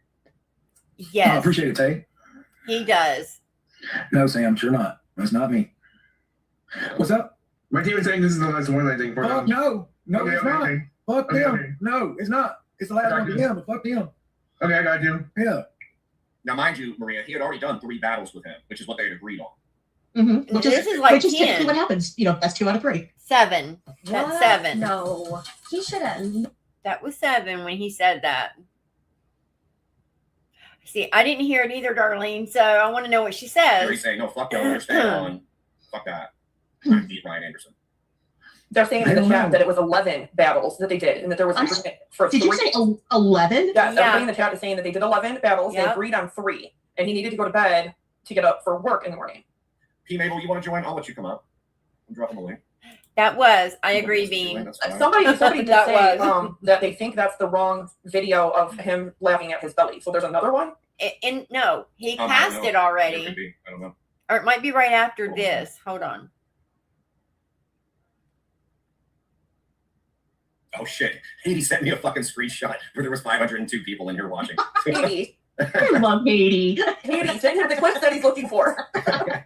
A: Yes,
E: appreciate it, Tay.
A: he does.
E: No, Sam, sure not. That's not me. What's up?
H: My team is saying this is the last one. I think for
E: Fuck no. No,
H: Okay,
E: it's
H: okay,
E: not.
H: okay.
E: Fuck
H: Okay,
E: them.
H: okay.
E: No, it's not. It's the last
H: Got
E: one for
H: you.
E: them, but fuck them.
H: Okay, I got you.
E: Yeah.
D: Now, mind you, Maria, he had already done 3 battles with him, which is what they had agreed on.
B: Mm-hmm.
A: This is like
B: which is
A: 10.
B: typically what happens. That's 2 out of 3.
A: 7. That's
F: What?
A: 7.
F: No, he shouldn't.
A: That was 7 when he said that. See, I didn't hear it either, Darlene. So I want to know what she
D: They're already
A: says.
D: saying, no, fuck that, we're staying on. Fuck that. I beat Ryan Anderson.
C: They're saying
E: I
C: in the
E: don't
C: chat
E: know.
C: that it was 11 battles that they did, and that there was
B: I'm
C: agreement for
B: Did
C: 3.
B: you say 11?
C: Yes,
A: Yeah.
C: everybody in the chat is saying that they did 11 battles. They
A: Yep.
C: agreed on 3, and he needed to go to bed to get up for work in the morning.
D: P. Mabel, you want to join? I'll let you come up. I'm dropping the link.
A: That was. I agree, Bean.
D: That's fine.
C: Somebody did
A: That
C: say
A: was.
C: that they think that's the wrong video of him laughing at his belly. So there's another one.
A: And no, he
D: I don't
A: passed
D: know.
A: it
D: It
A: already.
D: could be. I don't know.
A: Or it might be right after
D: Hold on.
A: this. Hold on.
D: Oh shit! He sent me a fucking screenshot where there was 502 people in here watching.
C: Katie,
B: I love Haiti.
C: Katie, send him the clips that he's looking for.
D: I'm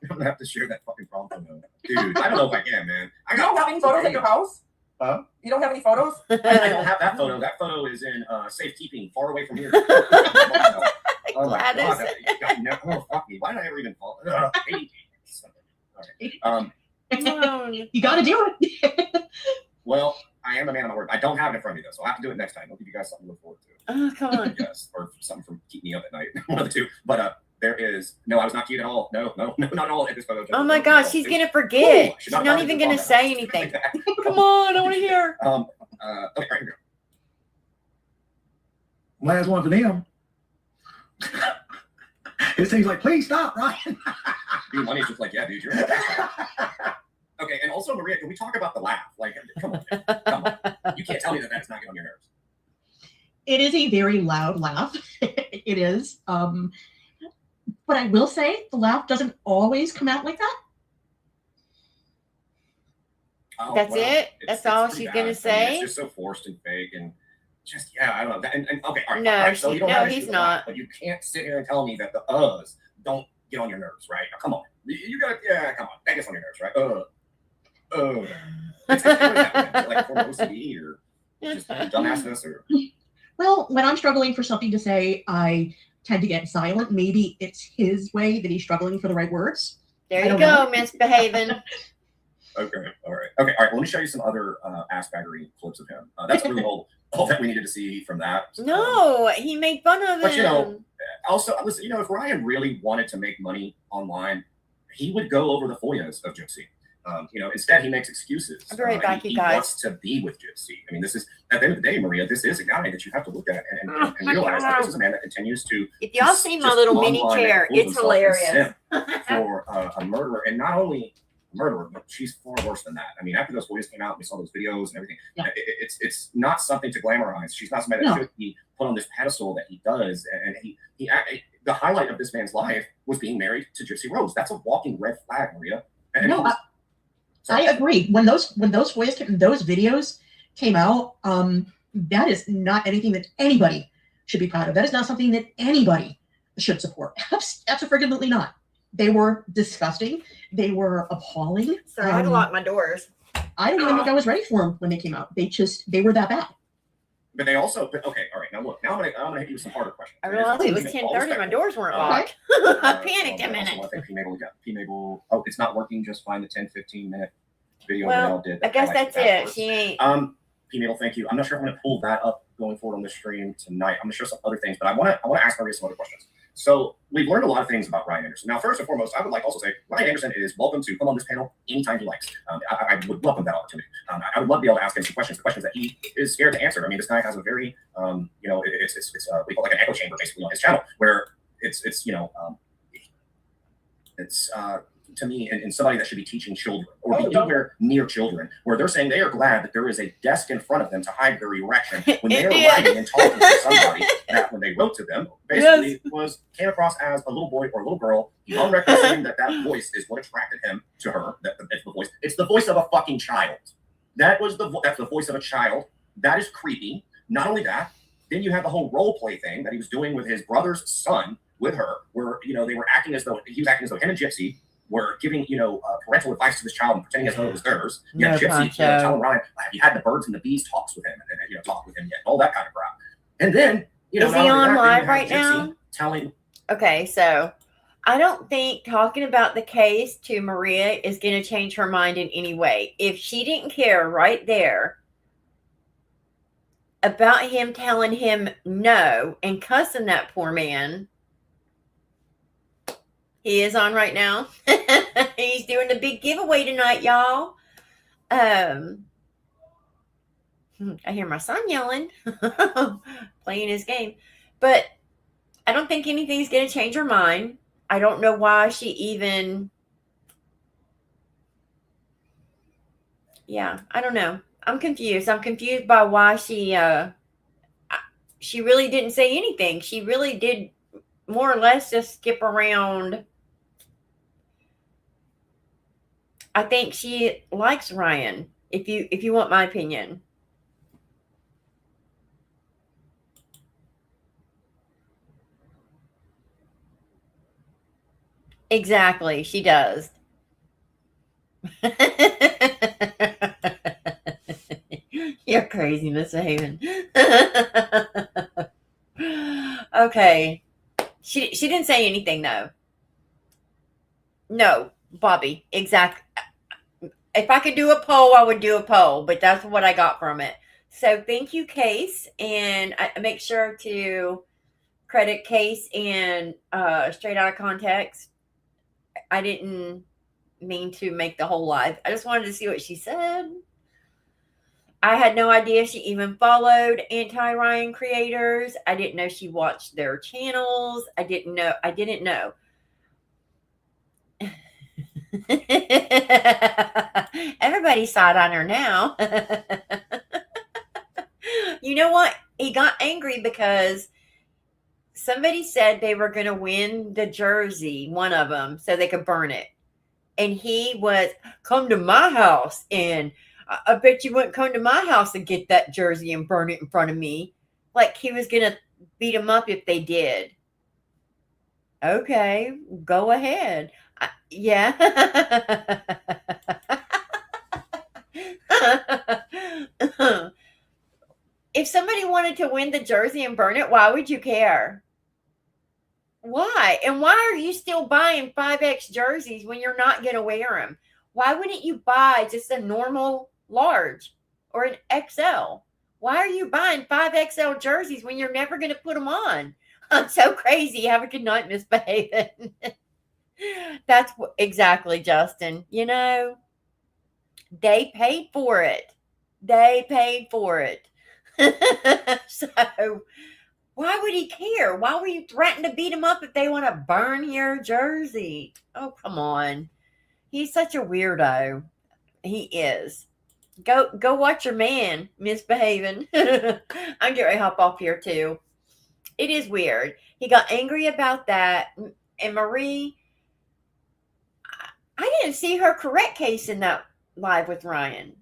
D: gonna have to share that fucking problem though, dude. I don't know if I can, man.
C: You don't have any photos at your house?
D: Huh?
C: You don't have any photos?
D: I don't have that photo. That photo is in safekeeping, far away from here. Oh my god! Oh fuck me! Why did I ever even fall? Okay.
B: You got to do it.
D: Well, I am a man of my word. I don't have it in front of me though, so I'll have to do it next time. I'll give you guys something to look forward to.
A: Oh, come on.
D: Yes, or something from keep me up at night. One of the two. But there is no. I was not cute at all. No, not at all at this photo.
A: Oh my gosh, she's gonna forget. She's not even gonna say anything. Come on, I want to hear.
D: Okay, all right, here we go.
E: Last one for them. It seems like, please stop, Ryan.
D: Dude, Money's just like, yeah, dude, you're. Okay, and also Maria, can we talk about the laugh? Like, come on. You can't tell me that that's not getting on your nerves.
B: It is a very loud laugh. It is. But I will say the laugh doesn't always come out like that.
D: Oh,
A: That's it? That's all
D: pretty
A: she's
D: bad.
A: gonna
D: I mean,
A: say?
D: it's just so forced and fake and just I don't know. And okay, all right,
A: No,
D: all right, so you don't
A: no,
D: have an
A: he's
D: issue with the laugh,
A: not.
D: but you can't sit here and tell me that the uhs don't get on your nerves, right? Now, come on, you got come on, that gets on your nerves, right? It's like for OCD or just dumbassness or.
B: Well, when I'm struggling for something to say, I tend to get silent. Maybe it's his way that he's struggling for the right words.
A: There
B: I
A: you
B: don't
A: go,
B: know.
D: Okay,
A: misbehaving.
D: all right. Okay, all right. Let me show you some other ass baggery clips of him. That's really all that we needed to see from that.
A: No, he made fun of him.
D: But you know, also listen. You know, if Ryan really wanted to make money online, he would go over the FOIAs of Gypsy. You know, instead he makes excuses.
A: I'll be right back,
D: he
A: you guys.
D: wants to be with Gypsy. I mean, this is at the end of the day, Maria. This is a guy that you have to look at and realize that this is a man that continues to.
A: If y'all see my little mini chair, it's hilarious.
D: For a murderer, and not only a murderer, but she's far worse than that. I mean, after those FOIAs came out, we saw those videos and everything.
B: Yeah.
D: It's not something to glamorize. She's not somebody that should be put on this pedestal that he does. And he the highlight of this man's life was being married to Gypsy Rose. That's a walking red flag, Maria. And
B: No, I agree. When those FOIAs those videos came out, that is not anything that anybody should be proud of. That is not something that anybody should support. Absolutely not. They were disgusting. They were appalling.
A: So I had to lock my doors.
B: I don't even think I was ready for them when they came out. They were that bad.
D: But they also, okay, all right. Now look, now I'm gonna hit you with some harder questions.
A: I realized it was 10:30. My doors weren't locked. I panicked a minute.
D: I think P-Mabel, oh, it's not working. Just find the 10-15 minute video
A: Well,
D: that Mel did.
A: I guess that's it.
D: Works.
A: She ain't.
D: P-Mabel, thank you. I'm not sure if I'm gonna pull that up going forward on the stream tonight. I'm gonna show some other things, but I wanna ask Maria some other questions. So we've learned a lot of things about Ryan Anderson. Now, first and foremost, I would like also say Ryan Anderson is welcome to come on this panel anytime he likes. I would welcome that opportunity. I would love to be able to ask him some questions that he is scared to answer. I mean, this guy has a very, you know, it's we call it like an echo chamber basically on his channel where it's you know, it's to me and somebody that should be teaching children or be anywhere near children, where they're saying they are glad that there is a desk in front of them to hide their erection when they are writing and talking to somebody that when they wrote to them basically came across as a little boy or a little girl. He's on record saying that voice is what attracted him to her. It's the voice of a fucking child. That's the voice of a child. That is creepy. Not only that, then you have the whole role play thing that he was doing with his brother's son with her, where you know they were acting as though he was acting as though him and Gypsy were giving, you know, parental advice to this child and pretending as though it was theirs. Yeah, Gypsy, you know, telling Ryan, have you had the birds and the bees talks with him and you know, talk with him yet? All that kind of crap. And then, you know,
A: is he on live right now?
D: Telling.
A: Okay, so I don't think talking about the case to Maria is going to change her mind in any way. If she didn't care right there about him telling him no and cussing that poor man. He is on right now. He's doing the big giveaway tonight, y'all. I hear my son yelling, playing his game. But I don't think anything's going to change her mind. I don't know why she even... Yeah, I don't know. I'm confused. I'm confused by why she really didn't say anything. She really did more or less just skip around. I think she likes Ryan, if you want my opinion. Exactly. She does. You're crazy, Miss Haven. Okay. She didn't say anything though. No, Bobby. Exactly. If I could do a poll, I would do a poll, but that's what I got from it. So thank you, Case, and I make sure to credit Case and straight out of context. I didn't mean to make the whole live. I just wanted to see what she said. I had no idea she even followed anti-Ryan creators. I didn't know she watched their channels. I didn't know. Everybody's side on her now. You know what? He got angry because somebody said they were going to win the jersey, one of them, so they could burn it. And he was, come to my house, and I bet you wouldn't come to my house and get that jersey and burn it in front of me. Like he was going to beat them up if they did. Okay, go ahead. Yeah. If somebody wanted to win the jersey and burn it, why would you care? Why? And why are you still buying 5X jerseys when you're not going to wear them? Why wouldn't you buy just a normal large or an XL? Why are you buying 5XL jerseys when you're never going to put them on? I'm so crazy. Have a good night, Miss Behaven. That's exactly, Justin. You know, they paid for it. They paid for it. So why would he care? Why were you threatening to beat him up if they want to burn your jersey? Oh, come on. He's such a weirdo. He is. Go watch your man misbehaving. I'm getting ready to hop off here too. It is weird. He got angry about that. And Marie, I didn't see her correct Case in that live with Ryan.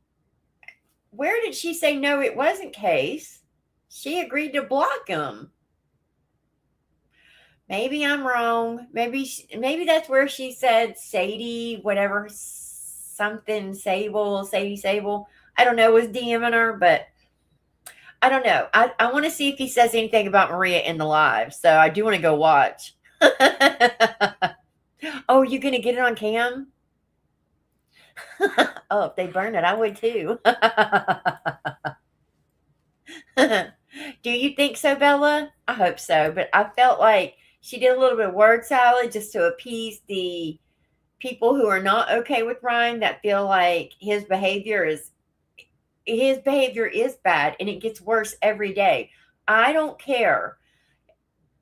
A: Where did she say no, it wasn't Case? She agreed to block him. Maybe I'm wrong. Maybe that's where she said Sadie, whatever, something Sadie Sable. I don't know, was DMing her, but I don't know. I want to see if he says anything about Maria in the live. So I do want to go watch. Oh, you going to get it on cam? Oh, if they burn it, I would too. Do you think so, Bella? I hope so. But I felt like she did a little bit of word salad just to appease the people who are not okay with Ryan, that feel like his behavior is bad and it gets worse every day. I don't care.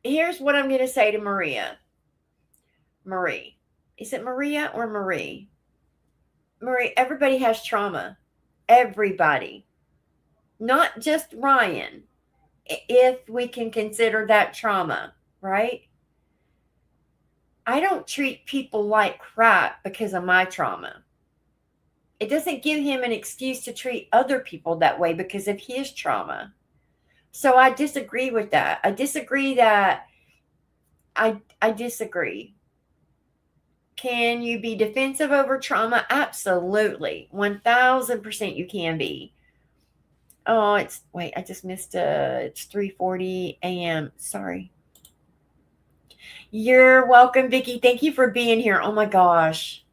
A: Here's what I'm going to say to Maria. Marie. Is it Maria or Marie? Marie, everybody has trauma. Everybody. Not just Ryan. If we can consider that trauma, right? I don't treat people like crap because of my trauma. It doesn't give him an excuse to treat other people that way because of his trauma. So I disagree with that. I disagree. Can you be defensive over trauma? Absolutely. 1000% you can be. Oh, I just missed it's 3:40 a.m. Sorry. You're welcome, Vicki. Thank you for being here. Oh my gosh.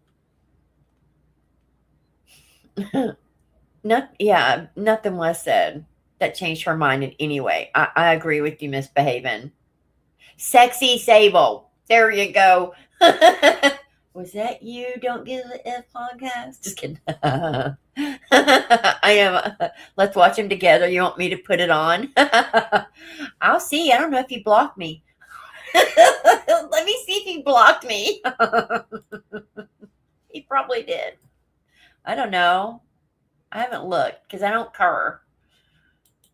A: Nothing was said that changed her mind in any way. I agree with you, Misbehaving. Sexy Sable. There you go. Was that you? Don't give a F podcast. Just kidding. I am. Let's watch them together. You want me to put it on? I'll see. I don't know if he blocked me. Let me see if he blocked me. He probably did. I don't know. I haven't looked because I don't care.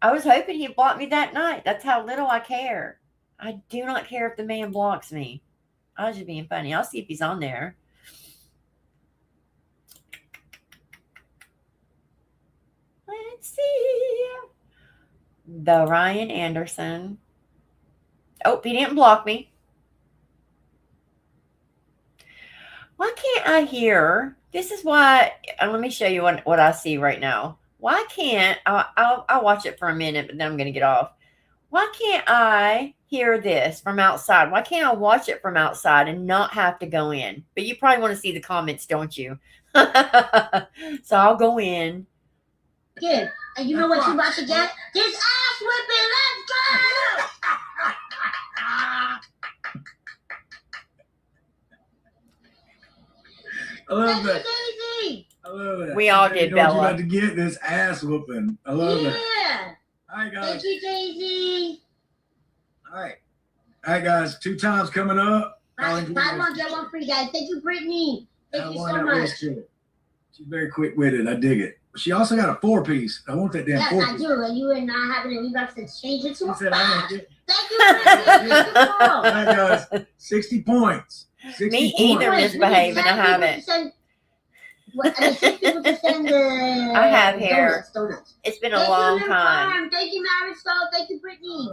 A: I was hoping he blocked me that night. That's how little I care. I do not care if the man blocks me. I was just being funny. I'll see if he's on there. Let's see. The Ryan Anderson. Oh, he didn't block me. I hear? This is why. Let me show you what I see right now. Why can't I'll watch it for a minute, but then I'm going to get off. Why can't I hear this from outside? Why can't I watch it from outside and not have to go in? But you probably want to see the comments, don't you? So I'll go in.
I: Good. And you know what you're about to get? This ass whipping. Let's go!
E: I love
I: Thank you,
E: that.
I: Daisy.
E: I love it.
A: We all did,
E: You know what
A: Bella.
E: you're about to get this ass whooping. I love it.
I: Yeah.
E: All right, guys.
I: Thank you, Daisy.
E: All right, guys. 2 times coming up.
I: Buy one, get one free, guys. Thank you, Brittany. Thank you so much.
E: She's very quick-witted. I dig it. She also got a 4-piece. I want that damn
I: Yes,
E: 4-piece.
I: I do. And you were not having it. We got to change it to
E: She
I: a
E: said, I
I: 5.
E: ain't get.
I: Thank you, Brittany. Thank you,
E: All
I: Paul.
E: right, guys. 60 points. 60
A: Me
E: points.
A: either, misbehaving. I haven't.
I: What, I mean, 6 people to send the
A: I have hair.
I: donuts.
A: It's been a
I: Thank
A: long
I: you,
A: time.
I: Farm. Thank you, Marisol. Thank you, Brittany.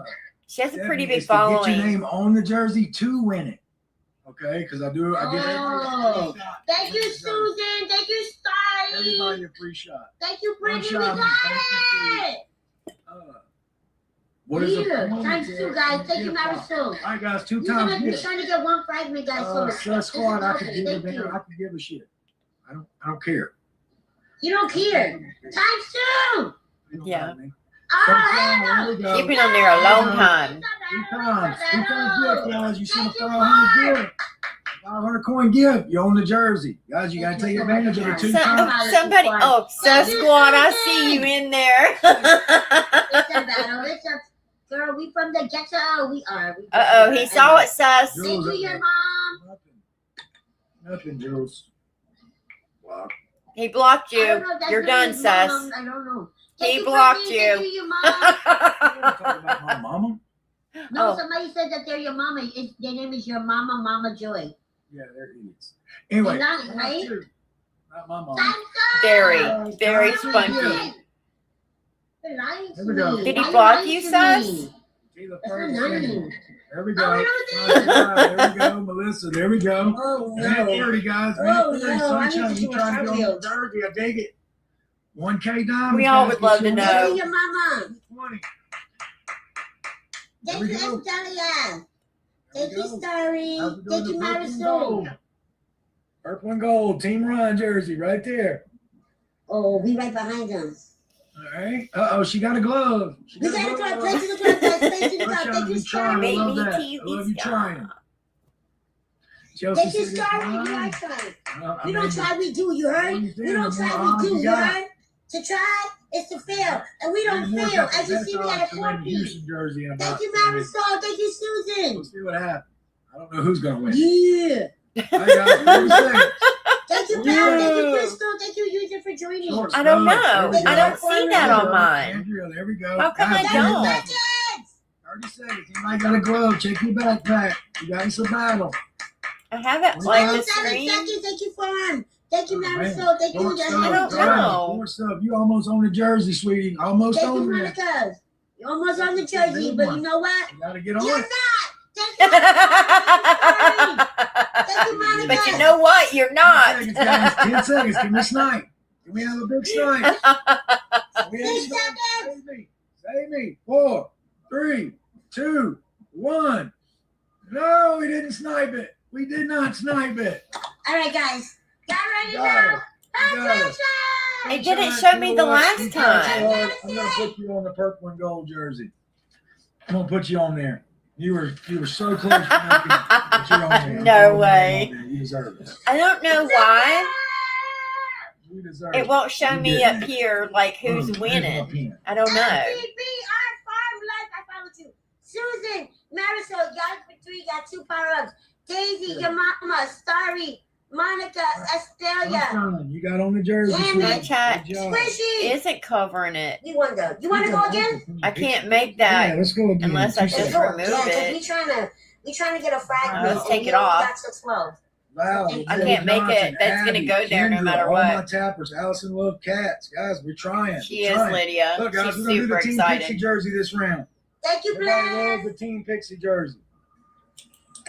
A: She has a pretty
E: Definitely,
A: big
E: it's to get your
A: following.
E: name on the jersey to win it. Okay, because I give everybody a free shot.
I: Thank you, Susan. Thank you, Starry.
E: Everybody a free shot.
I: Thank you, Brittany. We
E: One
I: got
E: shot.
I: it.
E: What is
I: Here,
E: the
I: times 2, guys. Thank you, Marisol.
E: All right, guys, 2
I: We're
E: times.
I: we're trying to get 1 fragment, guys.
E: Sus squad, I could
I: Thank
E: give a
I: you.
E: damn. I could give a shit. I don't care.
I: You don't care. Times 2.
E: You don't
A: Yeah.
E: got me.
I: Oh,
E: There we go.
A: You've been on there a long time.
E: 2 times. 2 times gift, guys. You sent a 500 gift. 500 coin gift. You own the jersey. Guys, you got to take advantage of the 2 times.
A: Somebody, Sus Squad, I see you in there.
I: It's a battle. It's a girl. We from the ghetto. We are.
A: He saw it, Sus.
I: Thank you, your mom.
E: Nothing, Jules. Wow.
A: He blocked
I: I don't
A: you.
I: know if that's
A: You're
I: really
A: done,
I: his
A: Sus.
I: mom. I don't know.
A: He
I: Thank you,
A: blocked
I: Brittany.
A: you.
I: Thank you, your mom.
E: You want to talk about my mama?
I: No,
A: Oh.
I: somebody said that they're your mama. Their name is your mama, Mama Joy.
E: Yeah, they're idiots. Anyway.
I: They're not, right?
E: Not my mom.
I: Time's up.
A: Very, very
I: They're
A: spunky.
I: lying. They're lying to
E: Here we go.
I: me.
A: Did he
I: Why
A: block
I: lying
A: you,
I: to
A: Sus?
I: me?
E: See the
I: That's
E: first
I: not
E: thing.
I: lying.
E: There we go.
I: Oh, no,
E: There we go, Melissa. There we go.
I: Oh,
E: Minute
I: no.
E: 30, guys.
I: Oh,
E: Minute 30,
I: no, I need
E: sunshine.
I: to
E: You
I: do a
E: trying to get on
I: cartwheel.
E: the jersey? I dig it. 1K diamond.
A: We all would love to know.
I: Thank you, your mama.
E: 20.
I: Thank
E: There
I: you,
E: we go.
I: Estalia. Thank
E: There we
I: you,
E: go.
I: Starry.
E: How's it
I: Thank
E: doing?
I: you,
E: The purple and
I: Marisol.
E: gold. Purple and gold. Team Run jersey right there.
I: Oh, we right behind them.
E: All right. She got a glove. She
I: We
E: got a
I: gotta try
E: glove.
I: play to the top, guys. Play to the
E: Good
I: top.
E: job.
I: Thank you,
E: You trying. I
I: Starry.
E: love
A: Make me
E: that.
A: TV
E: I love you
A: stop.
E: trying. Chelsea
I: Thank you,
E: said,
I: Starry.
E: "Come
I: You
E: on."
I: are trying.
E: I
I: We don't
E: mean,
I: try, we do. You heard?
E: you
I: We don't
E: said,
I: try,
E: the more
I: we do.
E: odds
I: You
E: got.
I: heard? To try is to fail. And we don't
E: There's more
I: fail.
E: got
I: As you
E: the
I: see, we
E: best
I: got a
E: odds to win the
I: 4-piece.
E: Houston jersey in about
I: Thank you,
E: 3 weeks.
I: Marisol. Thank you, Susan.
E: We'll see what happens. I don't know who's going to win.
I: Yeah.
E: I got 30 seconds.
I: Thank you, Pam. Thank you, Crystal. Thank you, User, for joining.
E: Short
A: I don't
E: stuff.
A: know.
E: There we
A: I
E: go.
A: don't see that on mine.
E: Andrea, there we go.
A: How come I
E: Guys,
I: 30
A: don't?
I: seconds.
E: 30 seconds. Anybody got a glove? Check your backpack. You got us a battle.
A: I haven't like the
I: 27
A: screen.
I: seconds. Thank you, Farm. Thank you,
E: Oh, man.
I: Marisol. Thank you,
E: Short
I: your
E: stuff.
A: I don't
I: hand.
A: know.
E: Short stuff. You almost on the jersey, sweetie. Almost
I: Thank you,
E: on there.
I: Monica. You're almost on the jersey, but you know what?
E: You got to get on
I: You're
E: it.
I: not. Thank you. Thank you, Monica.
A: But you know what? You're
E: 10
A: not.
E: seconds, guys. 10 seconds. Can we snipe? Can we have a big snipe? Can we have a
I: 6 seconds.
E: Save me. Save me. 4, 3, 2, 1. No, we didn't snipe it. We did not snipe it.
I: All right, guys. Y'all ready
E: Got
I: now?
E: it. You got it.
I: Attention!
A: It didn't show me the last time.
E: I'm gonna put you on the purple and gold jersey. I'm gonna put you on there. You were so close. Put you on there.
A: No way.
E: You deserve it.
A: I don't know why
E: You deserve
A: it won't show me up here like who's winning. I don't know.
I: FBBR Farm Life. I followed you. Susan, Marisol, y'all for 3 got 2 power-ups. Daisy, your mama, Starry, Monica, Estalia,
E: You got on the jersey.
I: Damn
E: sweetie.
A: My chat
E: Good job.
I: Squishy.
A: isn't covering it.
I: You want to go? You want to go again?
A: I can't make
E: Yeah,
A: that
E: let's go again.
A: unless I
E: 2
A: just
E: seconds.
A: remove
I: Yeah, 'cause
A: it.
I: we trying to get a fragment.
A: Let's take
I: and
A: it
I: you only
A: off.
I: Got to 12.
E: Wow,
A: I can't make it. That's gonna go there no matter
E: all
A: what.
E: my tappers. Allison love cats. Guys, we're trying.
A: She
E: We're
A: is
E: trying.
A: Lydia.
E: Look, guys,
A: She's
E: we're going to do
A: super
E: the Team Pixie
A: excited.
E: jersey this round.
I: Thank you,
E: Everybody
I: Blair.
E: loves the Team Pixie jersey.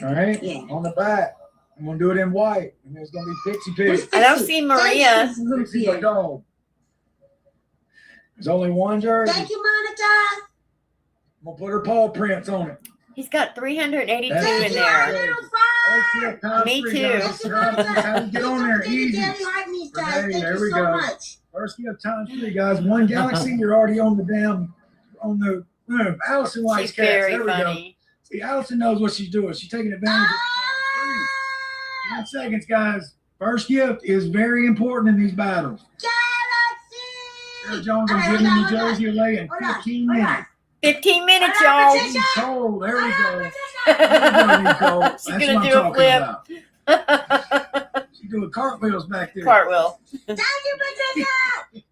E: All right?
I: Yeah.
E: On the back. I'm gonna do it in white, and there's gonna be Pixie Pig.
A: I don't see Maria.
E: Pixie my dog. There's only one jersey.
I: Thank you, Monica.
E: I'm gonna put her paw prints on it.
A: He's got 382
I: Thank
A: in
I: you, our
A: there.
I: little fry.
E: Okay,
A: Me
E: three,
A: too.
E: guys. How to get on there easy.
I: Daily heart needs, guys.
E: Hey,
I: Thank
E: there
I: you
E: we
I: so
E: go.
I: much.
E: First gift times 3, guys. One galaxy, you're already on the Allison likes
A: She's
E: cats.
A: very
E: There we go.
A: funny.
E: See, Allison knows what she's doing. She's taking advantage of the 10 seconds, guys. First gift is very important in these battles. Sarah
I: Galaxy.
E: Jones, I'm giving you Jersey away in 15 minutes.
A: 15 minutes,
I: Hold on,
A: y'all.
I: Patricia.
E: Nicole, there we go.
A: She's
E: Nicole. That's what
A: gonna
E: I'm
A: do a
E: talking
A: flip.
E: about. She's doing cartwheels back there.
A: Cartwheel.
I: Thank you, Patricia.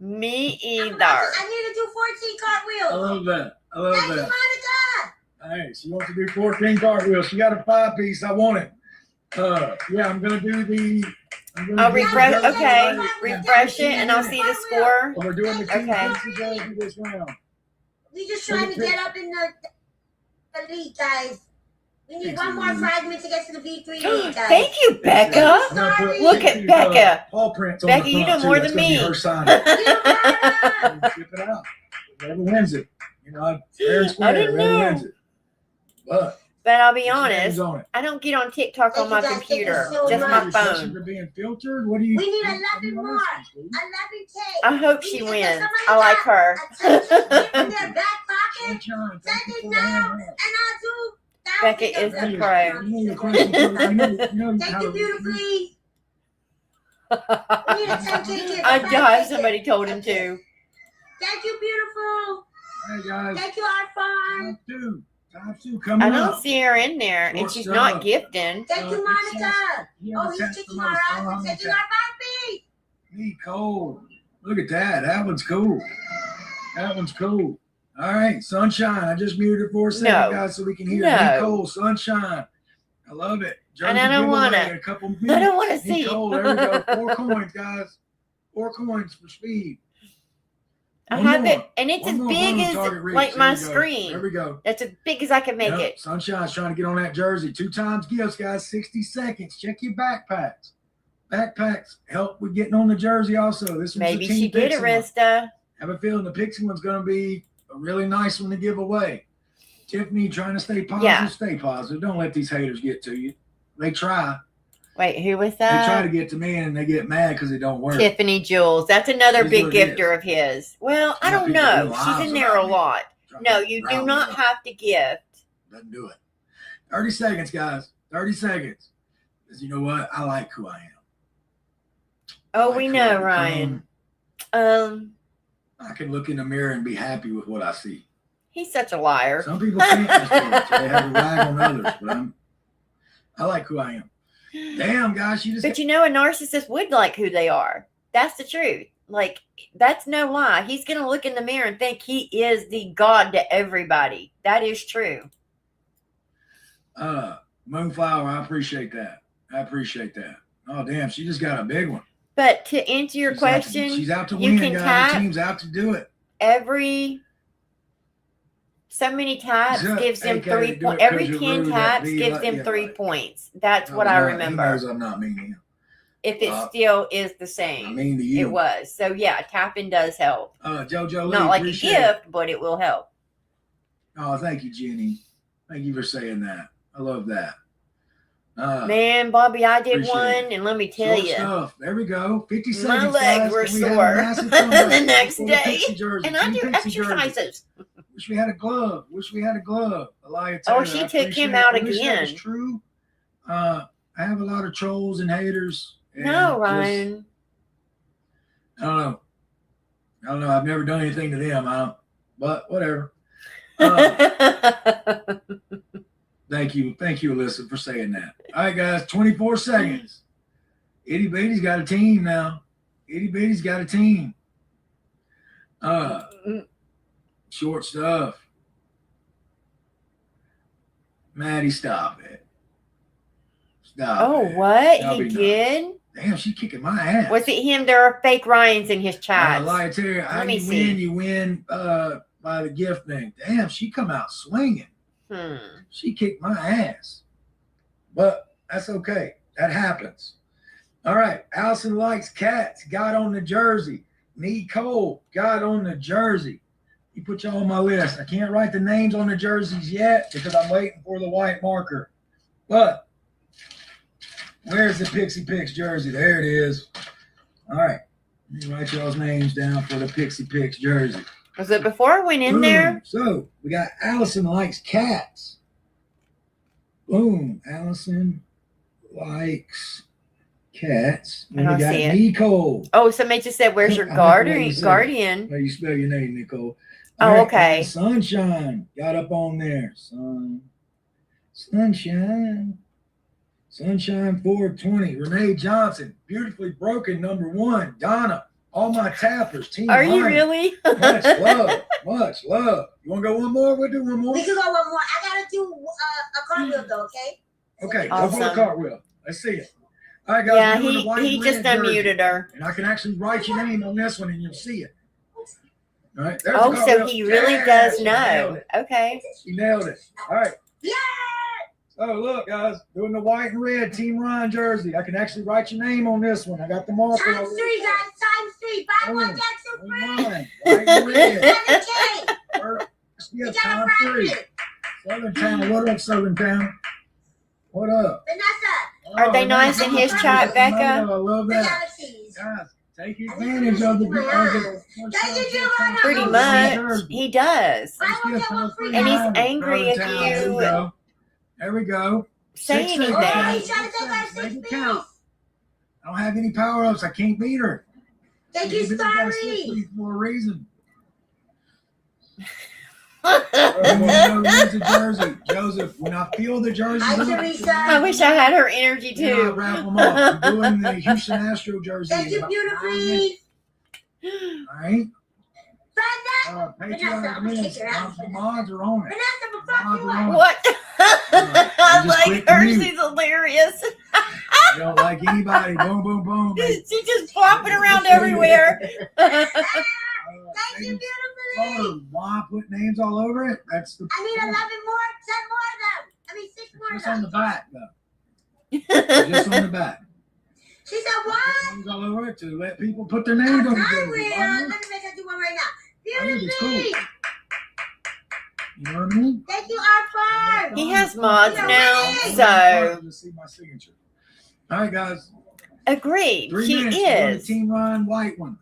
A: Me either.
I: I need to do 14 cartwheels.
E: I love that. I love
I: Thank you,
E: that.
I: Monica.
E: Hey, she wants to do 14 cartwheels. She got a 5-piece. I want it. Yeah, I'm gonna do the.
A: I'll refresh. Okay,
E: Yeah.
A: refresh it, and I'll see the score.
E: We're doing the Team
A: Okay.
E: Pixie Jersey this round.
I: We just trying to get up in the league, guys. We need one more fragment to get to the V3 league, guys.
A: Thank you, Becca.
E: I'm gonna put
A: Look at
E: Pixie's,
A: Becca.
E: Paw prints on
A: Becca,
E: the
A: you
E: front,
A: know
E: too.
A: more
E: That's
A: than
E: gonna be
A: me.
E: her sign.
I: You
E: Ship it out. Whoever wins it. You know, fair and square.
A: I didn't
E: Whoever
A: know.
E: wins it. But
A: But I'll be
E: name's
A: honest,
E: on it.
A: I don't get on TikTok on my
I: Thank you, guys. Thank you
A: computer,
I: so
A: just
I: much.
A: my
E: Your sessions
A: phone.
E: are being filtered. What do you?
I: We need
E: what
I: 11
E: do you
I: more.
E: want us to do?
I: 11K.
A: I hope she wins. I like her.
I: I took it in their back pocket.
E: Sunshine,
I: Send
E: thank you
I: it
E: for the
I: now,
E: hand
I: and
E: up.
I: I'll do
A: Becca
I: thousands
A: is
I: of
A: the
I: them.
A: pro.
E: You know your questions, you know
I: Thank
E: how
I: you
E: to-
I: beautifully. We need a 10K gift.
A: I
I: a 5K
A: died.
I: gift.
A: Somebody told him to.
I: Thank you, beautiful.
E: Hey guys,
I: Thank you, our farm.
E: time two coming
A: I don't
E: up.
A: see her in there, and
E: Short
A: she's
E: stuff.
A: not gifting.
I: Thank you,
E: it
I: Monica.
E: You
I: Oh,
E: have a
I: he's
E: text
I: kicking
E: from
I: our
E: us.
I: ass
E: I don't know
I: and
E: how many
I: taking our
E: texts.
I: 5 feet.
E: Nicole, look at that. That one's cool. That one's cool. All right, Sunshine. I just muted it for a second,
A: No.
E: guys, so we can hear
A: No.
E: Nicole, Sunshine. I love it.
A: And I don't
E: giveaway
A: wanna.
E: in a couple minutes.
A: I don't want to see.
E: Nicole, there we go. 4 coins, guys. 4 coins for speed.
A: I
E: One
A: have
E: more.
A: it, and it's
E: One
A: as
E: more
A: big
E: bottom
A: as
E: target reach.
A: like
E: There
A: my
E: we go. There
A: screen.
E: we go.
A: That's as big as I can make
E: Yep,
A: it.
E: Sunshine's trying to get on that jersey. 2 times gifts, guys. 60 seconds. Check your backpacks. Backpacks help with getting on the jersey also. This one's
A: Maybe
E: a Team
A: she did,
E: Pixie one.
A: Arista.
E: Have a feeling the Pixie one's going to be a really nice one to give away. Tiffany, trying to stay positive.
A: Yeah.
E: Stay positive. Don't let these haters get to you. They try.
A: Wait, who was
E: They try
A: that?
E: to get to me and they get mad because it don't work.
A: Tiffany Jules. That's another
E: Here's
A: big
E: what it
A: gifter of his. Well, I
E: Some
A: don't
E: people
A: know.
E: realize
A: She's in there a
E: about me.
A: lot.
E: Trying
A: No,
E: to
A: you do
E: round
A: not
E: me up.
A: have to gift.
E: Doesn't do it. 30 seconds, guys. 30 seconds. Because you know what? I like who I am.
A: Oh,
E: I
A: we
E: like
A: know,
E: who I
A: Ryan.
E: become. I can look in the mirror and be happy with what I see.
A: He's such a liar.
E: Some people can't just do it, so they have to rag on others. But I like who I am. Damn, guys, you just
A: But you know, a narcissist would like who they are. That's the truth. Like, that's no lie. He's going to look in the mirror and think he is the God to everybody. That is true.
E: Moonflower, I appreciate that. I appreciate that. Oh, damn, she just got a big one.
A: But to answer your
E: She's out to-
A: question,
E: she's out to
A: you
E: win,
A: can
E: guys.
A: tap
E: The team's out to do it.
A: every so many taps
E: Yeah,
A: gives them
E: ain't gotta
A: 3
E: do
A: points.
E: it 'cause
A: Every
E: you're
A: 10
E: rude,
A: taps
E: that'd be
A: gives
E: like-
A: them
E: yeah,
A: 3
E: right.
A: points. That's
E: No,
A: what
E: he
A: I
E: knows- He
A: remember.
E: knows I'm not mean to him.
A: If it still is the
E: I'm
A: same.
E: mean to you.
A: It was. So yeah, tapping does help.
E: JoJo Lee,
A: Not like a
E: appreciate it.
A: gift, but it will help.
E: Oh, thank you, Jenny. Thank you for saying that. I love that.
A: Man, Bobby, I did
E: appreciate
A: one,
E: it.
A: and let me tell
E: Short
A: you,
E: stuff. There we go. 50
A: my
E: seconds,
A: legs
E: guys.
A: were
E: Can we have a
A: sore
E: massive comeback
A: the next
E: for the
A: day.
E: Pixie jersey?
A: And I
E: Team
A: do
E: Pixie jersey.
A: exercises.
E: Wish we had a glove. Wish we had a glove. Elia
A: Oh,
E: Taylor,
A: she
E: I
A: took him
E: appreciate
A: out
E: it. I wish that was
A: again.
E: true. I have a lot of trolls and haters. And
A: No,
E: just-
A: Ryan.
E: I don't know. I've never done anything to them. But whatever. Thank you, Alyssa, for saying that. All right, guys, 24 seconds. Itty Bitty's got a team now. Itty Bitty's got a team. Short stuff. Maddie, stop it. Stop
A: Oh,
E: it.
A: what?
E: That'll
A: He
E: be
A: did?
E: nice. Damn, she kicking my ass.
A: Was it him? There are fake Ryans in his chat.
E: Lia Terry, how
A: Let me
E: you
A: see.
E: win? You win by the gift thing. Damn, she come out swinging. She kicked my ass. but that's okay. That happens. All right. Allison likes cats. Got on the jersey. Nicole got on the jersey. You put you on my list. I can't write the names on the jerseys yet because I'm waiting for the white marker. But where's the Pixie Picks jersey? There it is. All right. Let me write y'all's names down for the Pixie Picks jersey.
A: Was it before I went in there?
E: So we got Allison likes cats. Boom. Allison likes cats.
A: I don't
E: we got
A: see it.
E: Nicole.
A: Oh, somebody just said, "Where's your
E: I like the way you
A: guardian?"
E: say it. How you spell your name, Nicole?
A: Oh,
E: All right,
A: okay.
E: Sunshine got up on there. Sunshine 420. Renee Johnson, beautifully broken, #1. Donna, all my tappers. Team
A: Are you
E: Ryan.
A: really?
E: Much love. Much love. You want to go one more? We'll do one more.
I: We can go one more. I gotta do a cartwheel though, okay?
E: Okay,
A: Awesome.
E: go for a cartwheel. Let's see it. All right, guys.
A: Yeah,
E: we're doing the white
A: he
E: and
A: just
E: red jersey.
A: unmuted her.
E: And I can actually write your name on this one and you'll see it. All right. There's
A: Oh,
E: the
A: so
E: cartwheel.
A: he really
E: Yeah,
A: does
E: she nailed
A: know.
E: it.
A: Okay.
E: She nailed it. All right.
I: Yeah!
E: So look, guys, doing the white and red Team Ryan jersey. I can actually write your name on this one. I got the marker.
I: Times 3, guys. Times 3. Buy one, get 2 free.
E: White and red.
I: 7K.
E: First
I: We
E: gift,
I: got a
E: time 3.
I: private.
E: Southern Town. What up, Southern Town? What up?
I: Vanessa.
A: Are they nice in his chat, Becca?
E: I love
I: The
E: that.
I: galaxies.
E: Guys, take advantage of the
A: Pretty much. He does. And he's angry if
E: There we
A: you
E: go. There we go.
A: say
E: 6 seconds,
I: Oh,
A: anything.
I: he's trying to take our 6
E: Make it
I: piece.
E: count. I don't have any power ups. I can't beat her.
I: Thank you,
E: Maybe they got 6
I: Starry.
E: piece for a reason. Here's the jersey. Joseph, when I feel the jerseys,
I: Hi,
E: up,
I: Teresa.
A: I wish I had her energy
E: then I
A: too.
E: wrap them up. I'm doing the Houston Astro jersey.
I: Thank you, beautifully.
E: All right.
I: Vanessa.
E: Patriotic minutes. The mods are on it.
I: Vanessa, fuck you up.
A: What? I
E: Just
A: like
E: click
A: her.
E: mute.
A: She's hilarious.
E: You don't like anybody. Boom, boom, boom.
A: She's just flopping around everywhere.
I: Thank you, beautifully.
E: Oh, why put names all over it? That's the.
I: I need 11 more, 10 more of them. I mean, 6 more of
E: Just on the
I: them.
E: back, though. Just on the back.
I: She said, what?
E: Names all over it to let people put their names on the
I: I
E: jersey.
I: will. Let me make her do one right now.
E: I think it's cool.
I: Beautifully.
E: You know what I mean?
I: Thank you, Arfar.
A: He has mods now,
E: I'm
A: so
E: to see my signature. All right, guys.
A: agreed.
E: 3
A: She
E: minutes. We're doing the
A: is.
E: Team Ryan white one.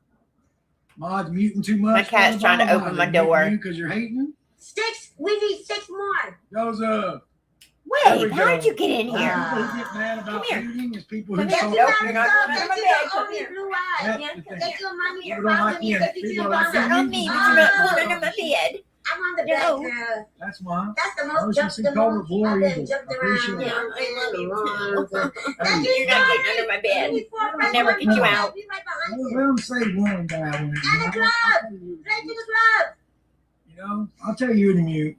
E: Mods muting too much.
A: My cat's trying to open my door.
E: Because you're hating
I: 6. We need 6 more.
E: Joseph.
A: Wait, how'd you get in
E: People
A: here?
E: get mad about
A: Come here.
E: muting is people who
A: Come here.
E: talk.
A: Nope,
I: Thank
A: you're
I: you,
A: not going under my
I: Thank
A: bed.
I: you,
A: Come
I: only
A: here.
I: blue eyes.
E: That's the thing.
I: Thank you, mommy.
E: People don't like you.
I: Thank you,
E: People like
A: Not on me, but you're not going under my bed.
I: I'm on the bed,
A: No.
I: girl.
E: That's why.
I: That's the
E: I
I: most
E: was
I: jumped
E: just
I: the
E: cover
I: most.
E: War
I: I've been
E: Eagle.
I: jumped
E: I
I: around.
E: appreciate it.
A: Yeah, I love you too.
I: Thank you,
A: You're not getting
I: Starry.
A: under my bed.
I: Give me 4
A: I'll
I: friends,
A: never
I: one
A: get you
I: more.
A: out.
I: Be right behind
E: Let
I: you.
E: them say one guy when they
I: And the glove. Play to the glove.
E: You know, I'll tell you in the mute.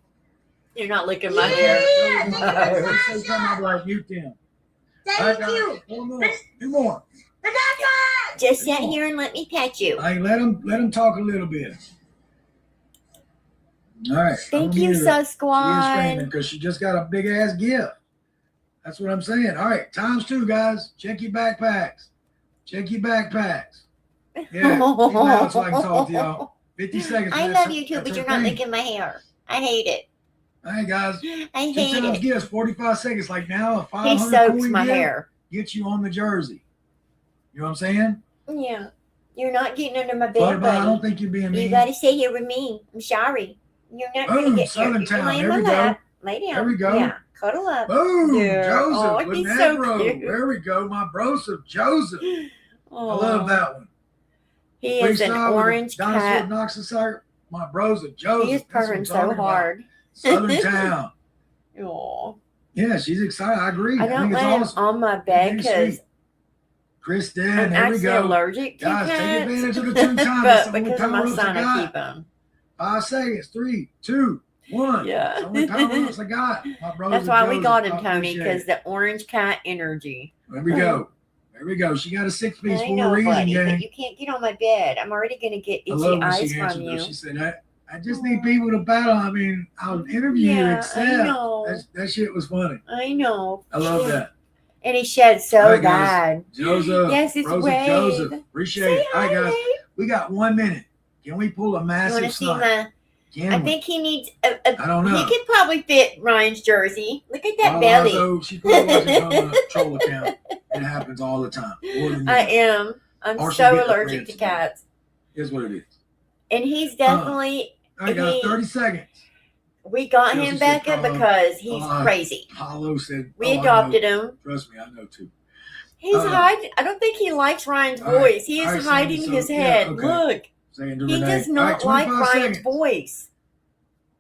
A: You're not licking
I: Yeah,
A: my hair.
I: thank you,
E: Say something,
I: Natasha.
E: I'll be like, mute them. All right,
I: Thank
E: guys.
I: you.
E: One more. 2 more.
I: Vanessa.
A: Just sit here and let me pet you.
E: Hey, let them talk a little bit. All right.
A: Thank you, So Squad.
E: Because she just got a big ass gift. That's what I'm saying. All right, times 2, guys. Check your backpacks. Check your backpacks. Yeah. Keep loud so I can talk to y'all. 50 seconds.
A: I
E: Vanessa.
A: love you too,
E: That's
A: but
E: her
A: you're not
E: thing.
A: licking my hair. I hate it.
E: All right, guys.
A: I
E: 2
A: hate
E: times
A: it.
E: gifts, 45 seconds. Like now, a
A: He
E: 500
A: soaks
E: coin
A: my
E: gift
A: hair.
E: gets you on the jersey. You know what I'm saying?
A: Yeah. You're not getting under my bed,
E: But I don't
A: buddy.
E: think you're being
A: You
E: mean.
A: gotta stay here with me. I'm sorry. You're not
E: Boom,
A: gonna get
E: Southern
A: here. You can
E: Town.
A: lay in
E: There
A: my
E: we go.
A: lap. Lay down.
E: There we go.
A: Yeah. Cuddle up.
E: Boom,
A: Yeah.
E: Joseph.
A: Oh,
E: with
A: he's so
E: Negro.
A: cute.
E: There we go. My broseph, Joseph.
A: Oh,
E: I love that one.
A: He is an
E: Freestyle with
A: orange
E: Dinosaur
A: cat.
E: knocks us out. My broseph, Joseph.
A: He is
E: That's what
A: purring
E: I'm
A: so
E: talking about.
A: hard.
E: Southern Town.
A: Oh,
E: Yeah, she's excited. I agree.
A: I
E: I
A: don't
E: think it's
A: let him
E: awesome.
A: on my bed
E: Very
A: because
E: sweet. Kristen,
A: I'm
E: there we
A: actually
E: go.
A: allergic to
E: Guys, take
A: cats.
E: advantage of the 2 times. That's
A: But
E: the only
A: because of my
E: power-ups I
A: son, I
E: got.
A: keep them.
E: 5 seconds. 3, 2, 1.
A: Yeah.
E: That's the only power-ups I got. My brother
A: That's why we
E: Joseph,
A: got him,
E: I
A: Tony,
E: appreciate
A: because
E: it.
A: the orange cat energy.
E: There we go. There we go. She got a 6 piece
A: I
E: for
A: know,
E: a reason,
A: buddy, but
E: gang.
A: you can't get on my bed. I'm already gonna get
E: I
A: itchy
E: love when
A: eyes
E: she
A: from
E: answered
A: you.
E: though. She said that. I just need people to battle. I mean, I'll interview you,
A: Yeah, I
E: except
A: know.
E: that shit was funny.
A: I know.
E: I love that.
A: And he shed so
E: All right, guys.
A: bad.
E: Joseph,
A: Yes, it's
E: Rosa,
A: Wade.
E: Joseph, appreciate
A: Say
E: it. All right,
A: hi,
E: guys,
A: Wade.
E: we got 1 minute. Can we pull a
A: You
E: massive
A: want to see
E: snark?
A: my?
E: Can
A: I
E: we?
A: think he needs.
E: I don't know.
A: He could probably fit Ryan's jersey. Look at that
E: Oh,
A: belly.
E: So she probably watching from a troll account. It happens all the time. More than you
A: I
E: know.
A: am. I'm
E: Or she'll
A: so
E: get the
A: allergic
E: friends
A: to cats.
E: Here's what it is.
A: And he's definitely.
E: All right, guys, 30 seconds.
A: We got
E: Chelsea
A: him
E: said,
A: Becca because he's crazy.
E: Hollow said,
A: We
E: I know.
A: adopted him.
E: Trust me, I know too.
A: He's hiding. I don't think he likes Ryan's
E: all right,
A: voice. He is
E: all right,
A: hiding
E: Sandy,
A: his
E: so,
A: head.
E: yeah, okay.
A: Look,
E: Saying to
A: he
E: Renee.
A: does
E: All
A: not
E: right,
A: like
E: 25
A: Ryan's
E: seconds.
A: voice.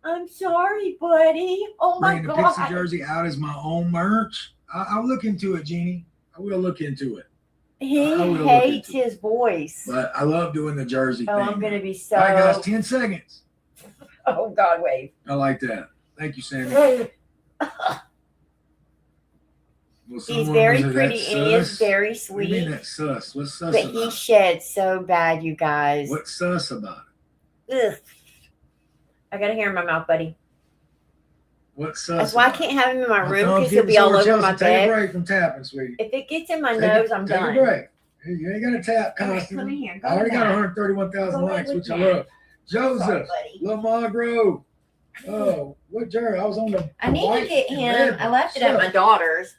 A: I'm sorry, buddy. Oh my
E: Bringing the Pixie
A: god.
E: jersey out as my own merch. I'll look into it, Jeannie. I will look into it.
A: He
E: I will look
A: hates
E: into it.
A: his voice.
E: But I love doing the jersey
A: Oh,
E: thing.
A: I'm gonna be so.
E: All right, guys, 10 seconds.
A: Oh God, Wade.
E: I like that. Thank you, Sandy. Well,
A: He's
E: someone
A: very
E: was it,
A: pretty
E: that
A: and he is
E: sus?
A: very
E: What do you mean
A: sweet.
E: that sus? What's sus
A: But
E: about
A: he
E: it?
A: sheds so bad, you guys.
E: What's sus about it?
A: Ugh. I got a hair in my mouth, buddy.
E: What's sus
A: That's why I
E: about
A: can't have him in my
E: it?
A: room
E: thumb's
A: because he'll
E: getting
A: be all
E: sore,
A: over
E: Chelsea.
A: my
E: Take a
A: bed.
E: break from tapping, sweetie.
A: If it gets in my
E: Take
A: nose,
E: a,
A: I'm
E: take
A: done.
E: a break. You ain't got to tap
A: Okay,
E: constantly.
A: come in here. Go
E: I already
A: in
E: got
A: back.
E: 131,000
A: Go
E: likes,
A: with
E: which I
A: that.
E: love. Joseph,
A: Sorry, buddy.
E: Lamar Grove. Oh, what jersey? I was on the.
A: I need to
E: white
A: get
E: and
A: him.
E: red
A: I left it
E: one.
A: at my daughter's.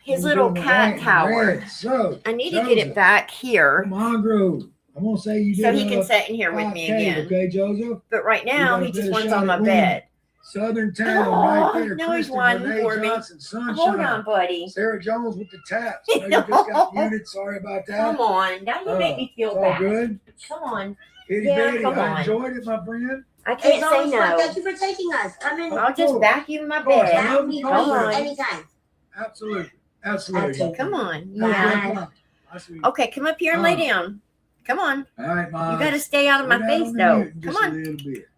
A: His
E: We're
A: little
E: doing the
A: cat
E: white and
A: tower.
E: red. So,
A: I need to get
E: Joseph,
A: it back here
E: Lamar Grove. I'm gonna say you did.
A: so he can sit in here with me
E: 5K,
A: again.
E: Okay, Joseph.
A: But right
E: You
A: now,
E: got a
A: he just
E: better
A: wants
E: shot
A: on my
E: at winning.
A: bed.
E: Southern Town
A: Oh,
E: right there.
A: now he's
E: Kristen
A: won
E: Renee
A: for me.
E: Johnson, Sunshine.
A: Hold on, buddy.
E: Sarah Jones with the taps. I know you just got muted. Sorry about that.
A: Come on. Now you make me feel
E: It's all
A: bad.
E: good.
A: Come on.
E: Itty
A: Yeah,
E: bitty.
A: come
E: I
A: on.
E: enjoyed it, my friend.
A: I
I: It's
A: can't say
I: always fun.
A: no.
I: Thank you for taking us. Come in.
A: I'll just vacuum my
E: course.
A: bed.
E: I love
I: Have me
E: you.
A: Come
I: please
A: on.
I: anytime.
E: Absolutely. Absolutely.
A: Come on.
E: Have a
A: Yeah.
E: good one. I see.
A: Okay, come up here and lay down. Come on.
E: All right, Mom.
A: You got to stay out of my face, though. Come on.
E: A little bit.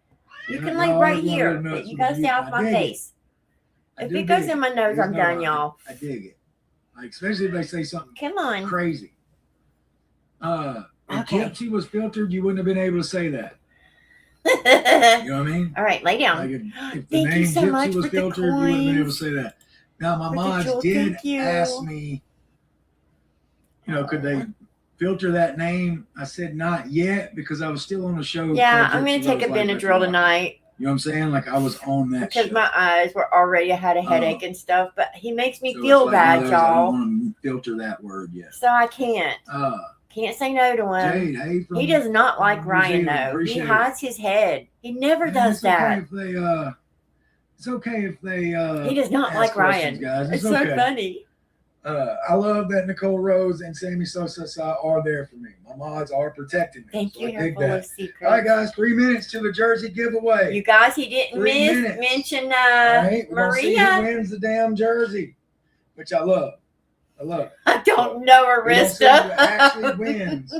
A: You
E: Yeah,
A: can
E: no,
A: lay
E: I
A: right
E: was one of
A: here,
E: those
A: but
E: nuts
A: you
E: with
A: got to
E: the
A: stay
E: mute.
A: off
E: I
A: my
E: dig it.
A: face.
E: I
A: If
E: do
A: it goes
E: dig
A: in my nose,
E: There's
A: I'm
E: no
A: done,
E: argument.
A: y'all.
E: I dig it. Like, especially if they say something
A: Come on.
E: crazy. If
A: Okay.
E: Gypsy was filtered, you wouldn't have been able to say that.
A: All
E: You know what I mean?
A: right, lay down.
E: Like if the
A: Thank
E: name
A: you so
E: Gypsy
A: much
E: was
A: for the
E: filtered, you wouldn't have been able to
A: coins.
E: say that. Now, my
A: For the
E: mods
A: jewel,
E: did
A: thank you.
E: ask me, could they filter that name? I said not yet because I was still on the show.
A: Yeah,
E: called
A: I'm going
E: Gypsy
A: to take a
E: Rose Light
A: Benadryl
E: Restaurant.
A: tonight
E: You know what I'm saying? Like I was on that
A: because
E: show.
A: my eyes were already, I had a headache and stuff, but he makes me
E: So
A: feel
E: it's like one
A: bad,
E: of those, I
A: y'all.
E: don't want to filter that word yet.
A: So I can't. Can't say no to him.
E: Jade, hey, from
A: He does not like
E: New
A: Ryan,
E: Zealand,
A: though. He
E: appreciate it.
A: hides his head. He never
E: Man,
A: does
E: it's okay
A: that.
E: if they, it's okay if they.
A: He does not
E: ask
A: like
E: questions,
A: Ryan.
E: guys.
A: It's
E: okay.
A: so funny.
E: I love that Nicole Rose and Sammy Sosa are there for me. My mods are protecting me.
A: Thank
E: so
A: you.
E: I
A: You're
E: dig
A: full of
E: that.
A: secrets.
E: All right, guys, 3 minutes to the jersey giveaway.
A: You guys, he didn't
E: 3 minutes.
A: mention
E: All right, we're gonna see who
A: Maria.
E: wins the damn jersey, which I love. I love it.
A: I don't know
E: We're gonna see who
A: Arista.
E: actually wins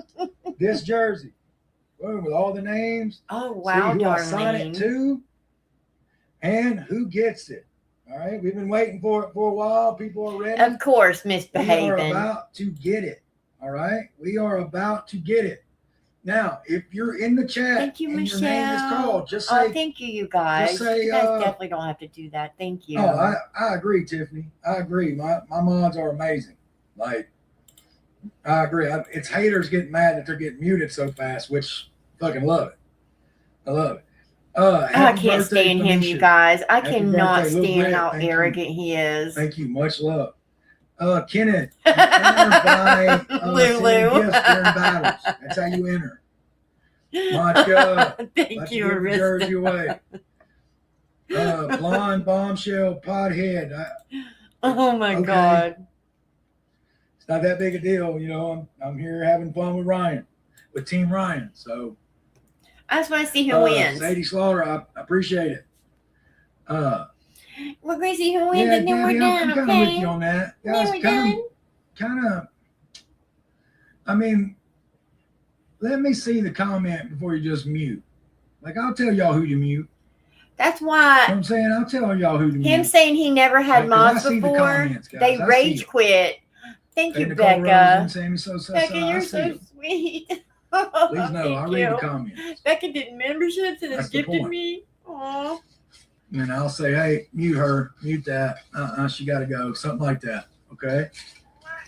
E: this jersey. Boom, with all the names.
A: Oh, wow,
E: see who I sign it
A: darling.
E: to, and who gets it. All right, we've been waiting for it for a while. People are ready.
A: Of course,
E: We are
A: misbehaving.
E: about to get it. All right, we are about to get it. Now, if you're in the chat
A: Thank you,
E: and your name is
A: Michelle.
E: called, just
A: Oh,
E: say,
A: thank you, you guys.
E: say,
A: You guys definitely don't have to do that. Thank you.
E: "Oh, I agree, Tiffany. I agree. My mods are amazing. Like, I agree. It's haters getting mad that they're getting muted so fast, which fucking love it. I love it.
A: I
E: Happy
A: can't
E: birthday,
A: stand him,
E: Felicia.
A: you guys. I
E: Happy
A: cannot
E: birthday, Lil
A: stand
E: Red.
A: how
E: Thank you.
A: arrogant he is.
E: Thank you. Much love. Kenneth, you enter by
A: Lulu.
E: sending gifts during battles. That's how you enter. Mochka,
A: Thank
E: let's
A: you,
E: give the jersey
A: Arista.
E: away. Blonde bombshell pothead.
A: Oh, my
E: Okay.
A: God.
E: It's not that big a deal, you know. I'm here having fun with Ryan, with Team Ryan. So
A: I just want to see who wins.
E: Sadie Slaughter, I appreciate it.
A: We're going to see who wins,
E: Yeah,
A: and then we're
E: Debbie, I'm
A: done,
E: kind of with
A: okay?
E: you on that.
A: Then
E: Guys,
A: we're done.
E: kind of, I mean, let me see the comment before you just mute. Like, I'll tell y'all who to mute.
A: That's
E: You know
A: why
E: what I'm saying? I'll tell y'all who to mute.
A: him saying he never had
E: Like, 'cause I
A: mods
E: see the
A: before,
E: comments, guys.
A: they
E: I see
A: rage
E: it.
A: quit. Thank
E: Hey,
A: you,
E: Nicole Rose
A: Becca.
E: and Sammy Sosa,
A: Becca,
E: I
A: you're
E: see
A: so
E: it.
A: sweet.
E: Please know, I
A: Thank
E: read the
A: you.
E: comments.
A: Becca did memberships and has
E: That's the
A: gifted
E: point.
A: me. Aw.
E: And I'll say, hey, mute her, mute that. She got to go. Something like that. Okay.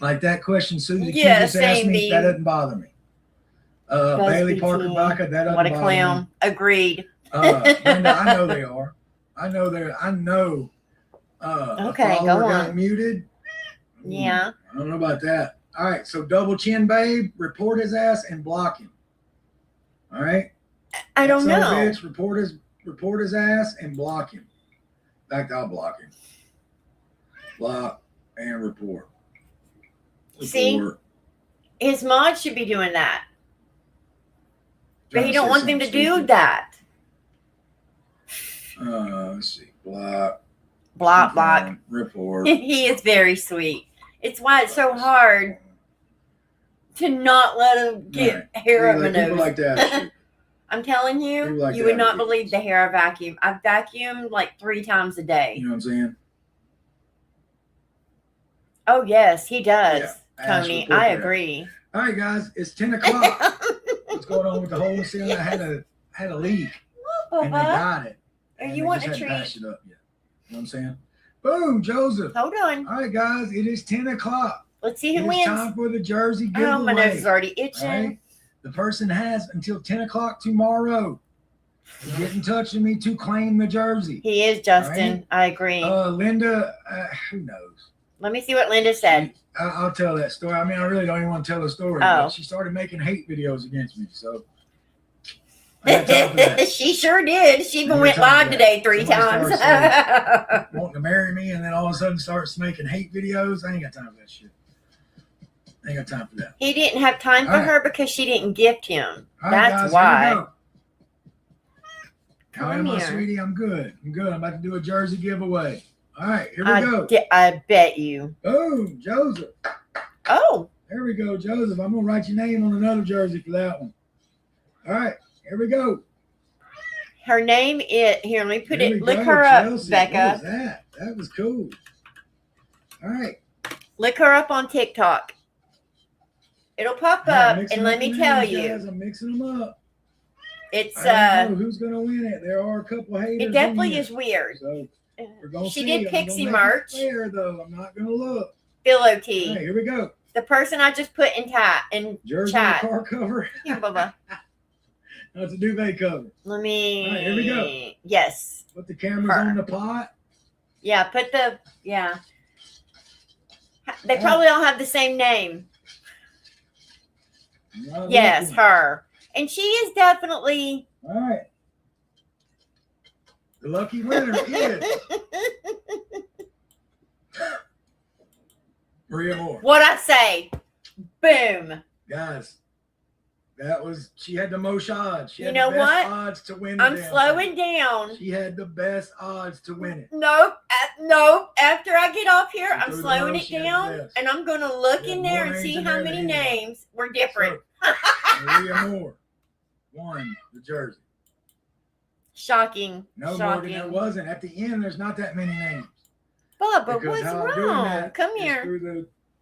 E: Like that question Susie Q
A: Yeah,
E: just asked
A: same
E: me, that
A: me.
E: doesn't bother me. Bailey Parker
A: BT.
E: Baca, that doesn't
A: What a
E: bother
A: clown. Agreed.
E: me. Brenda, I know they are. I know a
A: Okay,
E: follower
A: go
E: got
A: on.
E: muted.
A: Yeah.
E: I don't know about that. All right, so double chin babe, report his ass and block him. All right.
A: I don't
E: So,
A: know.
E: bitch, report his ass and block him. In fact, I'll block him. Block and report.
A: See? His mod should be doing that. But
E: Trying
A: he
E: to
A: don't
E: say
A: want them to
E: something
A: do
E: stupid.
A: that.
E: Let's see. Block.
A: Block.
E: Report.
A: He is very sweet. It's why it's so hard to not let him get hair up my
E: People
A: nose.
E: like that.
A: I'm telling you,
E: People like
A: you
E: that
A: would not
E: attitude.
A: believe the hair I vacuum. I vacuumed like 3 times a day.
E: You know what I'm saying?
A: Oh yes, he does,
E: Yeah, ass
A: Tony.
E: report
A: I
E: that.
A: agree.
E: All right, guys, it's 10 o'clock. What's going on with the whole thing? I had a leak and they got it.
A: Are
E: and
A: you
E: they
A: wanting
E: just
A: a
E: hadn't
A: treat?
E: patched it up yet. You know what I'm saying? Boom, Joseph.
A: Hold on.
E: All right, guys, it is 10 o'clock.
A: Let's see who
E: It's
A: wins.
E: time for the jersey giveaway.
A: Oh, my nose is already itching.
E: All right? The person has until 10 o'clock tomorrow to get in touch with me to claim the jersey.
A: He is Justin.
E: Right.
A: I agree.
E: Linda, who knows?
A: Let me see what Linda said.
E: I'll tell that story. I mean, I really don't even want to tell the story.
A: Oh.
E: But she started making hate videos against me, so I got time for that.
A: She sure did. She even
E: I
A: went
E: got time
A: live
E: for
A: today
E: that.
A: 3
E: Somebody
A: times.
E: Wanting to marry me, and then all of a sudden starts making hate videos. I ain't got time for that shit. I ain't got time for that.
A: He didn't have time for
E: All right.
A: her because she didn't gift him.
E: All right,
A: That's
E: guys,
A: why.
E: Here we go. How
A: Come
E: am I,
A: here.
E: sweetie? I'm good. I'm about to do a jersey giveaway. All right, here we go.
A: I bet you.
E: Boom, Joseph.
A: Oh,
E: There we go, Joseph. I'm gonna write your name on another jersey for that one. All right, here we go.
A: her name is here. Let me put
E: There we
A: it. Look
E: go,
A: her up,
E: Chelsea. What
A: Becca.
E: was that? That was cool. All right.
A: Look her up on TikTok. It'll pop
E: I'm
A: up,
E: mixing
A: and let
E: up
A: me
E: the
A: tell
E: names,
A: you,
E: guys. I'm mixing them up.
A: it's
E: I don't know who's gonna win it. There are a couple haters.
A: it
E: in
A: definitely
E: here.
A: is weird.
E: So we're gonna
A: She
E: see.
A: did
E: I'm gonna
A: Pixie
E: make it
A: merch.
E: fair, though. I'm not gonna look.
A: Philo
E: All right,
A: T.
E: here we go.
A: The person I just put in
E: Jersey
A: chat.
E: car cover.
A: Here, Bubba.
E: That's a duvet cover.
A: Let me.
E: All right, here we go.
A: Yes.
E: Put the cameras
A: Her.
E: on the pot.
A: Yeah. Yeah. They probably all have the same name.
E: Not
A: Yes,
E: looking.
A: her. And she is definitely.
E: All right. The lucky winner is Maria Moore.
A: What I say. Boom.
E: Guys, she had the most odds. She
A: You
E: had
A: know
E: the best
A: what?
E: odds to win. the
A: I'm
E: damn
A: slowing
E: thing.
A: down.
E: She had the best odds to win it.
A: Nope. Nope. After I get off here,
E: She
A: I'm
E: threw the
A: slowing
E: most,
A: it
E: she had the
A: down,
E: best.
A: and I'm going to look
E: She had
A: in
E: more
A: there and
E: names
A: see
E: in
A: how
E: there
A: many
E: than anybody.
A: names were different.
E: So, Maria Moore won the jersey.
A: Shocking.
E: No,
A: Shocking.
E: Morgan, there wasn't. At the end, there's not that many names.
A: Bubba,
E: Because
A: what's
E: how I'm doing
A: wrong?
E: that
A: Come
E: is
A: here.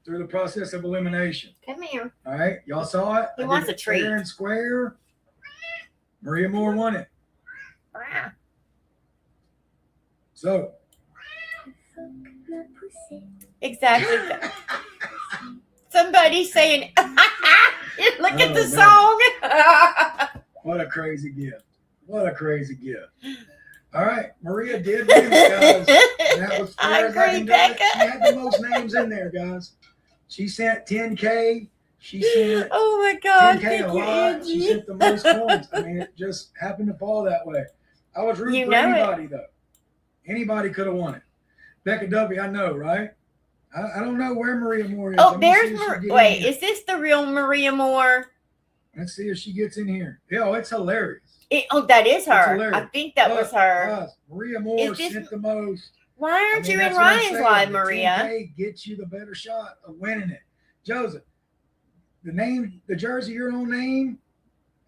E: through the process of elimination.
A: Come here.
E: All right, y'all saw it.
A: He
E: I
A: wants
E: did
A: a
E: it
A: treat.
E: fair and square. Maria Moore won it.
A: Ah.
E: So
A: Exactly. Somebody's saying, look at
E: Oh,
A: the
E: man.
A: song.
E: what a crazy gift! What a crazy gift! All right, Maria did win, guys. And that was
A: I
E: fair as I
A: agree,
E: can do it.
A: Becca.
E: She had the most names in there, guys. She sent 10K. She sent
A: Oh my God.
E: 10K
A: Thank
E: a
A: you,
E: lot. She
A: Angie.
E: sent the most coins. I mean, it just happened to fall that way. I was rooting
A: You
E: for
A: know it.
E: anybody, though. Anybody could have won it. Becca W, I know, right? I don't know where Maria Moore is.
A: Oh,
E: I'm gonna see
A: there's
E: if she get in
A: wait,
E: here.
A: is this the real Maria Moore?
E: Let's see if she gets in here. Yeah, it's hilarious.
A: That is her.
E: hilarious.
A: I think that was her.
E: Guys, Maria Moore
A: Is this-
E: sent the most.
A: Why
E: I
A: aren't
E: mean,
A: you in
E: that's what I'm
A: Ryan's
E: saying.
A: live,
E: The
A: Maria?
E: 10K gets you the better shot of winning it. Joseph, the jersey your own name,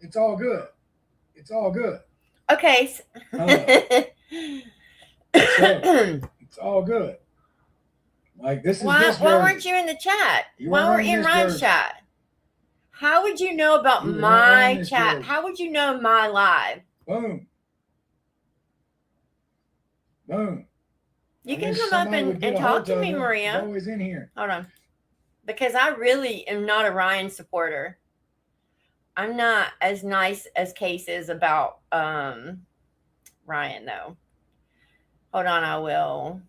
E: it's all good. It's all good.
A: Okay.
E: It's all good. Like this is
A: Why
E: this
A: weren't
E: jersey.
A: you in the chat?
E: You
A: Why
E: weren't
A: weren't
E: in
A: you in
E: this
A: Ryan's
E: jersey.
A: chat? How would you know about
E: You were not
A: my
E: on this
A: chat?
E: joke.
A: How would you know my live?
E: Boom. Boom.
A: You
E: I
A: can
E: wish
A: come up
E: somebody would
A: and
E: get a
A: talk
E: hold
A: to
E: of
A: me,
E: him.
A: Maria.
E: He's always in here.
A: Hold on. Because I really am not a Ryan supporter. I'm not as nice as Case is about Ryan, though. Hold on, I will.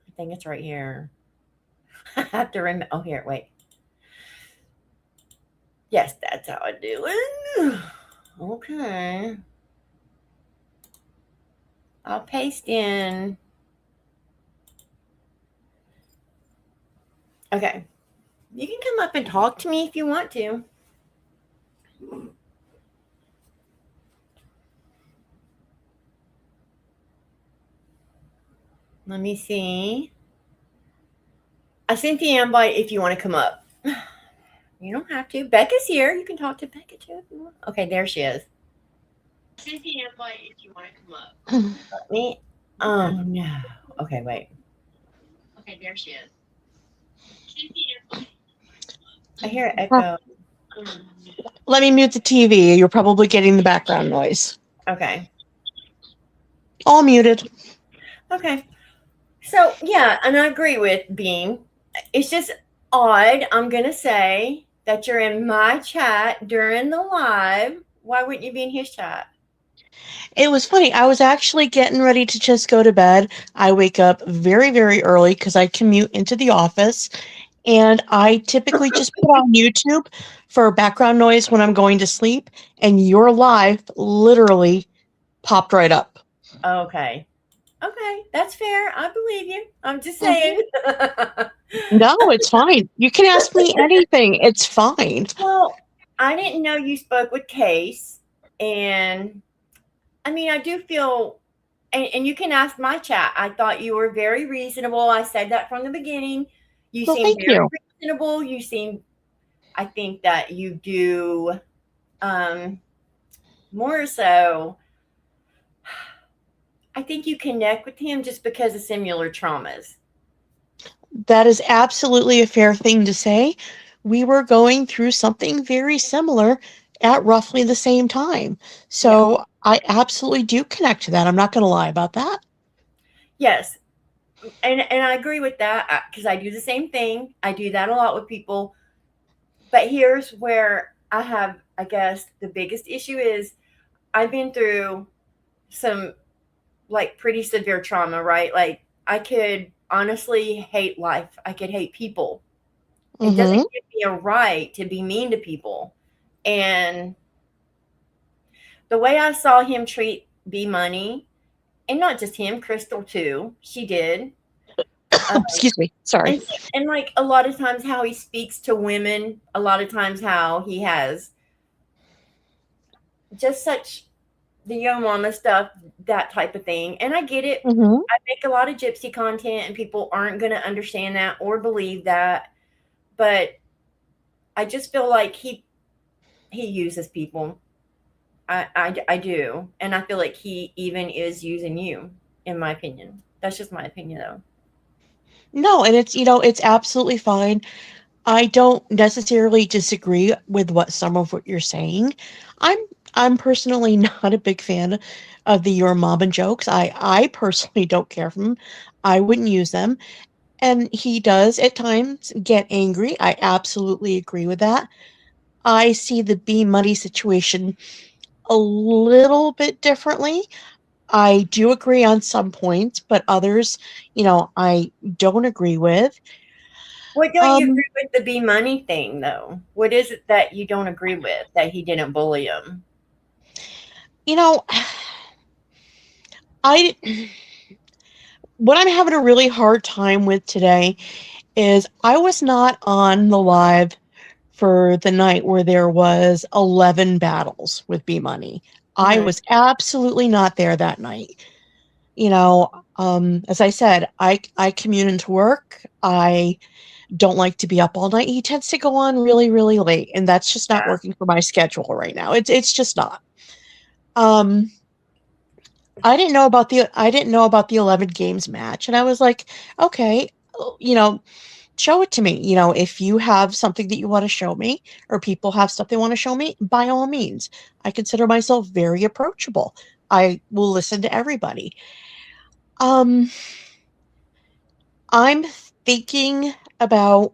A: I think it's right here. I have to remember. Oh, here, wait. Yes, that's how I do it. Okay. I'll paste in. Okay. You can come up and talk to me if you want to. Let me see. I sent the invite if you want to come up. You don't have to. Becca's here. You can talk to Becca too if you want. Okay, there she is. I sent the invite if you want to come up. Me? Oh no. Okay, wait. Okay, there she is. I hear an echo.
J: Let me mute the TV. You're probably getting the background noise.
A: Okay.
J: All muted.
A: Okay. So, yeah, and I agree with Bean. It's just odd, I'm going to say, that you're in my chat during the live. Why wouldn't you be in his chat?
J: It was funny. I was actually getting ready to just go to bed. I wake up very, very early because I commute into the office. And I typically just put on YouTube for background noise when I'm going to sleep. And your live literally popped right up.
A: Okay. Okay, that's fair. I believe you. I'm just saying.
J: No, it's fine. You can ask me anything. It's fine.
A: Well, I didn't know you spoke with Case. And I mean, I do feel, and you can ask my chat. I thought you were very reasonable. I said that from the beginning. You
J: Well,
A: seem
J: thank
A: very
J: you.
A: reasonable. You seem, I think that you do more so. I think you connect with him just because of similar traumas.
J: That is absolutely a fair thing to say. We were going through something very similar at roughly the same time. So yeah. I absolutely do connect to that. I'm not going to lie about that.
A: Yes. And I agree with that because I do the same thing. I do that a lot with people. But here's where I have, I guess, the biggest issue is I've been through some like pretty severe trauma, right? Like I could honestly hate life. I could hate people. It doesn't give me a right to be mean to people. And the way I saw him treat B Money, and not just him, Crystal too, she did.
J: Excuse me. Sorry.
A: And like a lot of times how he speaks to women, a lot of times how he has just such the Yo Mama stuff, that type of thing. And I get it. I make a lot of gypsy content and people aren't going to understand that or believe that. But I just feel like he uses people. I do. And I feel like he even is using you, in my opinion. That's just my opinion though.
J: No, and it's, it's absolutely fine. I don't necessarily disagree with some of what you're saying. I'm personally not a big fan of the your mama jokes. I personally don't care for them. I wouldn't use them. And he does at times get angry. I absolutely agree with that. I see the B Money situation a little bit differently. I do agree on some points, but others, I don't agree with.
A: What don't you agree with the B Money thing, though? What is it that you don't agree with that he didn't bully him?
J: What I'm having a really hard time with today is I was not on the live for the night where there was 11 battles with B Money. I was absolutely not there that night. As I said, I commute into work. I don't like to be up all night. He tends to go on really, really late, and that's just not working for my schedule right now. It's just not. I didn't know about the 11 games match, and I was like, okay, show it to me. If you have something that you want to show me, or people have stuff they want to show me, by all means. I consider myself very approachable. I will listen to everybody. I'm thinking about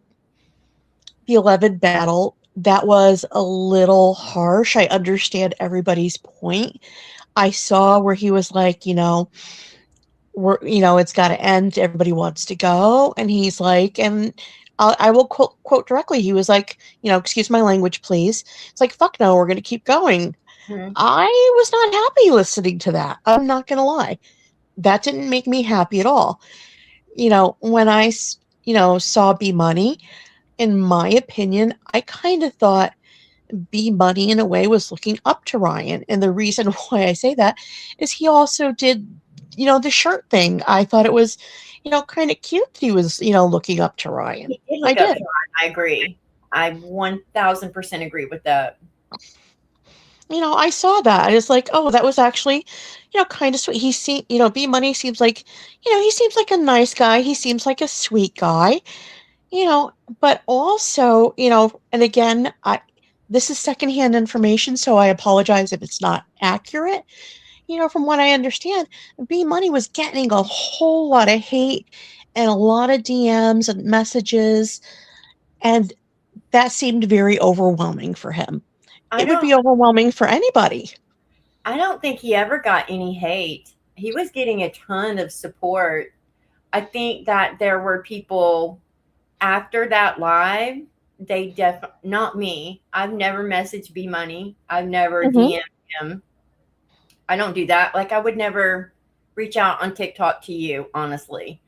J: the 11 battle. That was a little harsh. I understand everybody's point. I saw where he was like, it's got to end. Everybody wants to go. And he's like, and I will quote directly. He was like, excuse my language, please. It's like, fuck no, we're going to keep going.
A: Mhm.
J: I was not happy listening to that. I'm not going to lie. That didn't make me happy at all. When I, saw B Money, in my opinion, I kind of thought B Money in a way was looking up to Ryan. And the reason why I say that is he also did, the shirt thing. I thought it was, kind of cute that he was, looking up to Ryan.
A: He did
J: I
A: look up
J: did.
A: to Ryan. I agree. I 1000% agree with that.
J: I saw that. It's like, oh, that was actually, kind of sweet. He seemed, B Money seems like, he seems like a nice guy. He seems like a sweet guy, but also, and again, this is secondhand information, so I apologize if it's not accurate. From what I understand, B Money was getting a whole lot of hate and a lot of DMs and messages, and that seemed very overwhelming for him. It would be overwhelming for anybody.
A: I don't think he ever got any hate. He was getting a ton of support. I think that there were people after that live, not me. I've never messaged B Money. I've never DM'd him. I don't do that. Like, I would never reach out on TikTok to you, honestly.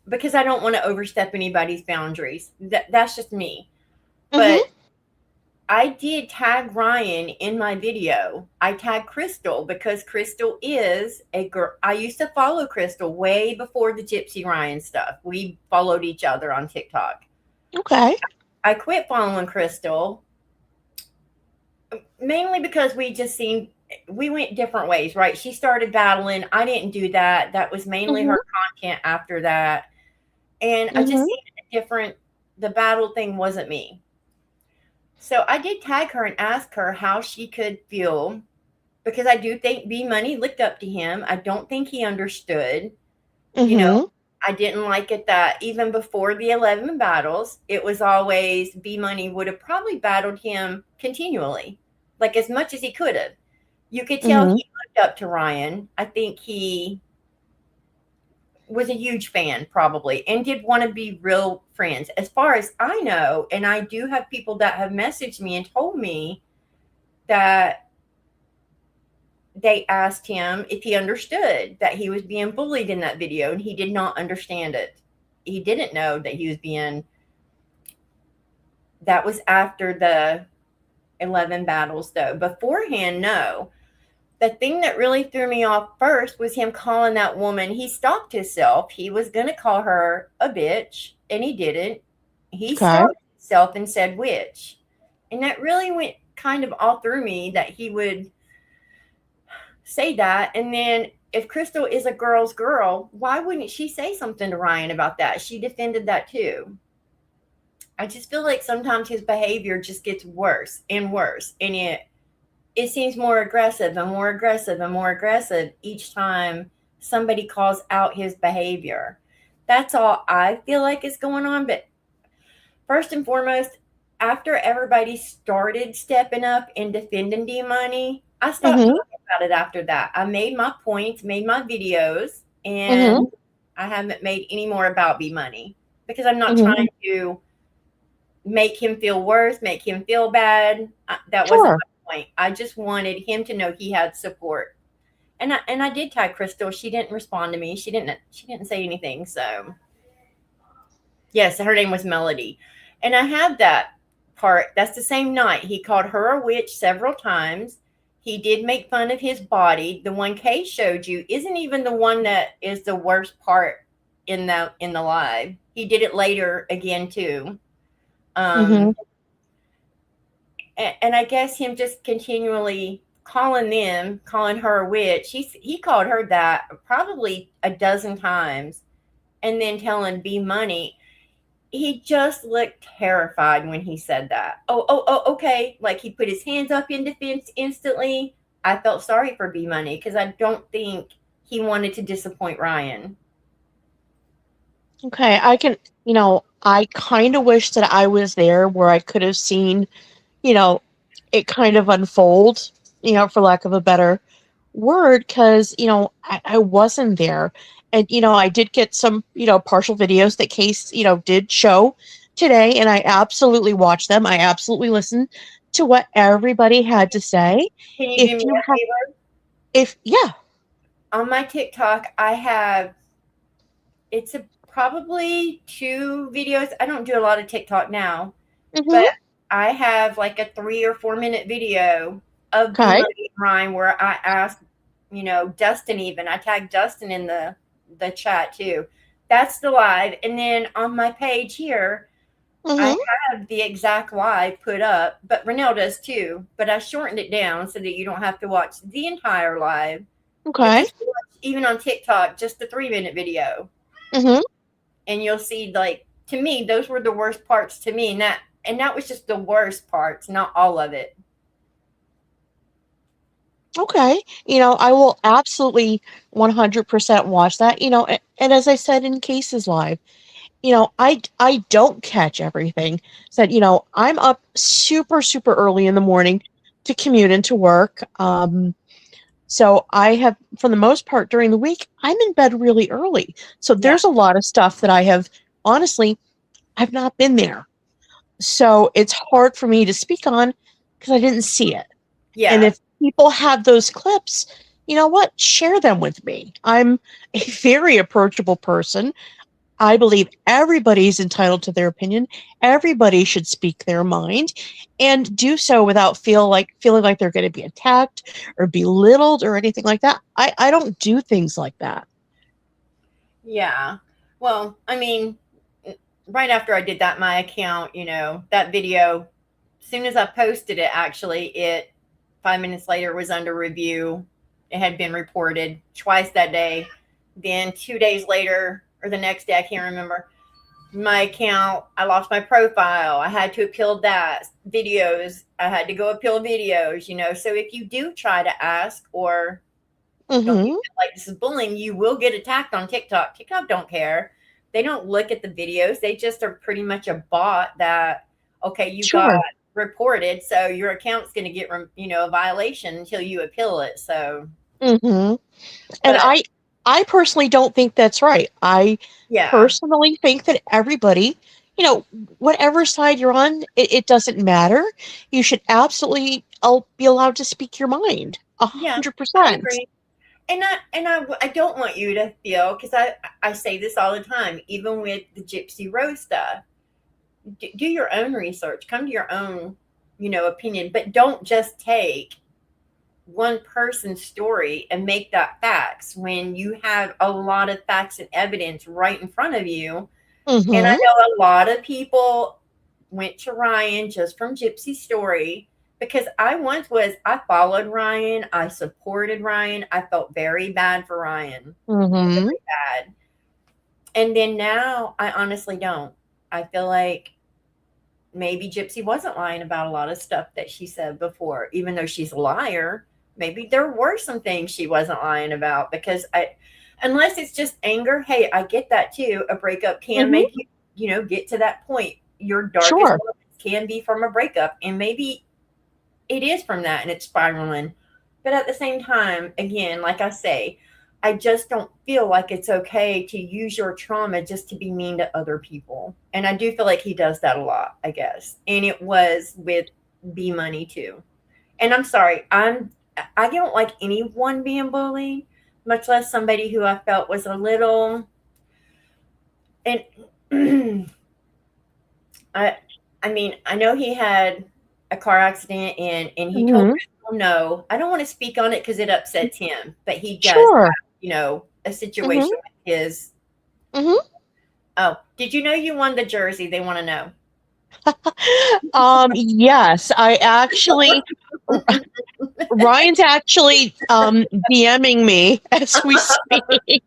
A: Because I don't want to overstep anybody's boundaries. That's just me. But I did tag Ryan in my video. I tagged Crystal because Crystal is a girl. I used to follow Crystal way before the Gypsy Ryan stuff. We followed each other on TikTok.
J: Okay.
A: I quit following Crystal mainly because we went different ways, right? She started battling. I didn't do that. That was mainly her content after that. And I just seen the battle thing wasn't me. So I did tag her and ask her how she could feel, because I do think B Money looked up to him. I don't think he understood. I didn't like it that even before the 11 battles, it was always B Money would have probably battled him continually, like as much as he could have. You could tell he looked up to Ryan. I think he was a huge fan probably and did want to be real friends. As far as I know, and I do have people that have messaged me and told me that they asked him if he understood that he was being bullied in that video, and he did not understand it. He didn't know that he was being. That was after the 11 battles, though. Beforehand, no. The thing that really threw me off first was him calling that woman. He stopped himself. He was going to call her a bitch, and he didn't. He stopped himself and said witch. And that really went kind of all through me that he would say that. And then if Crystal is a girl's girl, why wouldn't she say something to Ryan about that? She defended that too. I just feel like sometimes his behavior just gets worse and worse. And it seems more aggressive and more aggressive and more aggressive each time somebody calls out his behavior. That's all I feel like is going on. But first and foremost, after everybody started stepping up and defending D Money, I stopped talking about it after that. I made my points, made my videos, and I haven't made any more about B Money because I'm not trying to make him feel worse, make him feel bad. That wasn't my point. I just wanted him to know he had support. And I did tag Crystal. She didn't respond to me. She didn't say anything. So yes, her name was Melody. And I have that part. That's the same night. He called her a witch several times. He did make fun of his body. The one Kay showed you isn't even the one that is the worst part in the live. He did it later again too. And I guess him just continually calling her a witch. He called her that probably a dozen times. and then telling B Money. He just looked terrified when he said that. Oh, okay. Like he put his hands up in defense instantly. I felt sorry for B Money because I don't think he wanted to disappoint Ryan.
J: Okay, I kind of wish that I was there where I could have seen, it kind of unfold, for lack of a better word, because, I wasn't there. And, I did get some, partial videos that Case, did show today, and I absolutely watched them. I absolutely listened to what everybody had to say.
A: Can you do
J: If
A: me
J: you
A: a
J: have, yeah.
A: On my TikTok, I have probably 2 videos. I don't do a lot of TikTok now, but I have like a 3 or 4 minute video of B
J: Okay.
A: Money and Ryan where I asked, Dustin even. I tagged Dustin in the chat too. That's the live. And then on my page here, I have the exact live put up, but Renell does too. But I shortened it down so that you don't have to watch the entire live. But
J: Okay.
A: just watch, even on TikTok, just the 3-minute video. And you'll see, like, to me, those were the worst parts to me. And that was just the worst parts, not all of it.
J: Okay. I will absolutely 100% watch that. And as I said in Cases Live, I don't catch everything. Said, I'm up super, super early in the morning to commute into work. So I have, for the most part during the week, I'm in bed really early. So there's a lot of stuff that I have, honestly, I've not been there. So it's hard for me to speak on because I didn't see it.
A: Yeah.
J: And if people have those clips, you know what? Share them with me. I'm a very approachable person. I believe everybody's entitled to their opinion. Everybody should speak their mind and do so without feeling like they're going to be attacked or belittled or anything like that. I don't do things like that.
A: Yeah. Well, I mean, right after I did that, my account, that video, as soon as I posted it, actually, 5 minutes later was under review. It had been reported twice that day. Then 2 days later, or the next day, I can't remember, my account, I lost my profile. I had to appeal that. Videos, I had to go appeal videos, So if you do try to ask or don't you feel like this is bullying, you will get attacked on TikTok. TikTok don't care. They don't look at the videos. They just are pretty much a bot that, okay, you got reported, so your account's going to get, a violation until you appeal it. So,
J: and I personally don't think that's right. I personally think that everybody, whatever side you're on, it doesn't matter. You should absolutely be allowed to speak your mind. 100%.
A: I agree. And I don't want you to feel, because I say this all the time, even with the Gypsy Rose stuff, do your own research, come to your own, opinion, but don't just take one person's story and make that facts when you have a lot of facts and evidence right in front of you. And I know a lot of people went to Ryan just from Gypsy's story, because I followed Ryan. I supported Ryan. I felt very bad for Ryan. Very bad. And then now I honestly don't. I feel like maybe Gypsy wasn't lying about a lot of stuff that she said before, even though she's a liar. Maybe there were some things she wasn't lying about, because unless it's just anger, hey, I get that too. A breakup can make you, get to that point. Your darkest moments can be from a breakup, and maybe it is from that and it's spiraling. But at the same time, again, like I say, I just don't feel like it's okay to use your trauma just to be mean to other people. And I do feel like he does that a lot, I guess. And it was with B Money too. And I'm sorry, I don't like anyone being bullied, much less somebody who I felt was a little, and I mean, I know he had a car accident and he told people no. I don't want to speak on it because it upsets him, but he does have, a situation with his. Oh, did you know you won the jersey? They want to know.
J: Yes, I actually Ryan's actually DMing me as we speak.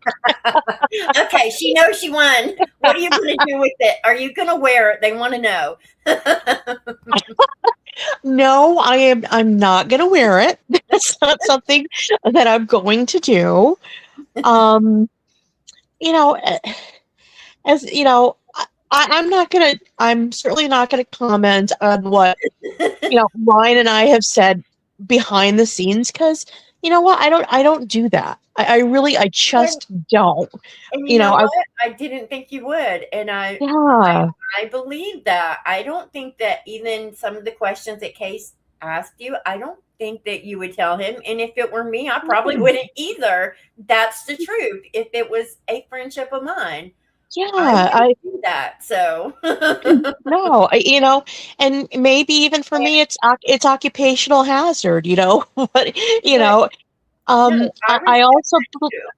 A: Okay, she knows she won. What are you going to do with it? Are you going to wear it? They want to know.
J: No, I'm not going to wear it. That's not something that I'm going to do. Um, you know, as you know, I'm certainly not gonna comment on what, Ryan and I have said behind the scenes, because you know what, I don't do that. I
A: And,
J: just don't.
A: and you
J: You know,
A: know
J: I
A: what? I didn't think you would. And
J: yeah.
A: I believe that. I don't think that even some of the questions that Case asked you, I don't think that you would tell him. And if it were me, I probably wouldn't either. That's the truth. If it was a friendship of mine,
J: Yeah,
A: I wouldn't do that. So,
J: no, and maybe even for me, it's occupational hazard, but
A: but no, I
J: I
A: respect
J: also
A: you.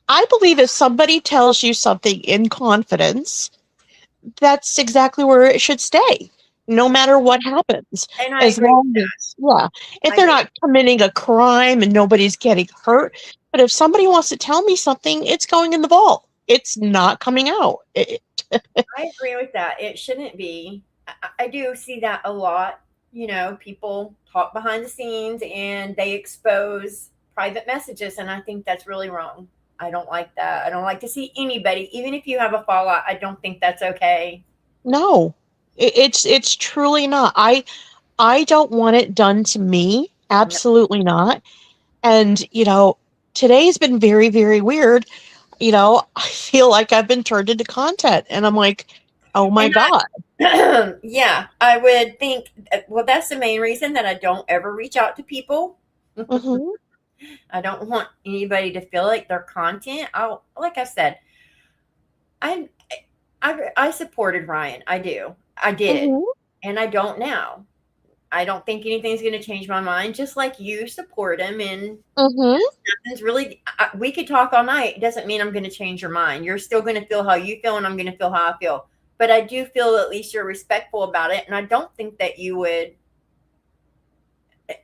J: I believe if somebody tells you something in confidence, that's exactly where it should stay, no matter what happens.
A: And I
J: As
A: agree with
J: long
A: that.
J: as, yeah, if
A: I
J: they're
A: agree.
J: not committing a crime and nobody's getting hurt. But if somebody wants to tell me something, it's going in the vault. It's not coming out.
A: I agree with that. It shouldn't be. I do see that a lot. People talk behind the scenes and they expose private messages, and I think that's really wrong. I don't like that. I don't like to see anybody, even if you have a fallout. I don't think that's okay.
J: No, it's truly not. I don't want it done to me.
A: No.
J: Absolutely not. And today's been very, very weird. I feel like I've been turned into content, and I'm like, oh my
A: And
J: God.
A: yeah, I would think. Well, that's the main reason that I don't ever reach out to people.
J: Hmm.
A: I don't want anybody to feel like their content. Like I said, I I supported Ryan. I do. I did.
J: Hmm.
A: And I don't now. I don't think anything's going to change my mind. Just like you support him, and
J: Hmm.
A: nothing's really. We could talk all night. It doesn't mean I'm going to change your mind. You're still going to feel how you feel, and I'm going to feel how I feel. But I do feel at least you're respectful about it, and I don't think that you would,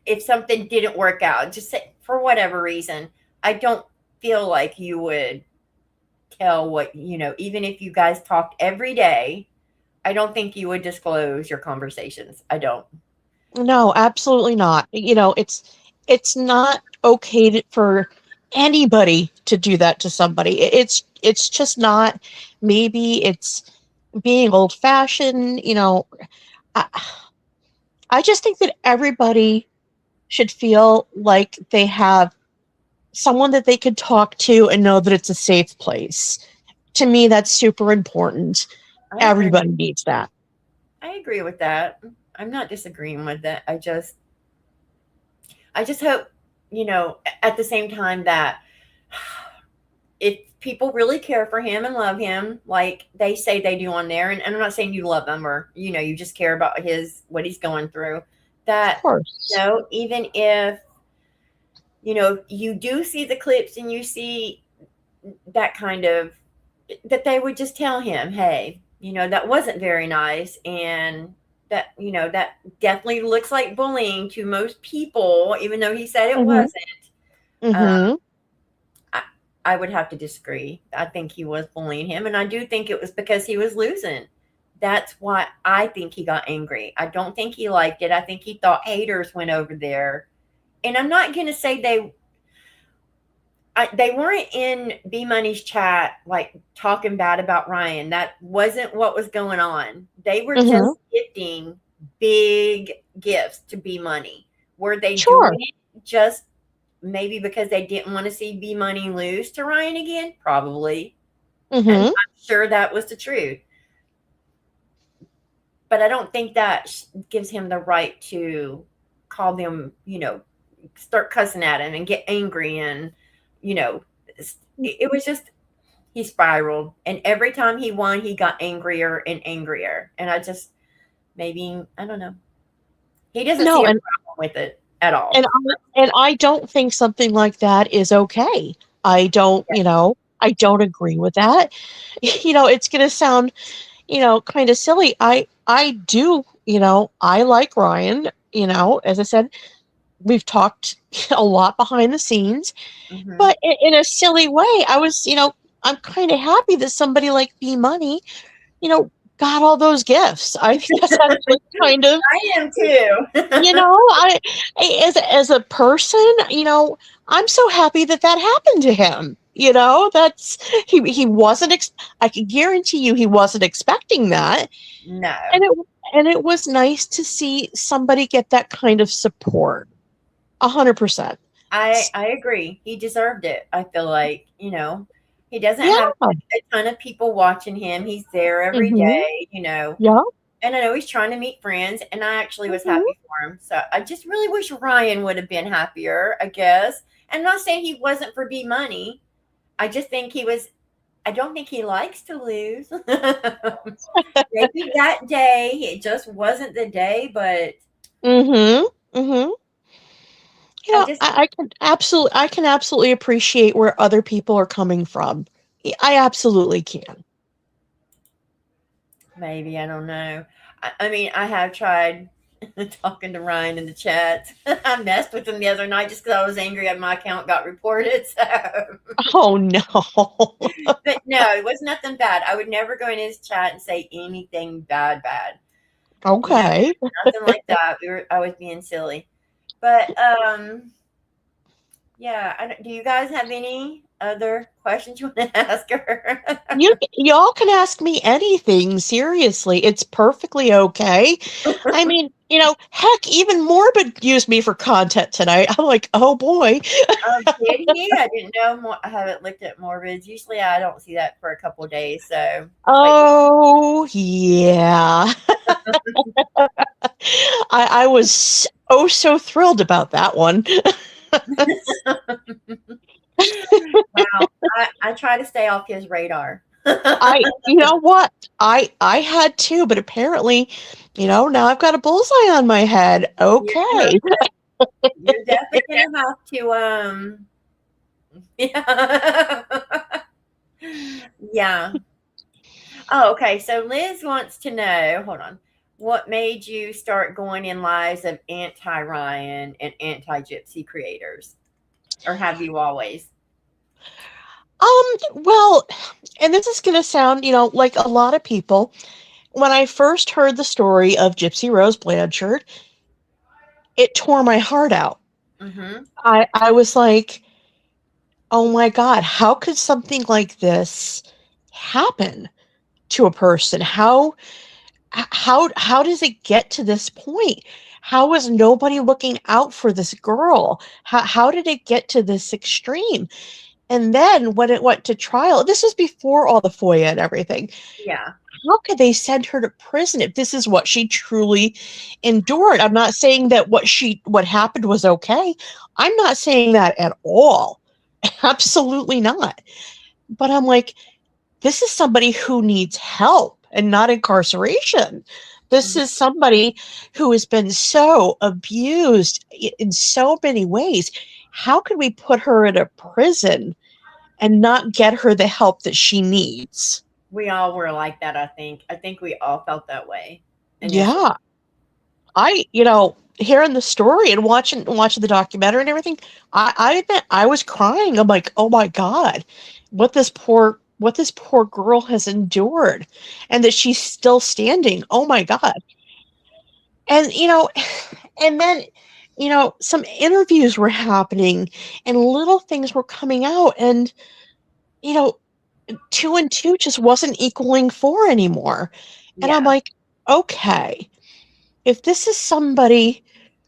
A: if something didn't work out, just say, for whatever reason. I don't feel like you would tell what even if you guys talked every day. I don't think you would disclose your conversations. I don't.
J: No, absolutely not. It's not okay for anybody to do that to somebody. It's just not. Maybe it's being old fashioned. I, I just think that everybody should feel like they have someone that they could talk to and know that it's a safe place. To me, that's super important.
A: I agree.
J: Everybody needs that.
A: I agree with that. I'm not disagreeing with that. I just hope, at the same time that if people really care for him and love him, like they say they do on there, and I'm not saying you love him or, you just care about what he's going through,
J: Of
A: that,
J: course.
A: even if, you do see the clips and you see that kind of, that they would just tell him, hey, that wasn't very nice. And that definitely looks like bullying to most people, even though he said it
J: Hmm.
A: wasn't. Uh,
J: Hmm.
A: I would have to disagree. I think he was bullying him, and I do think it was because he was losing. That's why I think he got angry. I don't think he liked it. I think he thought haters went over there. And I'm not going to say they weren't in B Money's chat like talking bad about Ryan. That wasn't what was going on. They were
J: Hmm.
A: just gifting big gifts to B Money. Were they
J: Sure.
A: doing it just maybe because they didn't want to see B Money lose to Ryan again? Probably. And
J: Hmm.
A: I'm sure that was the truth. But I don't think that gives him the right to call them, start cussing at him and get angry. And, it was just, he spiraled. And every time he won, he got angrier and angrier. And maybe, I don't know. He doesn't see
J: No,
A: a problem with it at all.
J: and I don't think something like that is okay. I don't agree with that. It's going to sound, kind of silly. I do, I like Ryan, as I said, we've talked a lot behind the scenes,
A: Mhm.
J: but in a silly way, I was, I'm kind of happy that somebody like B Money, got all those gifts. I think that's actually kind of,
A: I am too.
J: as a person, I'm so happy that happened to him. That's he wasn't. I can guarantee you, he wasn't expecting that,
A: No.
J: and it was nice to see somebody get that kind of support. 100%.
A: I agree. He deserved it. I feel like, he doesn't
J: Yeah.
A: have a ton of people watching him. He's there every
J: Mhm.
A: day,
J: Yeah.
A: and I know he's trying to meet friends, and I actually was
J: Mhm.
A: happy for him. So I just really wish Ryan would have been happier, I guess. And I'm not saying he wasn't for B Money. I just think I don't think he likes to lose. Maybe that day it just wasn't the day, but
J: Mhm. Mhm.
A: I just
J: I can absolutely appreciate where other people are coming from. I absolutely can.
A: maybe, I don't know. I mean, I have tried talking to Ryan in the chat. I messed with him the other night just because I was angry that my account got reported. So,
J: Oh no.
A: but no, it was nothing bad. I would never go in his chat and say anything bad.
J: Okay.
A: Nothing like that. I was being silly. But yeah. Do you guys have any other questions you want to ask her?
J: Y'all can ask me anything, seriously. It's perfectly okay. I mean, heck, even Morbid used me for content tonight. I'm like, oh boy.
A: Did he? I didn't know. I haven't looked at Morbids. Usually, I don't see that for a couple days. So,
J: Oh yeah. I was so thrilled about that one.
A: wow. I try to stay off his radar.
J: You know what? I had to, but apparently, now I've got a bullseye on my head. Okay.
A: You're definitely gonna have to. Yeah. Yeah. Oh, okay. So Liz wants to know. Hold on. What made you start going in lives of anti Ryan and anti Gypsy creators, or have you always?
J: Well, and this is gonna sound, like a lot of people. When I first heard the story of Gypsy Rose Blanchard, it tore my heart out.
A: Mm-hmm.
J: I was like, oh my God, how could something like this happen to a person? How does it get to this point? How is nobody looking out for this girl? How did it get to this extreme? And then when it went to trial, this was before all the FOIA and everything.
A: Yeah.
J: How could they send her to prison if this is what she truly endured? I'm not saying that what happened was okay. I'm not saying that at all. Absolutely not. But I'm like, this is somebody who needs help and not incarceration. This is somebody who has been so abused in so many ways. How could we put her in a prison and not get her the help that she needs?
A: We all were like that, I think. I think we all felt that way initially.
J: Yeah. Hearing the story and watching the documentary and everything, I admit I was crying. I'm like, oh my God, what this poor girl has endured, and that she's still standing. Oh my God. And and then some interviews were happening and little things were coming out, and you know 2 and 2 just wasn't equaling 4 anymore. And I'm
A: Yeah.
J: like, okay, if this is somebody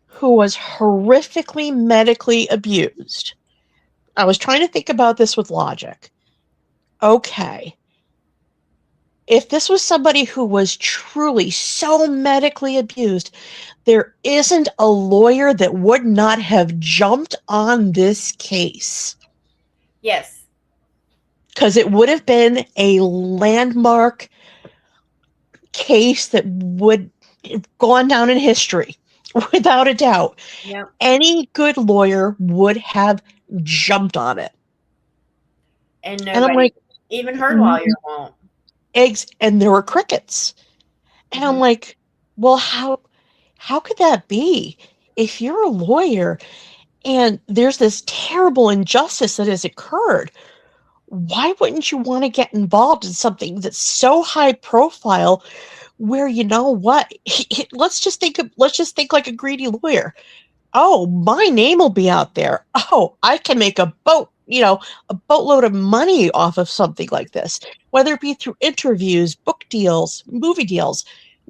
J: who was horrifically medically abused, I was trying to think about this with logic. Okay, if this was somebody who was truly so medically abused, there isn't a lawyer that would not have jumped on this case.
A: Yes.
J: Because it would have been a landmark case that would have gone down in history, without a doubt.
A: Yep.
J: Any good lawyer would have jumped on it.
A: And
J: And I'm
A: nobody,
J: like,
A: even her lawyer won't.
J: eggs, and there were crickets. And I'm like, well, how could that be? if you're a lawyer and there's this terrible injustice that has occurred, why wouldn't you want to get involved in something that's so high profile where, you know what, let's just think like a greedy lawyer. Oh, my name will be out there. Oh, I can make a boatload of money off of something like this, whether it be through interviews, book deals, movie deals,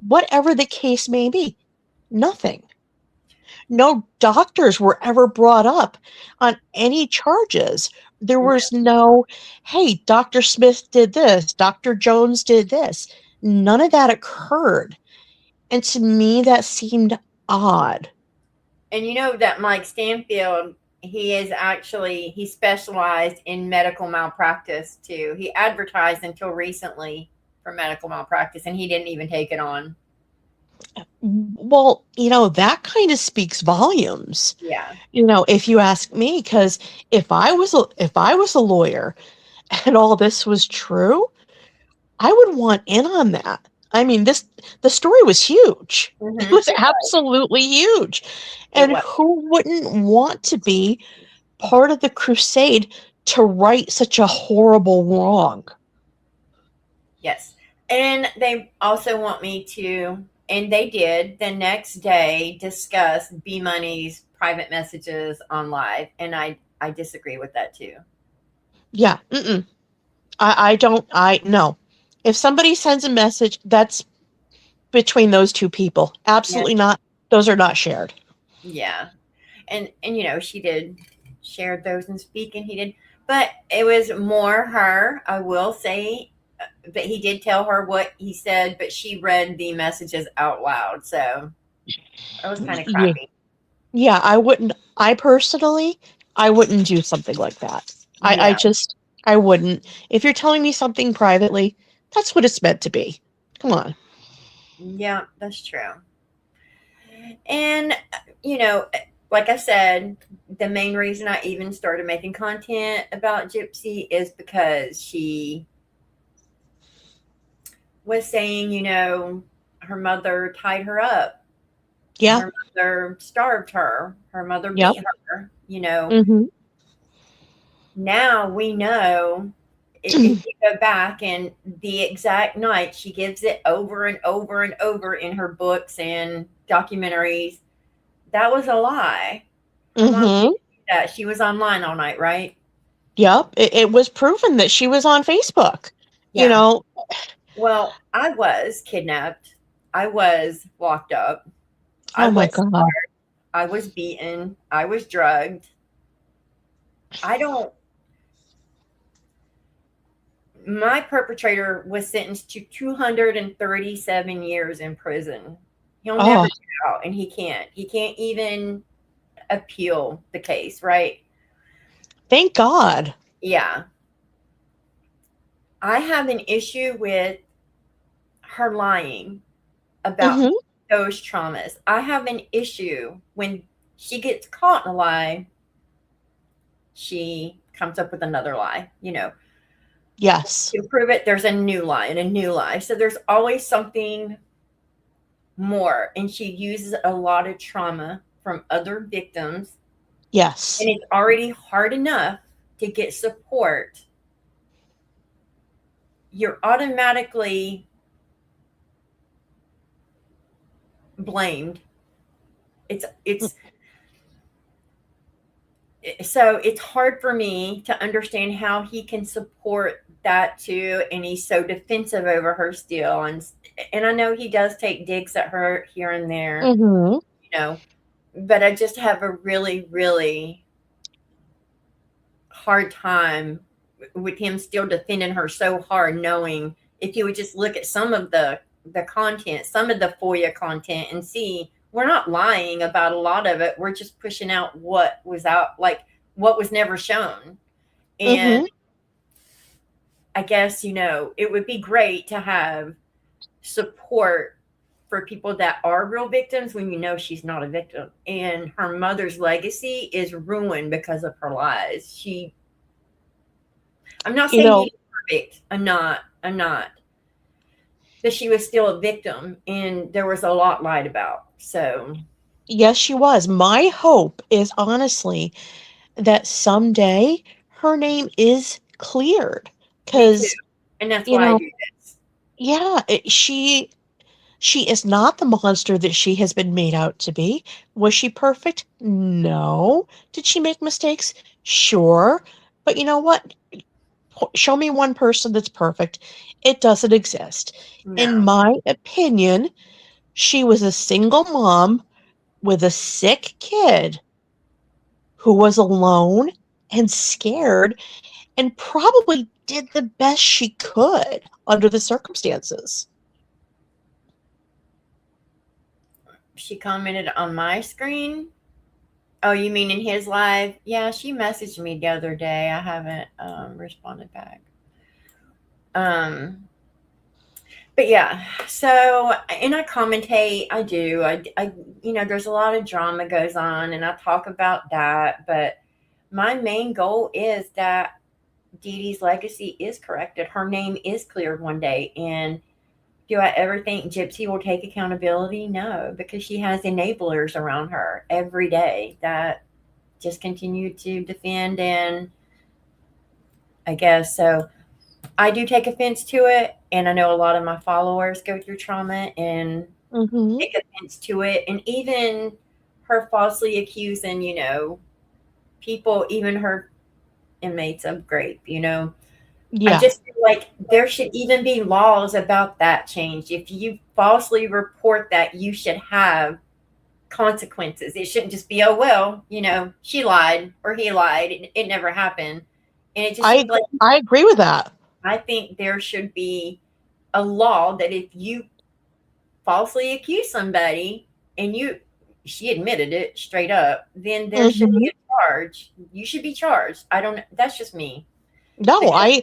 J: whatever the case may be. Nothing. No doctors were ever brought up on any charges. There was no, hey, Dr. Smith did this, Dr. Jones did this. None of that occurred. And to me, that seemed odd.
A: And you know that Mike Stanfield, he specialized in medical malpractice too. He advertised until recently for medical malpractice, and he didn't even take it on.
J: Well, that kind of speaks volumes.
A: Yeah.
J: If you ask me, because if I was a lawyer and all this was true, I would want in on that. I mean, the story was huge.
A: Mhm.
J: It was absolutely huge. And
A: was.
J: who wouldn't want to be part of the crusade to right such a horrible wrong?
A: Yes. And they also want me to, and they did the next day, discuss B Money's private messages on live. And I disagree with that too.
J: Yeah. No. If somebody sends a message, that's between those two people. Absolutely not. Those are not shared.
A: Yeah. And she did share those and speak, and he did. But it was more her, I will say. But he did tell her what he said, but she read the messages out loud. So it was kind of crappy.
J: Yeah, I personally wouldn't do something like that.
A: Yeah.
J: I wouldn't. If you're telling me something privately, that's what it's meant to be. Come on.
A: Yeah, that's true. And, like I said, the main reason I even started making content about Gypsy is because she was saying, her mother tied her up.
J: Yeah.
A: Her mother starved her. Her mother beat her,
J: Mm-hmm.
A: Now we know if you go back and the exact night she gives it over and over and over in her books and documentaries, that was a lie.
J: Mm-hmm.
A: That she was online all night, right?
J: Yep. It was proven that she was on Facebook.
A: Yeah. Well, I was kidnapped. I was locked up.
J: Oh my God.
A: Starved. I was beaten. I was drugged. My perpetrator was sentenced to 237 years in prison. He'll never get out, and he can't. He can't even appeal the case, right?
J: Thank God.
A: Yeah. I have an issue with her lying about those traumas. I have an issue when she gets caught in a lie, she comes up with another lie,
J: Yes.
A: To prove it, there's a new lie and a new lie. So there's always something more. And she uses a lot of trauma from other victims.
J: Yes.
A: And it's already hard enough to get support. You're automatically blamed. So it's hard for me to understand how he can support that too, and he's so defensive over her still, and I know he does take digs at her here and there, but I just have a really, really hard time with him still defending her so hard, knowing if you would just look at some of the content, some of the FOIA content, and see we're not lying about a lot of it. We're just pushing out what was out, like what was never shown. And I guess, it would be great to have support for people that are real victims when she's not a victim. And her mother's legacy is ruined because of her lies. I'm not saying he's perfect. I'm not. But she was still a victim, and there was a lot lied about. So
J: Yes, she was. My hope is honestly that someday her name is cleared.
A: Me too.
J: Because,
A: And that's
J: you
A: why I
J: know,
A: do this.
J: yeah, she is not the monster that she has been made out to be. Was she perfect? No. Did she make mistakes? Sure. But you know what? Show me one person that's perfect. It doesn't exist. In
A: No.
J: my opinion, she was a single mom with a sick kid who was alone and scared and probably did the best she could under the circumstances.
A: She commented on my screen. Oh, you mean in his live? Yeah, she messaged me the other day. I haven't responded back. Um, but yeah, so and I commentate. I do. There's a lot of drama goes on, and I talk about that. But my main goal is that Dee Dee's legacy is corrected. Her name is cleared one day, and do I ever think Gypsy will take accountability? No, because she has enablers around her every day that just continue to defend, and I guess so. I do take offense to it, and I know a lot of my followers go through trauma and
J: Mm-hmm.
A: take offense to it, and even her falsely accusing, people, even her inmates of rape. I
J: Yeah.
A: just feel like there should even be laws about that changed. If you falsely report that, you should have consequences. It shouldn't just be, oh, well, she lied or he lied. It never happened. And it just seems like
J: I agree with that.
A: I think there should be a law that if you falsely accuse somebody and she admitted it straight up, then there should
J: Mm-hmm.
A: be a charge. You should be charged. I don't, that's just me.
J: No,
A: Because
J: I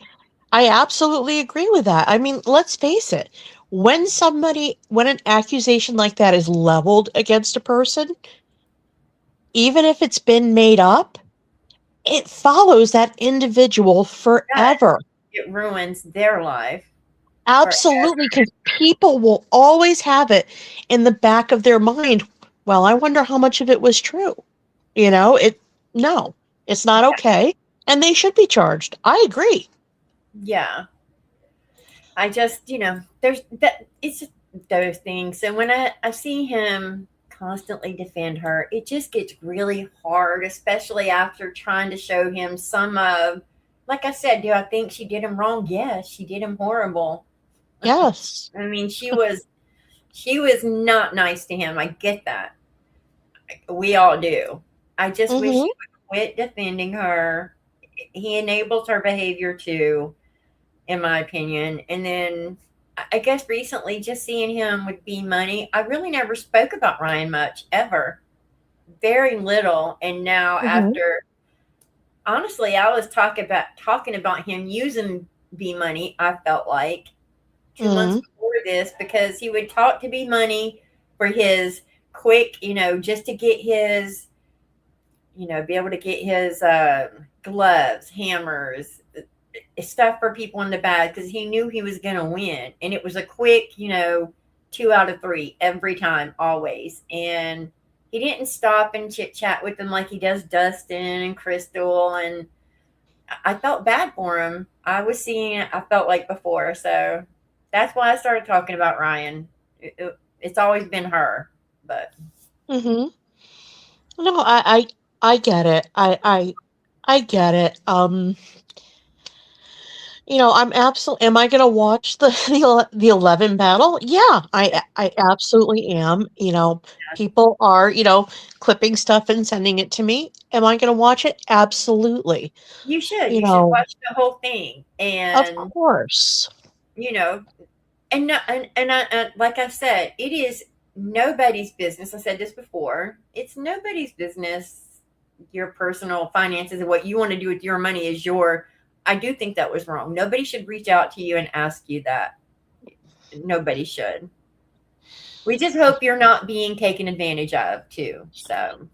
J: absolutely agree with that. I mean, let's face it. When an accusation like that is leveled against a person, even if it's been made up, it follows that individual forever.
A: it ruins their life forever.
J: Absolutely, because people will always have it in the back of their mind. Well, I wonder how much of it was true. No, it's not okay, and they should be charged. I agree.
A: Yeah. I just, there's that, it's just those things. So when I see him constantly defend her, it just gets really hard, especially after trying to show him some of, like I said, do I think she did him wrong? Yes, she did him horrible.
J: Yes.
A: I mean, she was not nice to him. I get that. We all do. I just wish he
J: Mm-hmm.
A: would quit defending her. He enables her behavior too, in my opinion. And then I guess recently, just seeing him with B Money, I really never spoke about Ryan much ever, very little. And now
J: Mm-hmm.
A: after, honestly, I was talking about him using B Money. I felt like 2 months
J: Mm-hmm.
A: before this because he would talk to B Money for his quick, just to get his, be able to get his gloves, hammers, stuff for people in the bag because he knew he was going to win. And it was a quick, 2 out of 3 every time, always. And he didn't stop and chit chat with them like he does Dustin and Crystal. And I felt bad for him. I felt like before. So that's why I started talking about Ryan. It's always been her. But
J: Mm-hmm. No, I get it. I get it. I'm absolutely. Am I going to watch the 11 battle? Yeah, I absolutely am. People are clipping stuff and sending it to me. Am I going to watch it? Absolutely.
A: you should.
J: You
A: You should
J: know,
A: watch the whole thing.
J: of
A: And,
J: course.
A: you know, and no, and like I said, it is nobody's business. I said this before. It's nobody's business. Your personal finances and what you want to do with your money is your. I do think that was wrong. Nobody should reach out to you and ask you that. Nobody should. We just hope you're not being taken advantage of too. So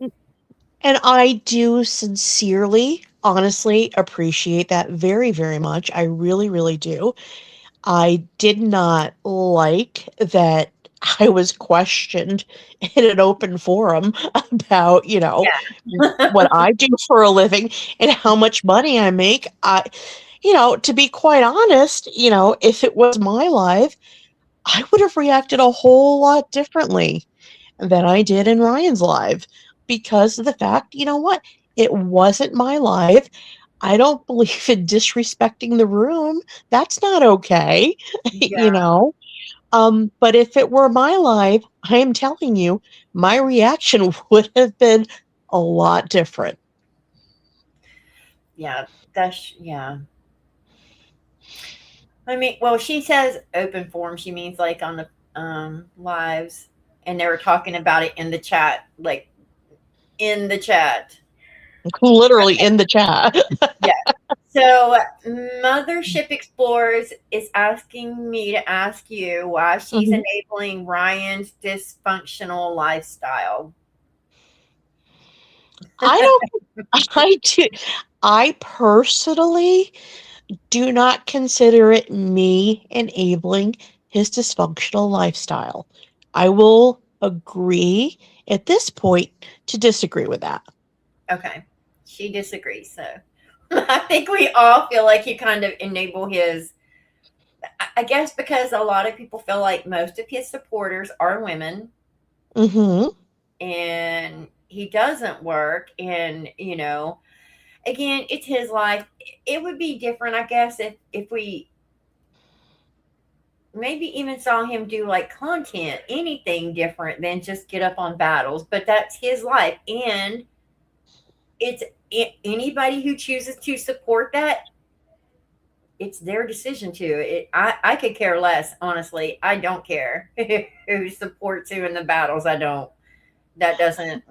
J: And I do sincerely, honestly appreciate that very, very much. I really, really do. I did not like that I was questioned in an open forum about, what I do for a living and how much money I make. To be quite honest, if it was my life, I would have reacted a whole lot differently than I did in Ryan's live because of the fact, you know what? It wasn't my live. I don't believe in disrespecting the room. That's not okay, you
A: Yeah.
J: know? But if it were my life, I am telling you, my reaction would have been a lot different.
A: Yeah. Yeah. I mean, well, she says open forum. She means like on the lives, and they were talking about it in the chat, like in the chat.
J: Literally in the chat.
A: Yeah. So, Mothership Explorers is asking me to ask you why she's
J: Mhm.
A: enabling Ryan's dysfunctional lifestyle.
J: I don't I personally do not consider it me enabling his dysfunctional lifestyle. I will agree at this point to disagree with that.
A: Okay. She disagrees. So, I think we all feel like he kind of enable his. I guess because a lot of people feel like most of his supporters are women
J: Mhm.
A: and he doesn't work. And, again, it's his life. It would be different, I guess, if we maybe even saw him do like content, anything different than just get up on battles. But that's his life. And it's anybody who chooses to support that, it's their decision to. I could care less, honestly. I don't care who supports who in the battles. I don't. That doesn't.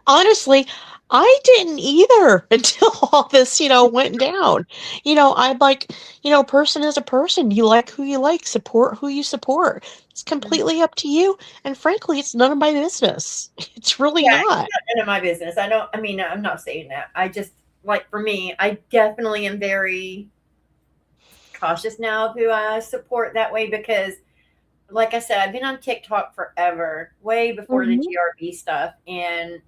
J: Honestly, I didn't either until all this, went down. I'm like, person is a person. You like who you like, support who you support. It's completely up to you. And frankly, it's none of my business. It's really
A: Yeah, it's
J: not.
A: not none of my business. I don't. I mean, I'm not saying that. I just like for me, I definitely am very cautious now of who I support that way because, like I said, I've been on TikTok forever, way before the
J: Mhm.
A: GRB stuff, and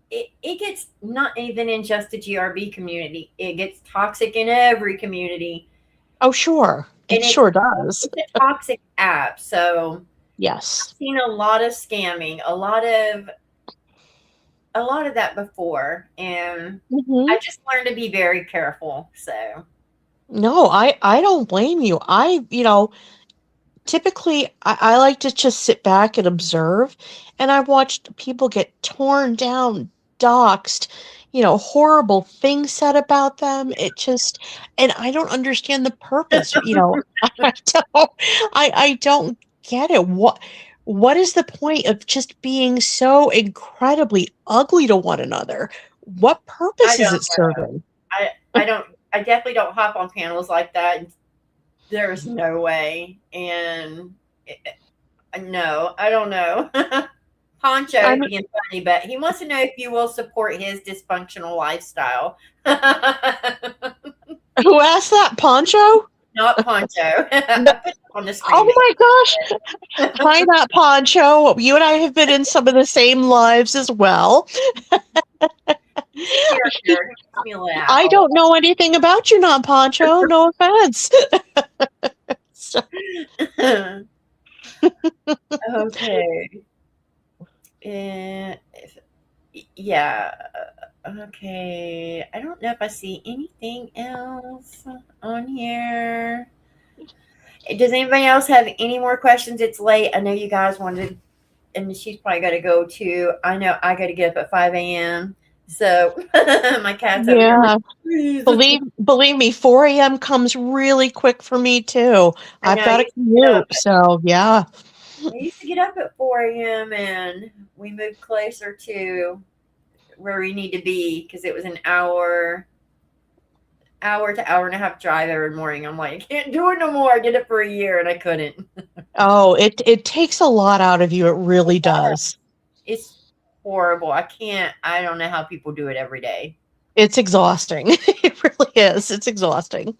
A: it gets not even in just the GRB community. It gets toxic in every community.
J: Oh, sure.
A: And
J: It sure does.
A: it's a toxic app. So
J: Yes.
A: I've seen a lot of scamming, a lot of that before. And
J: Mhm.
A: I just learned to be very careful. So
J: No, I don't blame you. Typically, I like to just sit back and observe, and I've watched people get torn down, doxxed, horrible things said about them. And I don't understand the purpose. I don't, I don't get it. What is the point of just being so incredibly ugly to one another? What
A: I
J: purpose is
A: don't
J: it serving?
A: I don't I definitely don't hop on panels like that. There's no way. And no, I don't know.
J: I
A: Poncho
J: mean,
A: being funny, but he wants to know if you will support his dysfunctional lifestyle.
J: who asked that, Poncho?
A: Not Poncho. I put it on the screen.
J: Oh my gosh. Hi, not Poncho. You and I have been in some of the same lives as well.
A: He's a character. He makes me laugh.
J: I don't know anything about you, not Poncho. No offense. So,
A: Okay. Uh, yeah. Okay. I don't know if I see anything else on here. Does anybody else have any more questions? It's late. I know you guys wanted, and she's probably got to go too. I know I got to get up at 5 a.m. So my cat's over here.
J: yeah,
A: Please.
J: believe me, 4 a.m. comes really quick for me too.
A: I
J: I've
A: know I
J: got a
A: used to get up.
J: commute, so yeah.
A: I used to get up at 4 a.m. and we moved closer to where we need to be because it was an hour to hour and a half drive every morning. I'm like, I can't do it no more. I did it for a year and I couldn't.
J: Oh, it takes a lot out of you. It really does.
A: It's horrible. I don't know how people do it every day.
J: It's exhausting. It really is. It's exhausting.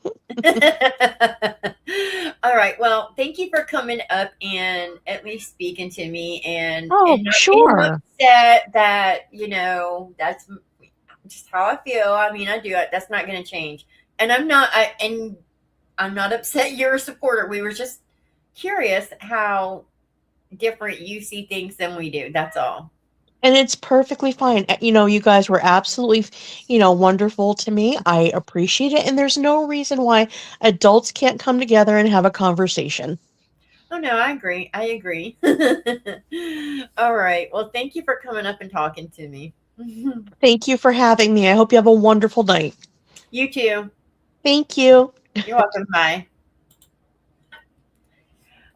A: All right. Well, thank you for coming up and at least speaking to me
J: Oh,
A: and not being
J: sure.
A: upset that, that's just how I feel. I mean, I do it. That's not going to change. And I'm not upset you're a supporter. We were just curious how different you see things than we do. That's all.
J: And it's perfectly fine. You guys were absolutely, wonderful to me. I appreciate it. And there's no reason why adults can't come together and have a conversation.
A: Oh no, I agree. I agree. All right. Well, thank you for coming up and talking to me.
J: Thank you for having me. I hope you have a wonderful night.
A: You too.
J: Thank you.
A: You're welcome. Bye.